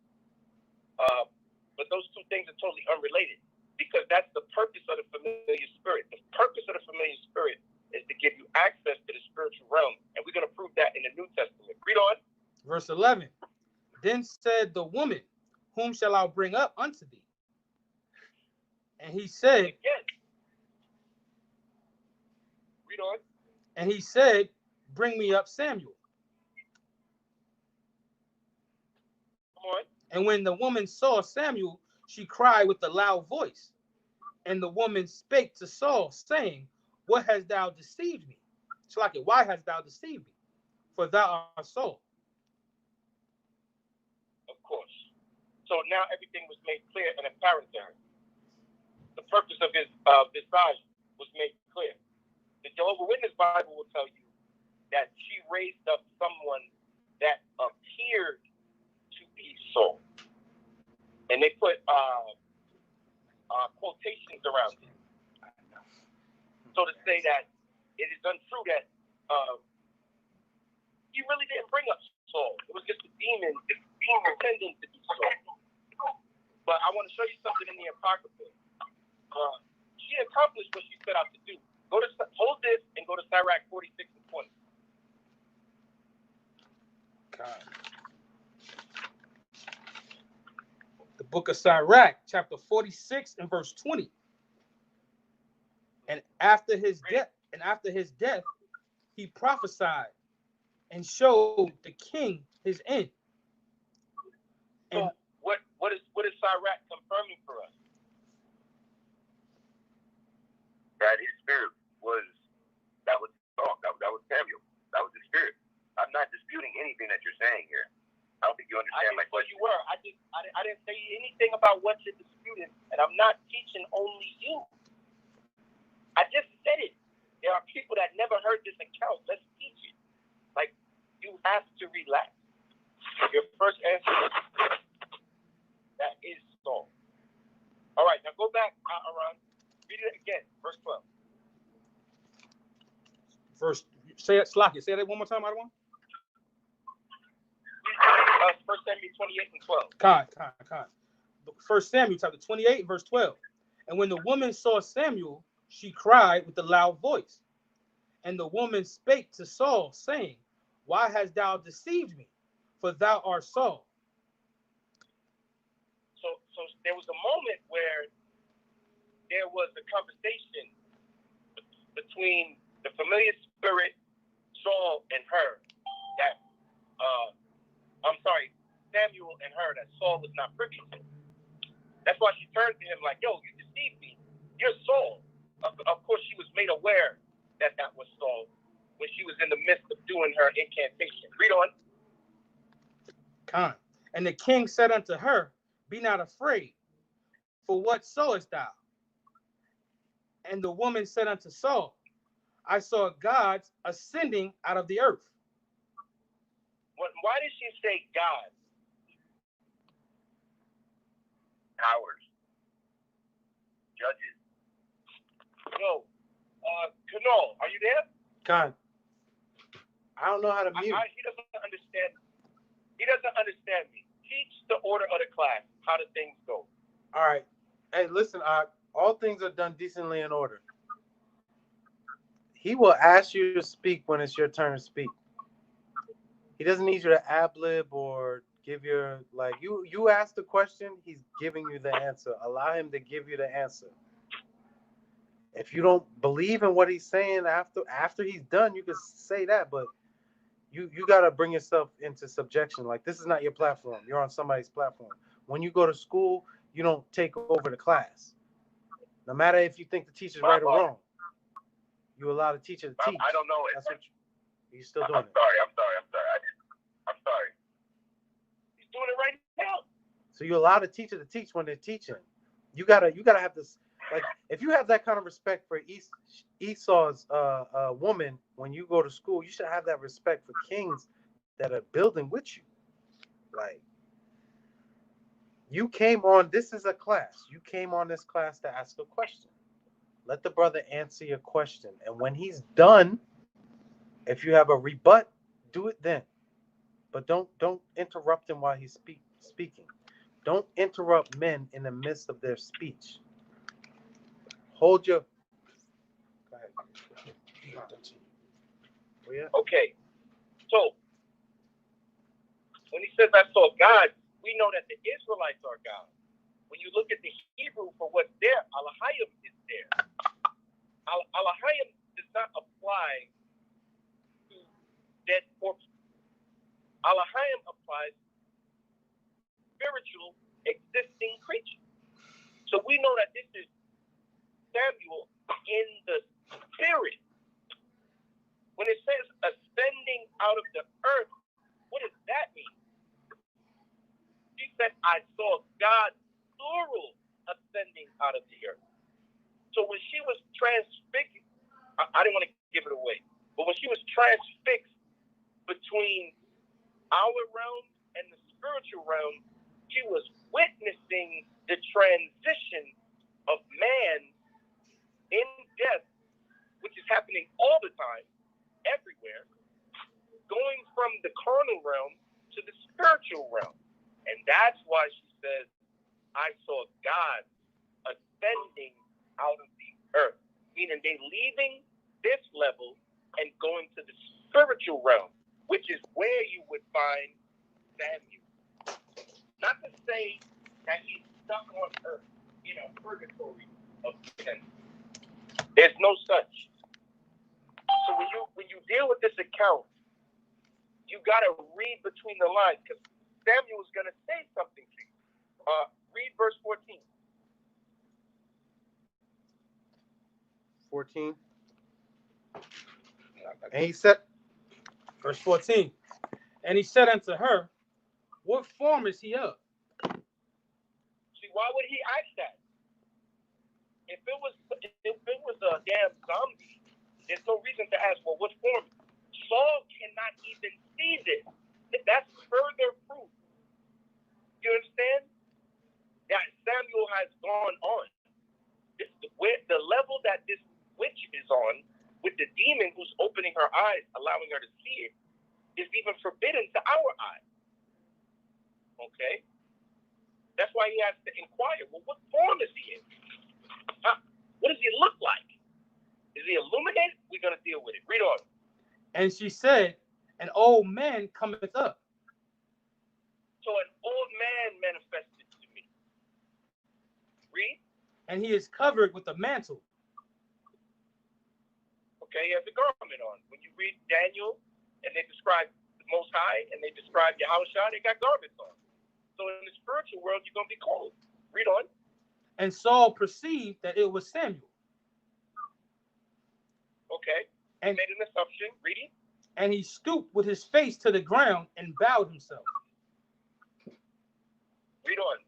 But those two things are totally unrelated, because that's the purpose of the familiar spirit. The purpose of the familiar spirit is to give you access to the spiritual realm, and we're going to prove that in the New Testament. Read on. Verse 11. Then said the woman, Whom shall I bring up unto thee? And he said, Again. Read on. And he said, Bring me up Samuel. Come on. And when the woman saw Samuel, she cried with a loud voice. And the woman spake to Saul, saying, What hast thou deceived me? Shalaki, why hast thou deceived me? For thou art Saul. Of course. So now everything was made clear and apparent to her. The purpose of his visage was made clear. The Jehovah's Witness Bible will tell you that she raised up someone that appeared to be Saul. And they put quotations around it. So to say that it is untrue that he really didn't bring up Saul. It was just a demon pretending to be Saul. But I want to show you something in the Apocrypha. She accomplished what she set out to do. Hold this and go to Sirach 46 and 20. God. The book of Sirach, chapter 46 and verse 20. And after his death, he prophesied and showed the king his end. So what is Sirach confirming for us? That his spirit was Samuel. That was his spirit. I'm not disputing anything that you're saying here. I don't think you understand my question. You were. I didn't say anything about what you're disputing, and I'm not teaching only you. I just said it. There are people that never heard this account. Let's teach it. Like, you have to relax. Your first answer, that is Saul. All right, now go back, Aaron. Read it again, verse 12. Say it, Slocky. Say that one more time, Adawan. 1 Samuel 28 and 12. Con. 1 Samuel chapter 28, verse 12. And when the woman saw Samuel, she cried with a loud voice. And the woman spake to Saul, saying, Why hast thou deceived me? For thou art Saul. So there was a moment where there was a conversation between the familiar spirit Saul and her that Samuel and her that Saul was not privy to. That's why she turned to him like, yo, you deceived me. You're Saul. Of course, she was made aware that was Saul when she was in the midst of doing her incantation. Read on. Con. And the king said unto her, be not afraid, for what sowest thou? And the woman said unto Saul, I saw gods ascending out of the earth. Why did she say God? Powers. Judges. Yo, Kanal, are you there? Con. I don't know how to mute. He doesn't understand. He doesn't understand me. Teach the order of the class. How do things go? All right. Hey, listen, all things are done decently in order. He will ask you to speak when it's your turn to speak. He doesn't need you to ad-lib or give your, like, you ask the question, he's giving you the answer. Allow him to give you the answer. If you don't believe in what he's saying after he's done, you can say that, but you got to bring yourself into subjection. Like, this is not your platform. You're on somebody's platform. When you go to school, you don't take over the class. No matter if you think the teacher's right or wrong, you allow the teacher to teach. I don't know. That's what you're still doing. I'm sorry. I'm sorry. He's doing it right now. So you allow the teacher to teach when they're teaching. You gotta have this. Like, if you have that kind of respect for Esau's woman when you go to school, you should have that respect for kings that are building with you. Like, you came on, this is a class. You came on this class to ask a question. Let the brother answer your question. And when he's done, if you have a rebut, do it then. But don't interrupt him while he's speaking. Don't interrupt men in the midst of their speech. Hold your. Go ahead. Okay. So, when he says I saw God, we know that the Israelites are God. When you look at the Hebrew for what's there, Alahayim is there. Alahayim does not apply to dead corpses. Alahayim applies spiritual existing creatures. So we know that this is Samuel in the spirit. When it says ascending out of the earth, what does that mean? She said, I saw God, plural, ascending out of the earth. So when she was transfixed, I didn't want to give it away, but when she was transfixed between our realm and the spiritual realm, she was witnessing the transition of man in death, which is happening all the time, everywhere, going from the carnal realm to the spiritual realm. And that's why she says, I saw God ascending out of the earth, meaning they leaving this level and going to the spiritual realm, which is where you would find Samuel. Not to say that he's stuck on earth in a purgatory of sin. There's no such. So when you deal with this account, you got to read between the lines, because Samuel is going to say something to you. Read verse 14. 14. And he said, Verse 14. And he said unto her, what form is he of? See, why would he ask that? If it was a damn zombie, there's no reason to ask, well, what form? Saul cannot even see this. That's further proof. You understand? That Samuel has gone on. The level that this witch is on, with the demon who's opening her eyes, allowing her to see it, is even forbidden to our eyes. Okay? That's why he has to inquire, well, what form is he in? What does he look like? Is he illuminated? We're going to deal with it. Read on. And she said, an old man cometh up. So an old man manifested to me. Read. And he is covered with a mantle. Okay, he has a garment on. When you read Daniel and they describe the Most High and they describe Yahushua, they got garments on. So in the spiritual world, you're going to be clothed. Read on. And Saul perceived that it was Samuel. Okay. He made an assumption. Read it. And he stooped with his face to the ground and bowed himself. Read on.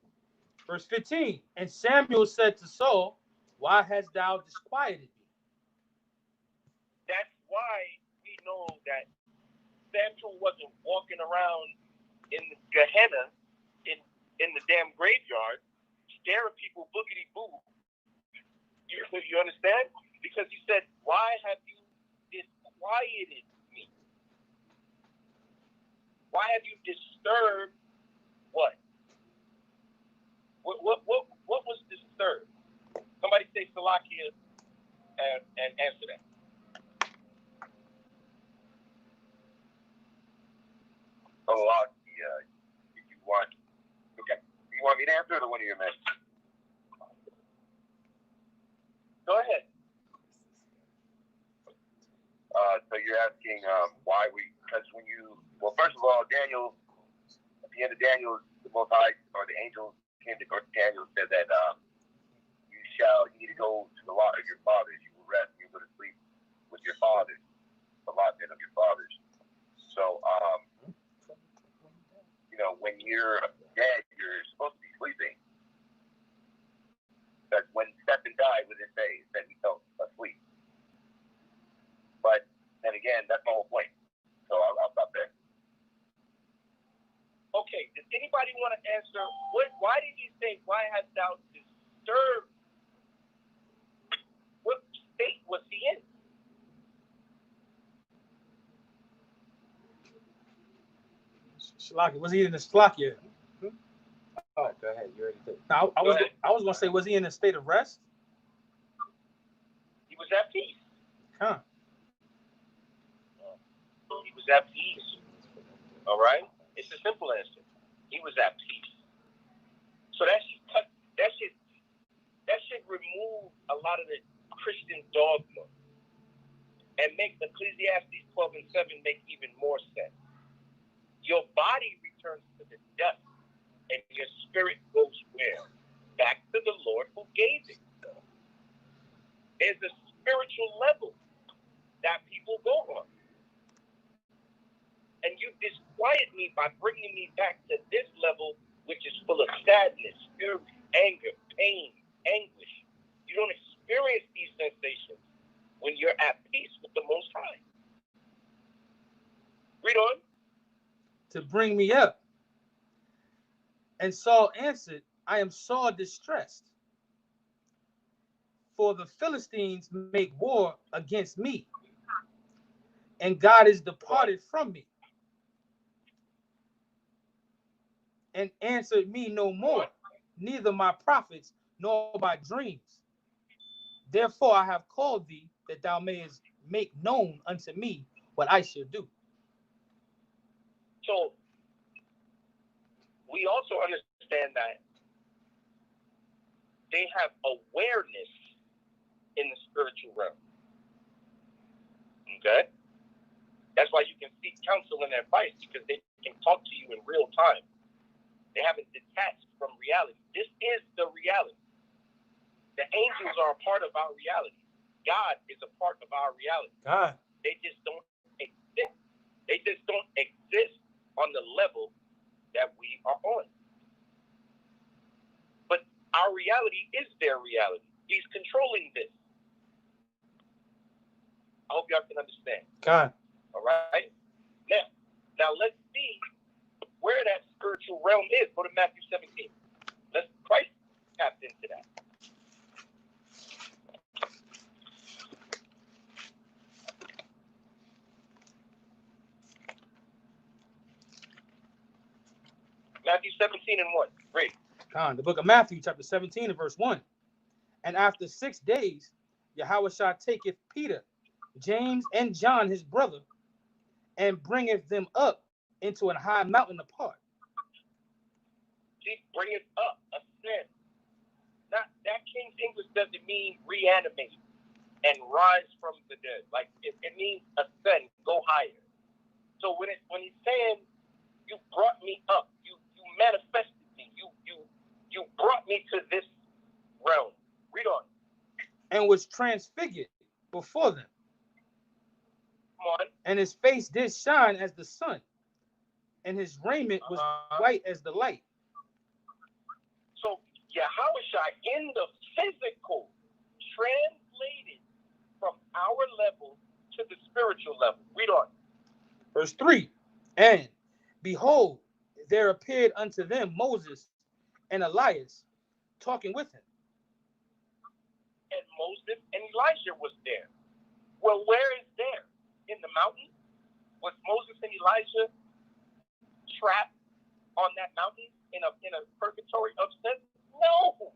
Verse 15. And Samuel said to Saul, why hast thou disquieted me? That's why we know that Samuel wasn't walking around in the Gehenna, in the damn graveyard, scaring people boogity boo. You understand? Because he said, why have you disquieted me? Why have you disturbed what? What was disturbed? Somebody say Salakia and answer that. Salakia, if you want. Okay. You want me to answer it or one of your men? Go ahead. So you're asking why because well, first of all, Daniel, at the end of Daniel, the Most High, or the angel came to Daniel and said that you need to go to the lot of your fathers. You will rest, you will go to sleep with your fathers, the allotment of your fathers. So, when you're dead, you're supposed to be sleeping. Because when Stephen died, what did it say? It said he fell asleep. But then again, that's my whole point. So I'll stop there. Okay, does anybody want to answer why did he say, why hast thou disturbed? What state was he in? Shalaki, was he in the Slakia? Oh, go ahead. You already did. Now, I was going to say, was he in a state of rest? He was at peace. Huh. He was at peace. All right? It's a simple answer. He was at peace. So that should remove a lot of the Christian dogma and make Ecclesiastes 12 and 7 make even more sense. Your body returns to the dust, and your spirit goes where? Back to the Lord who gave it. There's a spiritual level that people go on. And you disquiet me by bringing me back to this level, which is full of sadness, fury, anger, pain, anguish. You don't experience these sensations when you're at peace with the Most High. Read on. To bring me up. And Saul answered, I am sore distressed, for the Philistines make war against me, and God is departed from me, and answered me no more, neither my prophets nor my dreams. Therefore I have called thee, that thou mayest make known unto me what I shall do. So we also understand that they have awareness in the spiritual realm. Okay? That's why you can seek counsel and advice, because they can talk to you in real time. They haven't detached from reality. This is the reality. The angels are a part of our reality. God is a part of our reality. God. They just don't exist. They just don't exist on the level that we are on. But our reality is their reality. He's controlling this. I hope y'all can understand. God. All right? Now let's see where that spiritual realm is. Go to Matthew 17. Christ tapped into that. Matthew 17 and 1. Great. The book of Matthew, chapter 17 and verse 1. And after 6 days, Yahushua taketh Peter, James, and John his brother, and bringeth them up into an high mountain apart. See, bring it up, ascend. That King's English doesn't mean reanimate. and rise from the dead. Like it means ascend, go higher. So when he's saying you brought me up, you manifested me, you brought me to this realm. Read on. And was transfigured before them. Come on. And his face did shine as the sun, and his raiment was white as the light. So Yahushua in the physical translated from our level to the spiritual level. Read on. Verse 3. And behold, there appeared unto them Moses and Elias talking with him. And Moses and Elijah was there. Well, where is there? In the mountain? Was Moses and Elijah trapped on that mountain in a purgatory of sin? No.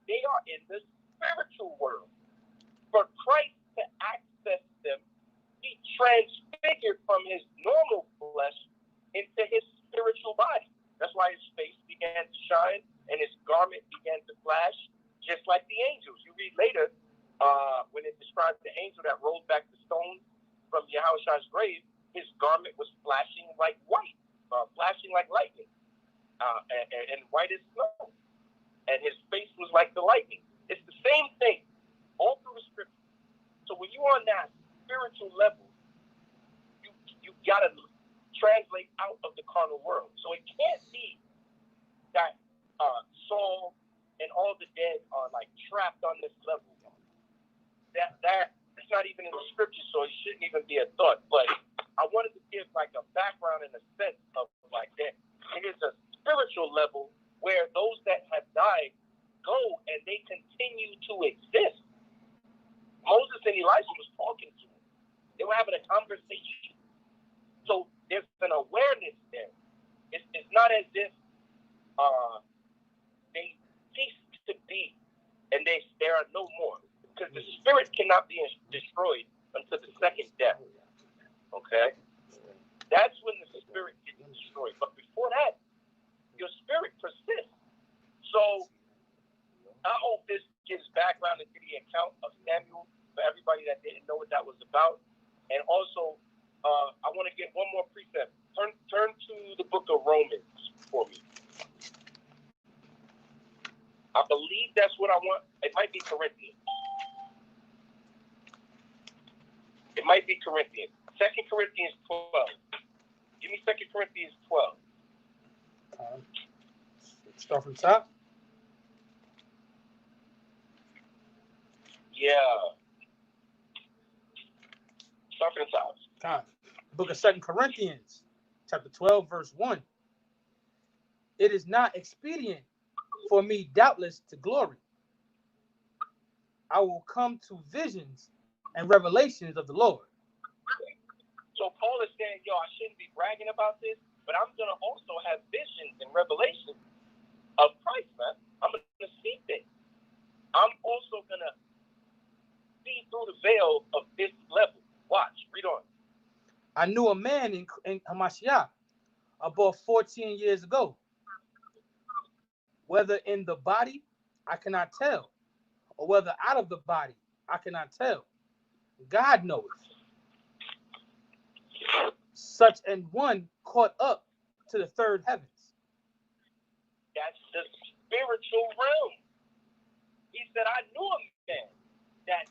They are in the spiritual world. For Christ to access them, he transfigured from his normal flesh into his spiritual body. That's why his face began to shine and his garment began to flash, just like the angels. You read later when it describes the angel that rolled back the stone from Yahushua's grave, his garment was flashing like white, flashing like lightning, and white as snow. And his face was like the lightning. It's the same thing all through the scripture. So when you're on that spiritual level, you got to translate out of the carnal world. So it can't be that Saul and all the dead are like trapped on this level. That it's not even in the scripture, so it shouldn't even be a thought. But I wanted to give like a background and a sense of like that. It is a spiritual level where those that have died go and they continue to exist. Moses and Elijah was talking to him. They were having a conversation. So there's an awareness there. It's not as if they cease to be and there are no more. Because the spirit cannot be destroyed until the second death. Okay? That's when the spirit gets destroyed. But before that, your spirit persists. So I hope this gives background into the account of Samuel for everybody that didn't know what that was about. And also, I want to get one more precept. Turn to the book of Romans for me. I believe that's what I want. It might be Corinthians. It might be Corinthians. 2 Corinthians 12. Give me 2 Corinthians 12. Start from the top. Yeah. Start from the top. God. Book of 2 Corinthians, chapter 12, verse 1. It is not expedient for me, doubtless, to glory. I will come to visions and revelations of the Lord. So Paul is saying, I shouldn't be bragging about this, but I'm going to also have visions and revelations of Christ, man. I'm going to see things. I'm also going to see through the veil of this level. Watch, read on. I knew a man in Hamashiach about 14 years ago. Whether in the body, I cannot tell, or whether out of the body, I cannot tell. God knows. Such an one caught up to the third heavens. That's the spiritual realm. He said, I knew a man that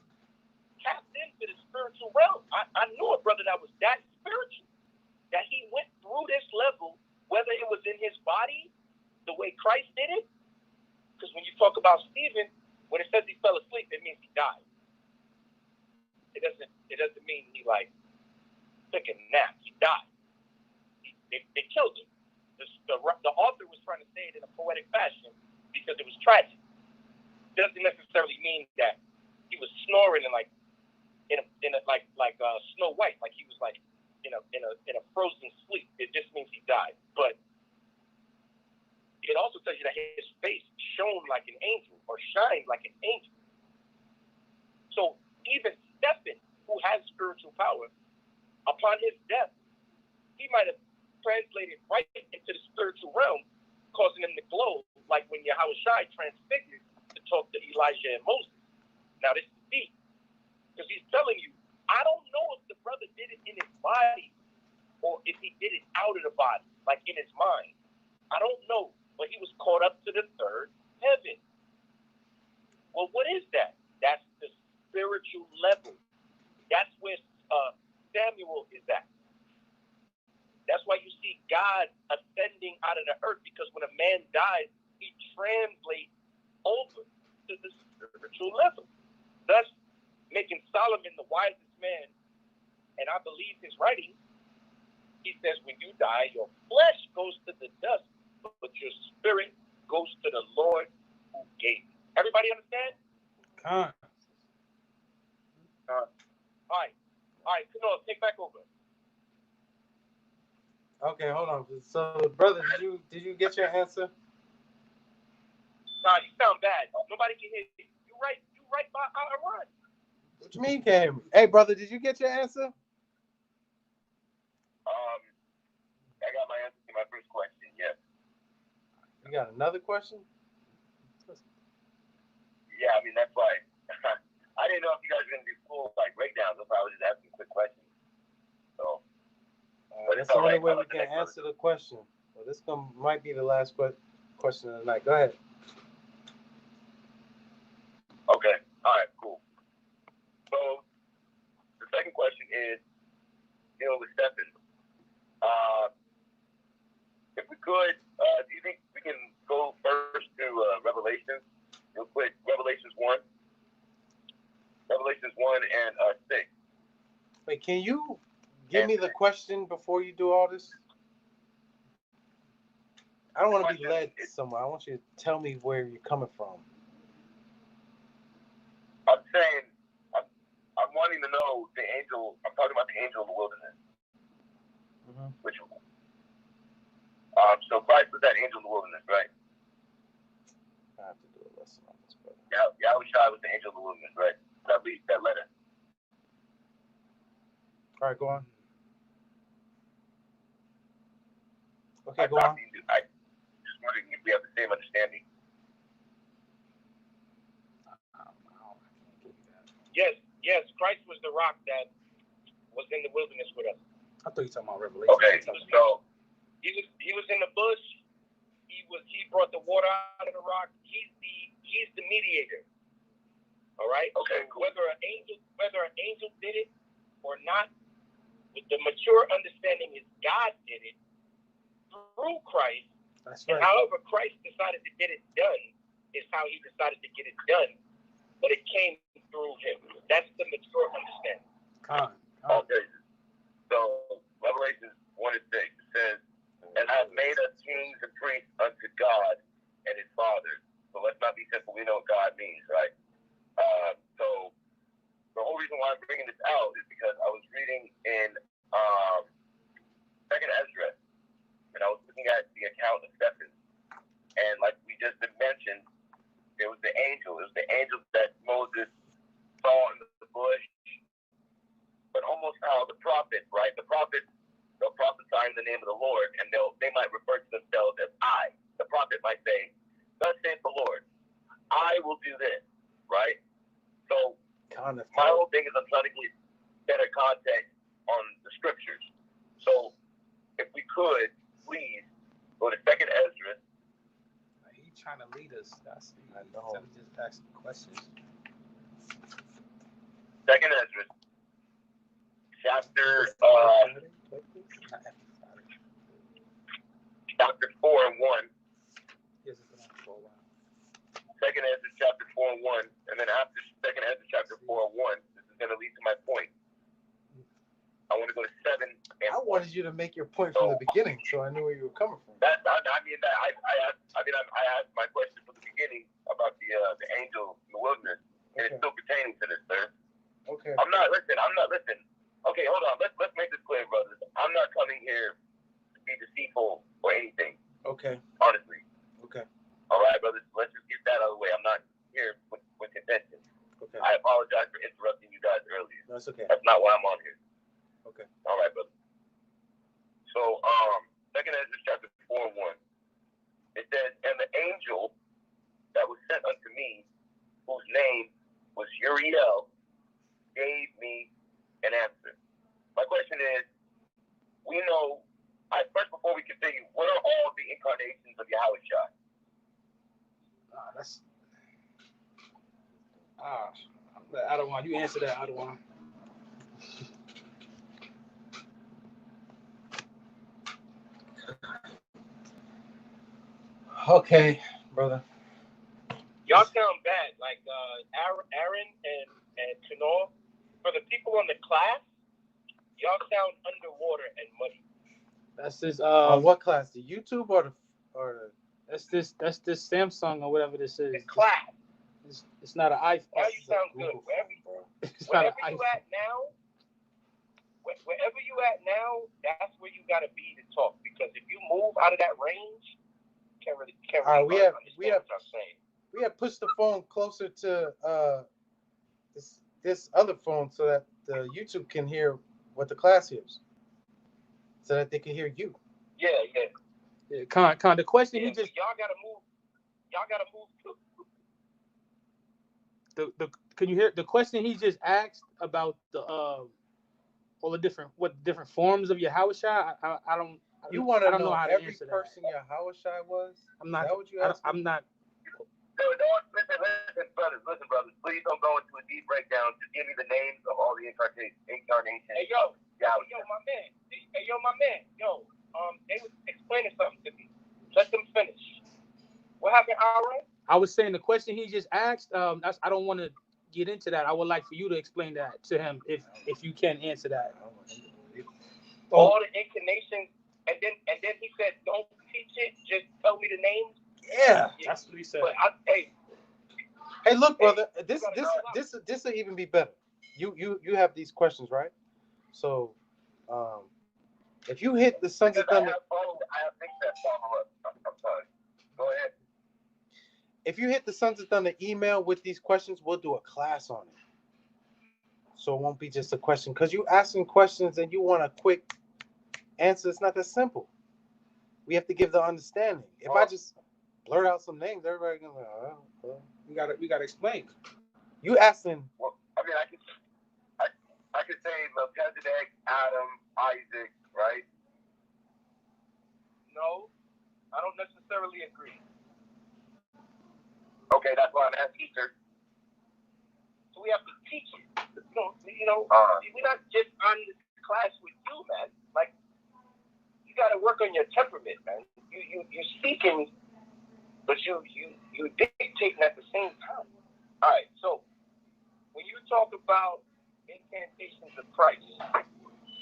tapped into the spiritual realm. I knew a brother that was that spiritual, that he went through this level, whether it was in his body, the way Christ did it. Because when you talk about Stephen, when it says he fell asleep, it means he died. It doesn't mean he like took a nap. He died. They killed him. The author was trying to say it in a poetic fashion because it was tragic. It doesn't necessarily mean that he was snoring and like in a Snow White, like he was like in a frozen sleep. It just means he died. But it also tells you that his face shone like an angel or shined like an angel. So even Stephen, who has spiritual power, upon his death, he might have translated right into the spiritual realm, causing him to glow, like when Yahushua transfigured to talk to Elijah and Moses. Now this is deep. Because he's telling you, I don't know if the brother did it in his body or if he did it out of the body, like in his mind. I don't know, but he was caught up to the third heaven. Well, what is that? That's the spiritual level. That's where Samuel is at. That's why you see God ascending out of the earth, because when a man dies, he translates over to the spiritual level, thus making Solomon the wisest man. And I believe his writing. He says, when you die, your flesh goes to the dust, but your spirit goes to the Lord who gave you. Everybody understand? Con. All right, Kanoa, take back over. Okay, hold on. So, brother, did you get your answer? Nah, you sound bad. Nobody can hear you. You right by I run. What you mean, can't hear me? Hey, brother, did you get your answer? I got my answer to my first question. Yes. You got another question? Yeah, I mean that's why I didn't know if you guys were gonna do full like breakdowns. If I was just asking quick questions. So. That's the only way we can answer the question. Well, this might be the last question of the night. Go ahead. Okay. All right. Cool. So the second question is dealing with Stephen. If we could, do you think we can go first to Revelations? Real quick, Revelations 1 and 6. Wait, can you give me the question before you do all this? I don't want to be led somewhere. I want you to tell me where you're coming from. I'm saying, I'm wanting to know the angel. I'm talking about the angel in the wilderness. Mm-hmm. So Christ was that angel in the wilderness, right? I have to do a lesson on this, brother. Yahweh was the angel in the wilderness, right? That letter. All right, go on. Okay, go on. I just wondering if we have the same understanding. Yes, Christ was the rock that was in the wilderness with us. I thought you were talking about Revelation. Okay, so he was in the bush. He brought the water out of the rock. He's the mediator. All right. Okay. So whether an angel did it or not, with the mature understanding is God did it through Christ. That's right. And however Christ decided to get it done is how he decided to get it done. But it came through him. That's the mature understanding. Okay. So Revelation 1 and 6 says, "And I have made us kings and priests unto God and his Father." So let's not be simple. We know what God means, right? So the whole reason why I'm bringing this out is because I was reading in Second Ezra, and I was looking at the account of Stephen, and like we just mentioned, it was the angel. It was the angel that Moses saw in the bush, but almost how the prophet, right? The prophet, they'll prophesy in the name of the Lord, and they might refer to themselves as I. The prophet might say, "Thus saith the Lord, I will do this," right? So my whole thing is I'm trying to get better context on the scriptures. So if we could, please go to Second Ezra. He's trying to lead us. I know. Instead of just asking questions. Second Ezra, chapter 4 and 1. Second Ezra chapter 4 and 1, and then after Second Ezra chapter 4 and 1, this is going to lead to my point. I want to go to 7 and I wanted you to make your point from the beginning, so I knew where you were coming from. I asked my question from the beginning about the angel in the wilderness, and it's still pertaining to this, sir. Okay. I'm not listening. Okay, hold on. Let's make this clear, brothers. I'm not coming here to be deceitful or anything. Okay. Honestly. Okay. All right, brothers. Let's just get that out of the way. I'm not here with contention. Okay. I apologize for interrupting you guys earlier. That's okay. That's not why I'm on here. Okay. All right, brother. So, Second Ezra chapter 4 and 1. It says, "And the angel that was sent unto me, whose name was Uriel, gave me an answer. My question is, we know, first before we continue, what are all the incarnations of Yahweh Shai? I don't want you answer that. I don't want. Okay, brother. Y'all sound bad. Like Aaron and Kanor, for the people on the class, y'all sound underwater and muddy. That's this. On what class? The YouTube or the? That's this Samsung or whatever this is. The class. It's not an iPhone. Now you sound good. Wherever you at now, that's where you gotta be to talk. Because if you move out of that range, can't really we have what I'm saying. We have pushed the phone closer to this other phone so that the YouTube can hear what the class hears, so that they can hear you. Yeah. Con, the question he just y'all gotta move the can you hear the question he just asked about the all the different forms of Yahweh Shai? I don't. You want to know how to every answer person that. Yahweh Shai was? I'm not. Is that what you asked? I'm not. Listen, brothers. Please don't go into a deep breakdown. Just give me the names of all the incarnations. Hey, yo, my man. They was explaining something to me. Let them finish. What happened, Aaron? I was saying the question he just asked. I don't want to get into that. I would like for you to explain that to him if you can answer that. All the incarnations, and then he said, "Don't teach it. Just tell me the names." Yeah, that's what he said. But hey, look, brother. This will even be better. You have these questions, right? So, if you hit the Sons of Thunder, I have things that follow up. I'm sorry. Go ahead. If you hit the Sons of Thunder email with these questions, we'll do a class on it. So it won't be just a question. Because you asking questions and you want a quick answer, it's not that simple. We have to give the understanding. If I just blurt out some names, everybody can be like, we gotta explain. You asking. Well, I mean, I could say Melchizedek, Adam, Isaac, right? No, I don't necessarily agree. Okay, that's why I'm asking, teacher. So we have to teach it. We're not just on the class with you, man. Like, you got to work on your temperament, man. You're speaking, but you dictating at the same time. All right, so when you talk about incantations of Christ,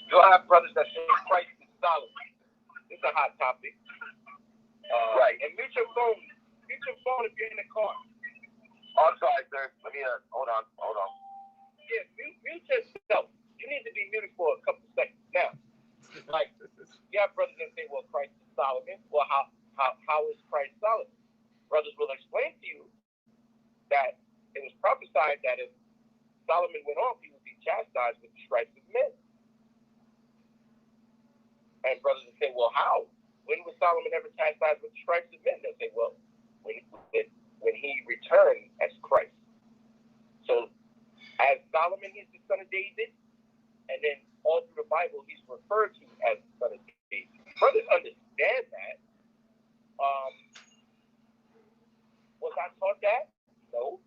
you'll have brothers that say Christ is Solomon. This is a hot topic. Right. And mute your phone if you're in the car. Oh, I'm sorry, sir. Let me, hold on. Yeah, mute yourself. You need to be muted for a couple seconds. Now, like, you have brothers that say, well, Christ is Solomon. Well, how is Christ Solomon? Brothers will explain to you that it was prophesied that if Solomon went off, he would be chastised with the stripes of men. And brothers will say, well, how? When was Solomon ever chastised with the stripes of men? They'll say, well, when he returned as Christ. So, as Solomon, he's the son of David, and then all through the Bible, he's referred to as the son of David. Brothers understand that. Was I taught that? No.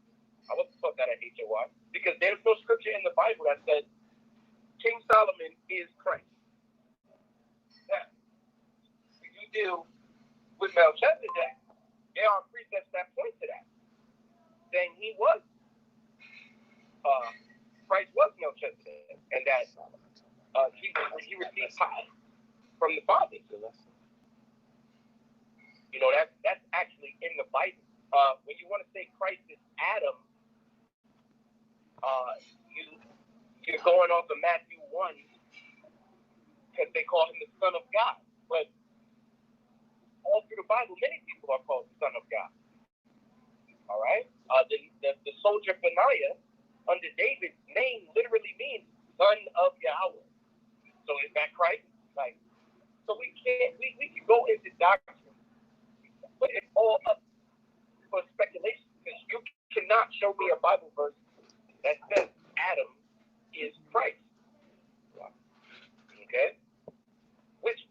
I wasn't taught that at HOI. Because there's no scripture in the Bible that says King Solomon is Christ. Now, if you deal with Melchizedek, there are precepts that point to that. Saying he was, Christ was Melchizedek, and that he received power from the Father. That's actually in the Bible. When you want to say Christ is Adam, you're going off of Matthew 1 because they call him the Son of God. But all through the Bible, many people are called the Son of God. All right? The soldier Benaiah under David's name literally means Son of Yahweh. So is that Christ? So we can go into doctrine, put it all up for speculation, because you cannot show me a Bible verse that says Adam is Christ. Okay?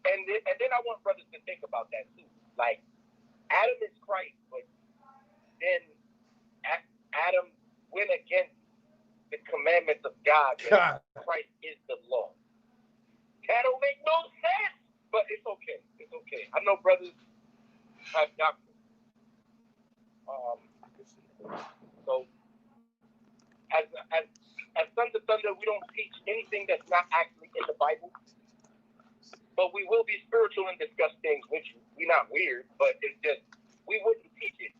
And then I want brothers to think about that too. Like, Adam is Christ, but then Adam went against the commandments of God. Christ is the law. That don't make no sense, but it's okay. It's okay. I know brothers have doctrine. So, as Sons of Thunder, we don't teach anything that's not actually in the Bible. But we will be spiritual and discuss things with you. We're not weird, but it's just, we wouldn't teach it.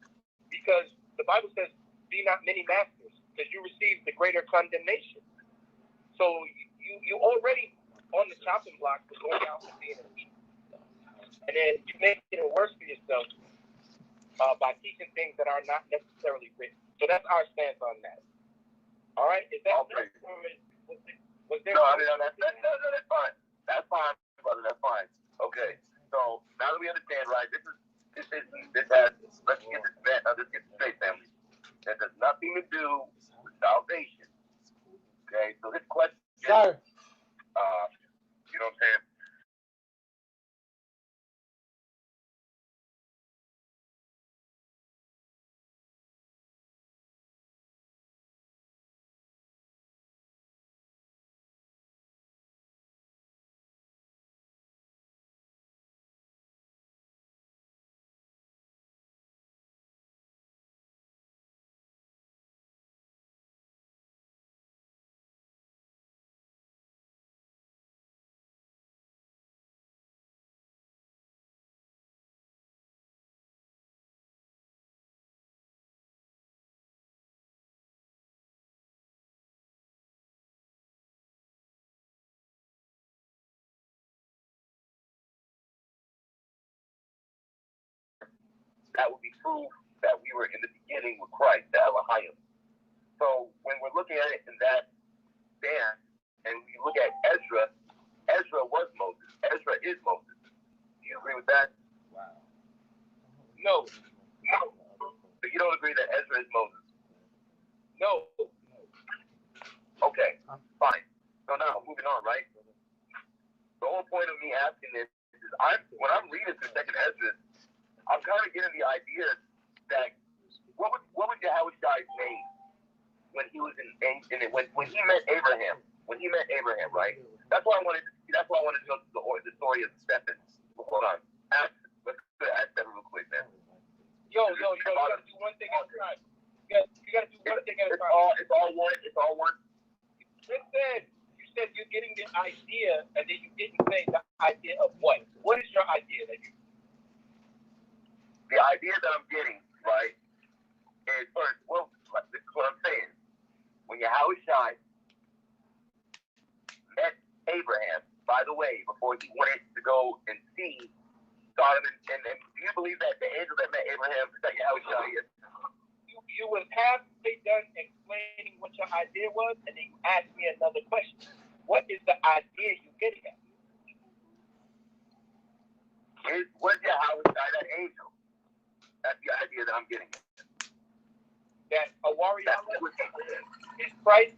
Because the Bible says, be not many masters, because you receive the greater condemnation. So you already on the chopping block for going out and being a teacher. And then you make it worse for yourself by teaching things that are not necessarily written. So that's our stance on that. All right? Is that was there? No, I mean, that's fine. That's fine, brother. That's fine. Okay. So now that we understand, right? This has. Let's get this straight, family. That has nothing to do with salvation. Okay. So this question. Sir. You know what I'm saying? That would be proof that we were in the beginning with Christ, the Elohim. So when we're looking at it in that stance, and we look at Ezra was Moses. Ezra is Moses. Do you agree with that? Wow. No. So you don't agree that Ezra is Moses? No. Okay, fine. So now, moving on, right? The whole point of me asking this is when I'm reading through Second Ezra, I'm kind of getting the idea that what was Yahushai's name when he was when he met Abraham? When he met Abraham, right? That's why I wanted to go to the story of Stephen. Hold on. Let's ask Stephen real quick, man. Yo, you gotta do one thing at a time. You gotta do one thing at a time. It's all one. You said you're getting the idea, and then you didn't say the idea of what? What is your idea that you? The idea that I'm getting, right, is first, this is what I'm saying. When Yahushai met Abraham, by the way, before he wanted to go and see Sodom, and do you believe that the angel that met Abraham is that Yahushai is? You was halfway done explaining what your idea was, and then you asked me another question. What is the idea you're getting at? Was Yahushai that angel? That's the idea that I'm getting at. That a warrior is Christ.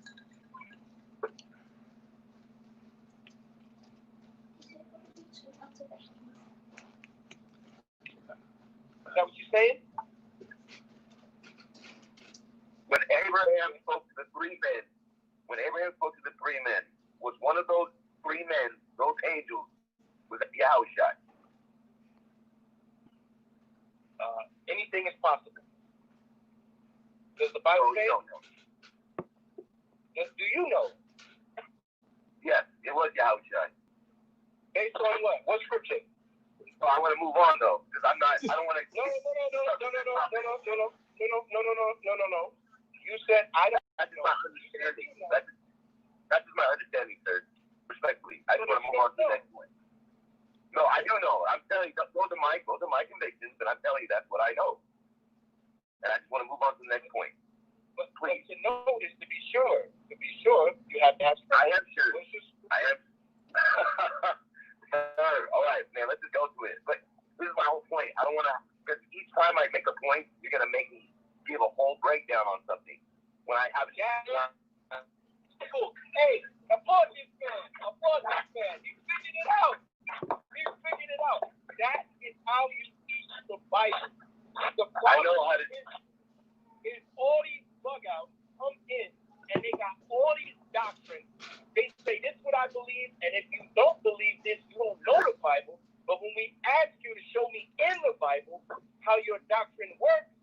Is that what you're saying? When Abraham spoke to the three men, was one of those three men, those angels, was Yahushai? Anything is possible. Does the Bible say? Do you know? Yes, it was Yahushai. Based on what? What scripture? Well, I want to move on though, because I don't want to. No. You said I don't. That's my understanding. That's my understanding, sir. Respectfully, I just want to move on to the next point. No, I do know. I'm telling you, those are my convictions, and I'm telling you that's what I know. And I just want to move on to the next point. But please, to know is to be sure. To be sure, you have to have. I am sure. I am. All right, man. Let's just go to it. But this is my whole point. I don't want to, because each time I make a point, you're gonna make me give a whole breakdown on something. When I have Bible. Hey, applaud this man. Applaud this man. He figured it out. He figured it out. That is how you teach the Bible. The problem is all these bug outs come in and they got all these doctrines. They say this is what I believe, and if you don't believe this, you don't know the Bible. But when we ask you to show me in the Bible how your doctrine works,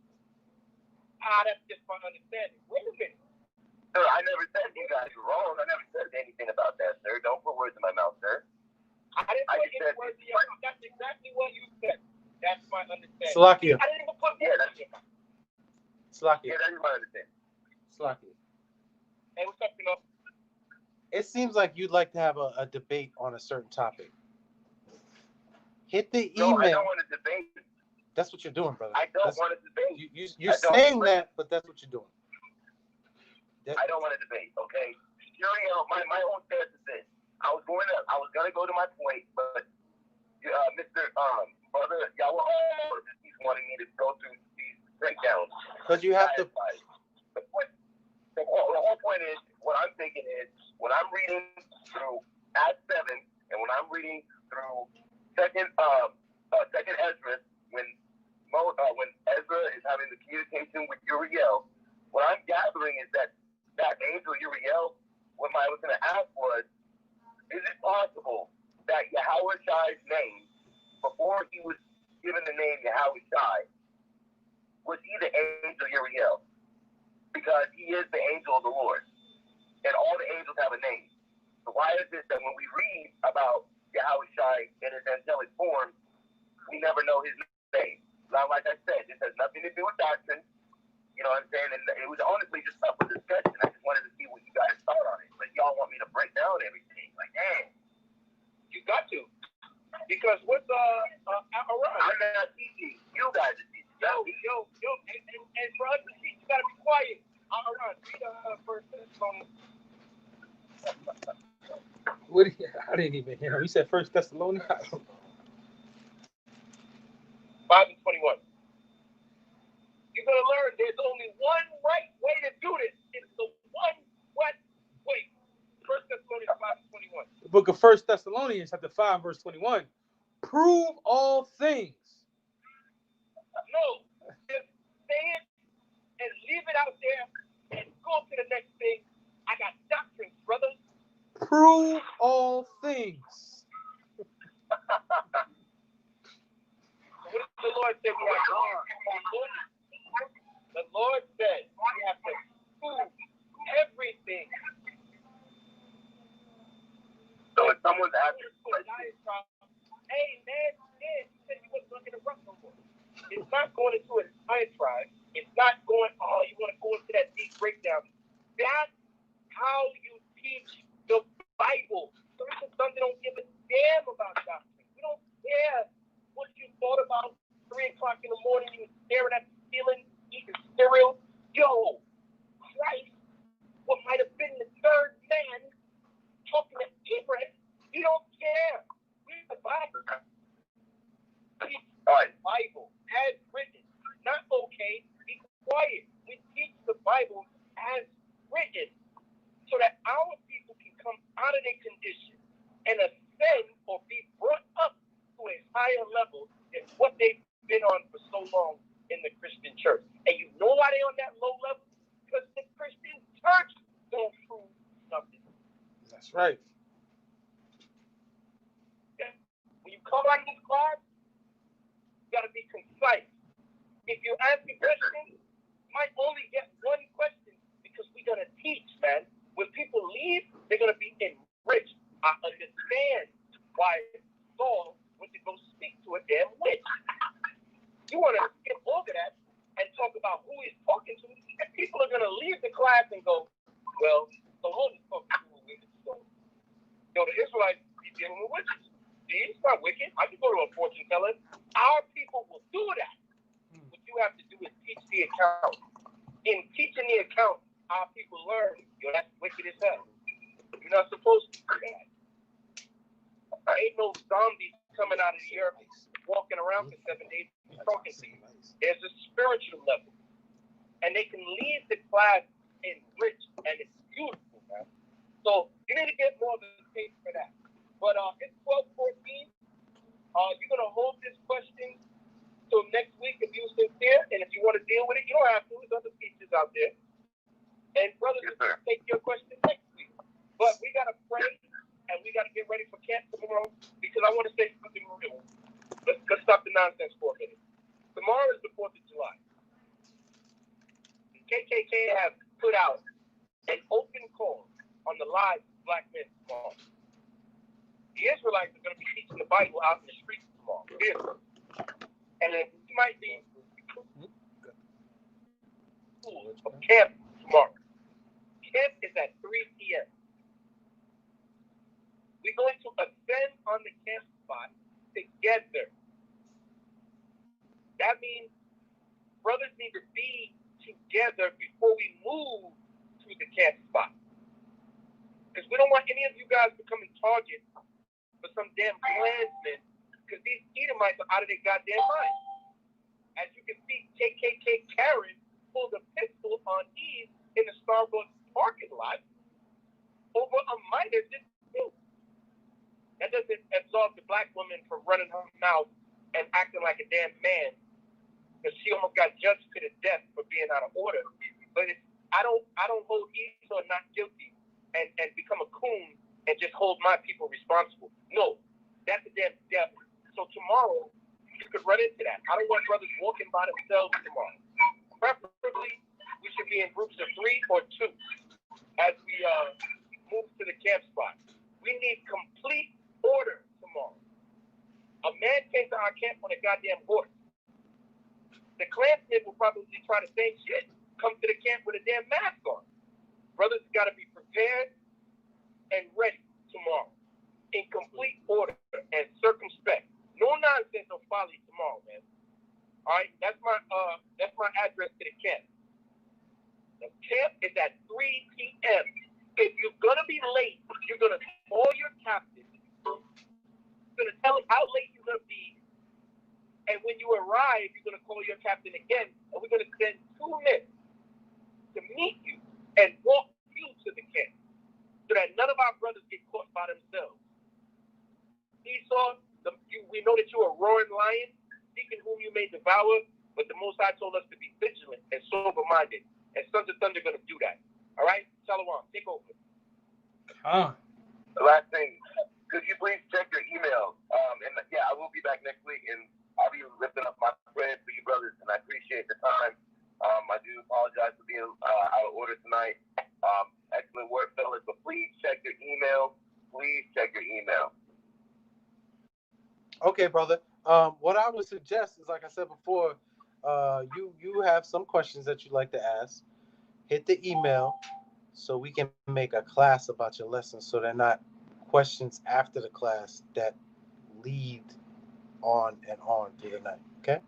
that's just my understanding. Wait a minute. Sir, I never said you guys were wrong. I never said anything about that, sir. Don't put words in my mouth, sir. I didn't put any words in your mouth. That's exactly what you said. That's my understanding. Salakia. I didn't even put words in your mouth. Salakia. Yeah, that's my understanding. Salakia. Hey, what's up, you know? It seems like you'd like to have a debate on a certain topic. Hit the email. No, I don't want to debate. That's what you're doing, brother. I don't want to debate. You're saying that, but that's what you're doing. I don't want to debate, okay? My own stance is this. I was gonna go to my point, but Mr. Brother Yahweh he's wanting me to go through these breakdowns. Because you have to. The whole point is, what I'm thinking is, when I'm reading through Acts 7, and when I'm reading through Second Ezra, when Ezra is having the communication with Uriel, what I'm gathering is that angel Uriel, what I was going to ask was, is it possible that Yahweh Shai's name, before he was given the name Yahweh Shai, was he the angel Uriel? Because he is the angel of the Lord. And all the angels have a name. So why is it that when we read about Yahweh Shai in his angelic form, we never know his name? Now, like I said, this has nothing to do with doctrine. You know what I'm saying? And it was honestly just up for discussion. I just wanted to see what you guys thought on it. But y'all want me to break down everything. Like, damn. You got to. Because what's Aaron? I'm not teaching. You guys are teaching. Yo. And for us to teach, you got to be quiet. Aaron, read First Thessalonians. I didn't even hear him. He said First Thessalonians. 5 and 21. You're going to learn there's only one right way to do this. It's the one right way. First Thessalonians 5 and 21. The book of First Thessalonians, chapter 5, verse 21. Prove all things. No. Just say it and leave it out there and go to the next thing. I got doctrines, brothers. Prove all things. What does the Lord say we have to do? The Lord said we have to prove everything. So if someone's asking, hey man, you said you wasn't going to interrupt no more. It's not going into an diatribe. It's not going, you want to go into that deep breakdown. That's how you teach the Bible. Some people don't give a damn about doctrine. We don't care what you thought about 3 o'clock in the morning. You were staring at the ceiling, eating cereal. Yo, Christ, what might have been the third man talking to Abraham. You don't care. Read the Bible. Teach the Bible as written. Not okay. Be quiet. We teach the Bible as written so that our people can come out of their condition and ascend or be brought up to a higher level than what they've been on for so long in the Christian church. And you know why they're on that low level? Because the Christian church don't prove nothing. That's right. Okay? When you come out of this class, you got to be concise. If you ask a question, you might only get one question because we're going to teach, man. When people leave, they're going to be enriched. I understand why Saul went to go speak to a damn witch. You want to skip over that and talk about who he's talking to, and people are going to leave the class and go, well, the Lord is talking to a witch. So, the Israelites be dealing with witches. See, it's not wicked. I can go to a fortune teller. Our people will do that. What you have to do is teach the account. In teaching the account, our people learn, that's wicked as hell. You're not supposed to do that. There ain't no zombies coming out of the earth, walking around for 7 days talking to you. There's a spiritual level. And they can leave the class enriched, and it's beautiful, man. So you need to get more of a taste for that. But it's 12:14. You're gonna hold this question till next week if you're sincere, and if you want to deal with it, you don't have to. There's other teachers out there. And brothers, Yes, take your question next week. But we gotta pray and we gotta get ready for camp tomorrow because I want to say something real. Let's stop the nonsense for a minute. Tomorrow is the 4th of July. The KKK have put out an open call on the lives of black men tomorrow. The Israelites are going to be teaching the Bible out in the streets tomorrow. And then we might be of camp tomorrow. Camp is at 3 p.m. We're going to ascend on the camp spot together. That means brothers need to be together before we move to the camp spot. Because we don't want any of you guys becoming targets for some damn Klansmen, because these Edomites are out of their goddamn mind. As you can see, KKK Karen pulled a pistol on Eve in the Starbucks parking lot over a minor dispute. That doesn't absolve the black woman from running her mouth and acting like a damn man, because she almost got judged to the death for being out of order. But I don't hold Esau not guilty and become a coon and just hold my people responsible. No, that's a damn devil. So tomorrow you could run into that. I don't want brothers walking by themselves tomorrow. Preferably, we should be in groups of 3 or 2 as we move to the camp spot. We need complete order tomorrow. A man came to our camp on a goddamn horse. The Klansmen will probably try the same shit. Come to the camp with a damn mask on. Brothers got to be prepared and ready tomorrow in complete order and circumspect. No nonsense or folly tomorrow, man. All right, that's my address to the camp. The camp is at 3 p.m. If you're gonna be late, you're gonna call your captain. You're gonna tell him how late you're gonna be, and when you arrive, you're gonna call your captain again, and we're gonna spend 2 minutes to meet you and walk you to the camp, so that none of our brothers get caught by themselves. Esau, we know that you're a roaring lion, seeking whom you may devour, but the Most High told us to be vigilant and sober-minded, and Sons of Thunder are going to do that. All right? Shalom. Take over. The last thing, could you please check your email? And yeah, I will be back next week, and I'll be lifting up my prayers for you brothers, and I appreciate the time. I do apologize for being out of order tonight. Excellent work, fellas, but please check your email. Please check your email. Okay, brother. What I would suggest is, like I said before, you have some questions that you'd like to ask. Hit the email so we can make a class about your lessons, so they're not questions after the class that lead on and on through the night. Okay?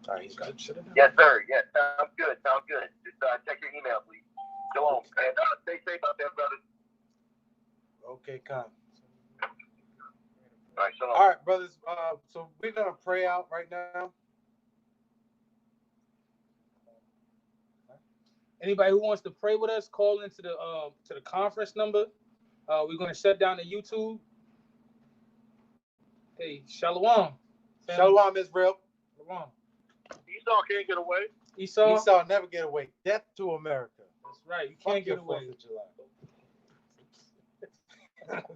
All right, he's got it. Yes, sir. Yes, sounds good. Sounds good. Just check your email, please. Shalom. And stay safe out there, brothers. Okay, Con. All right, shalom. All right, brothers. So we're gonna pray out right now. Anybody who wants to pray with us, call into the conference number. We're gonna shut down the YouTube. Hey, shalom. Shalom, Israel. Shalom. Esau can't get away. Esau never get away. Death to America. That's right. You can't get away. 4th of July.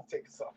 Take us off.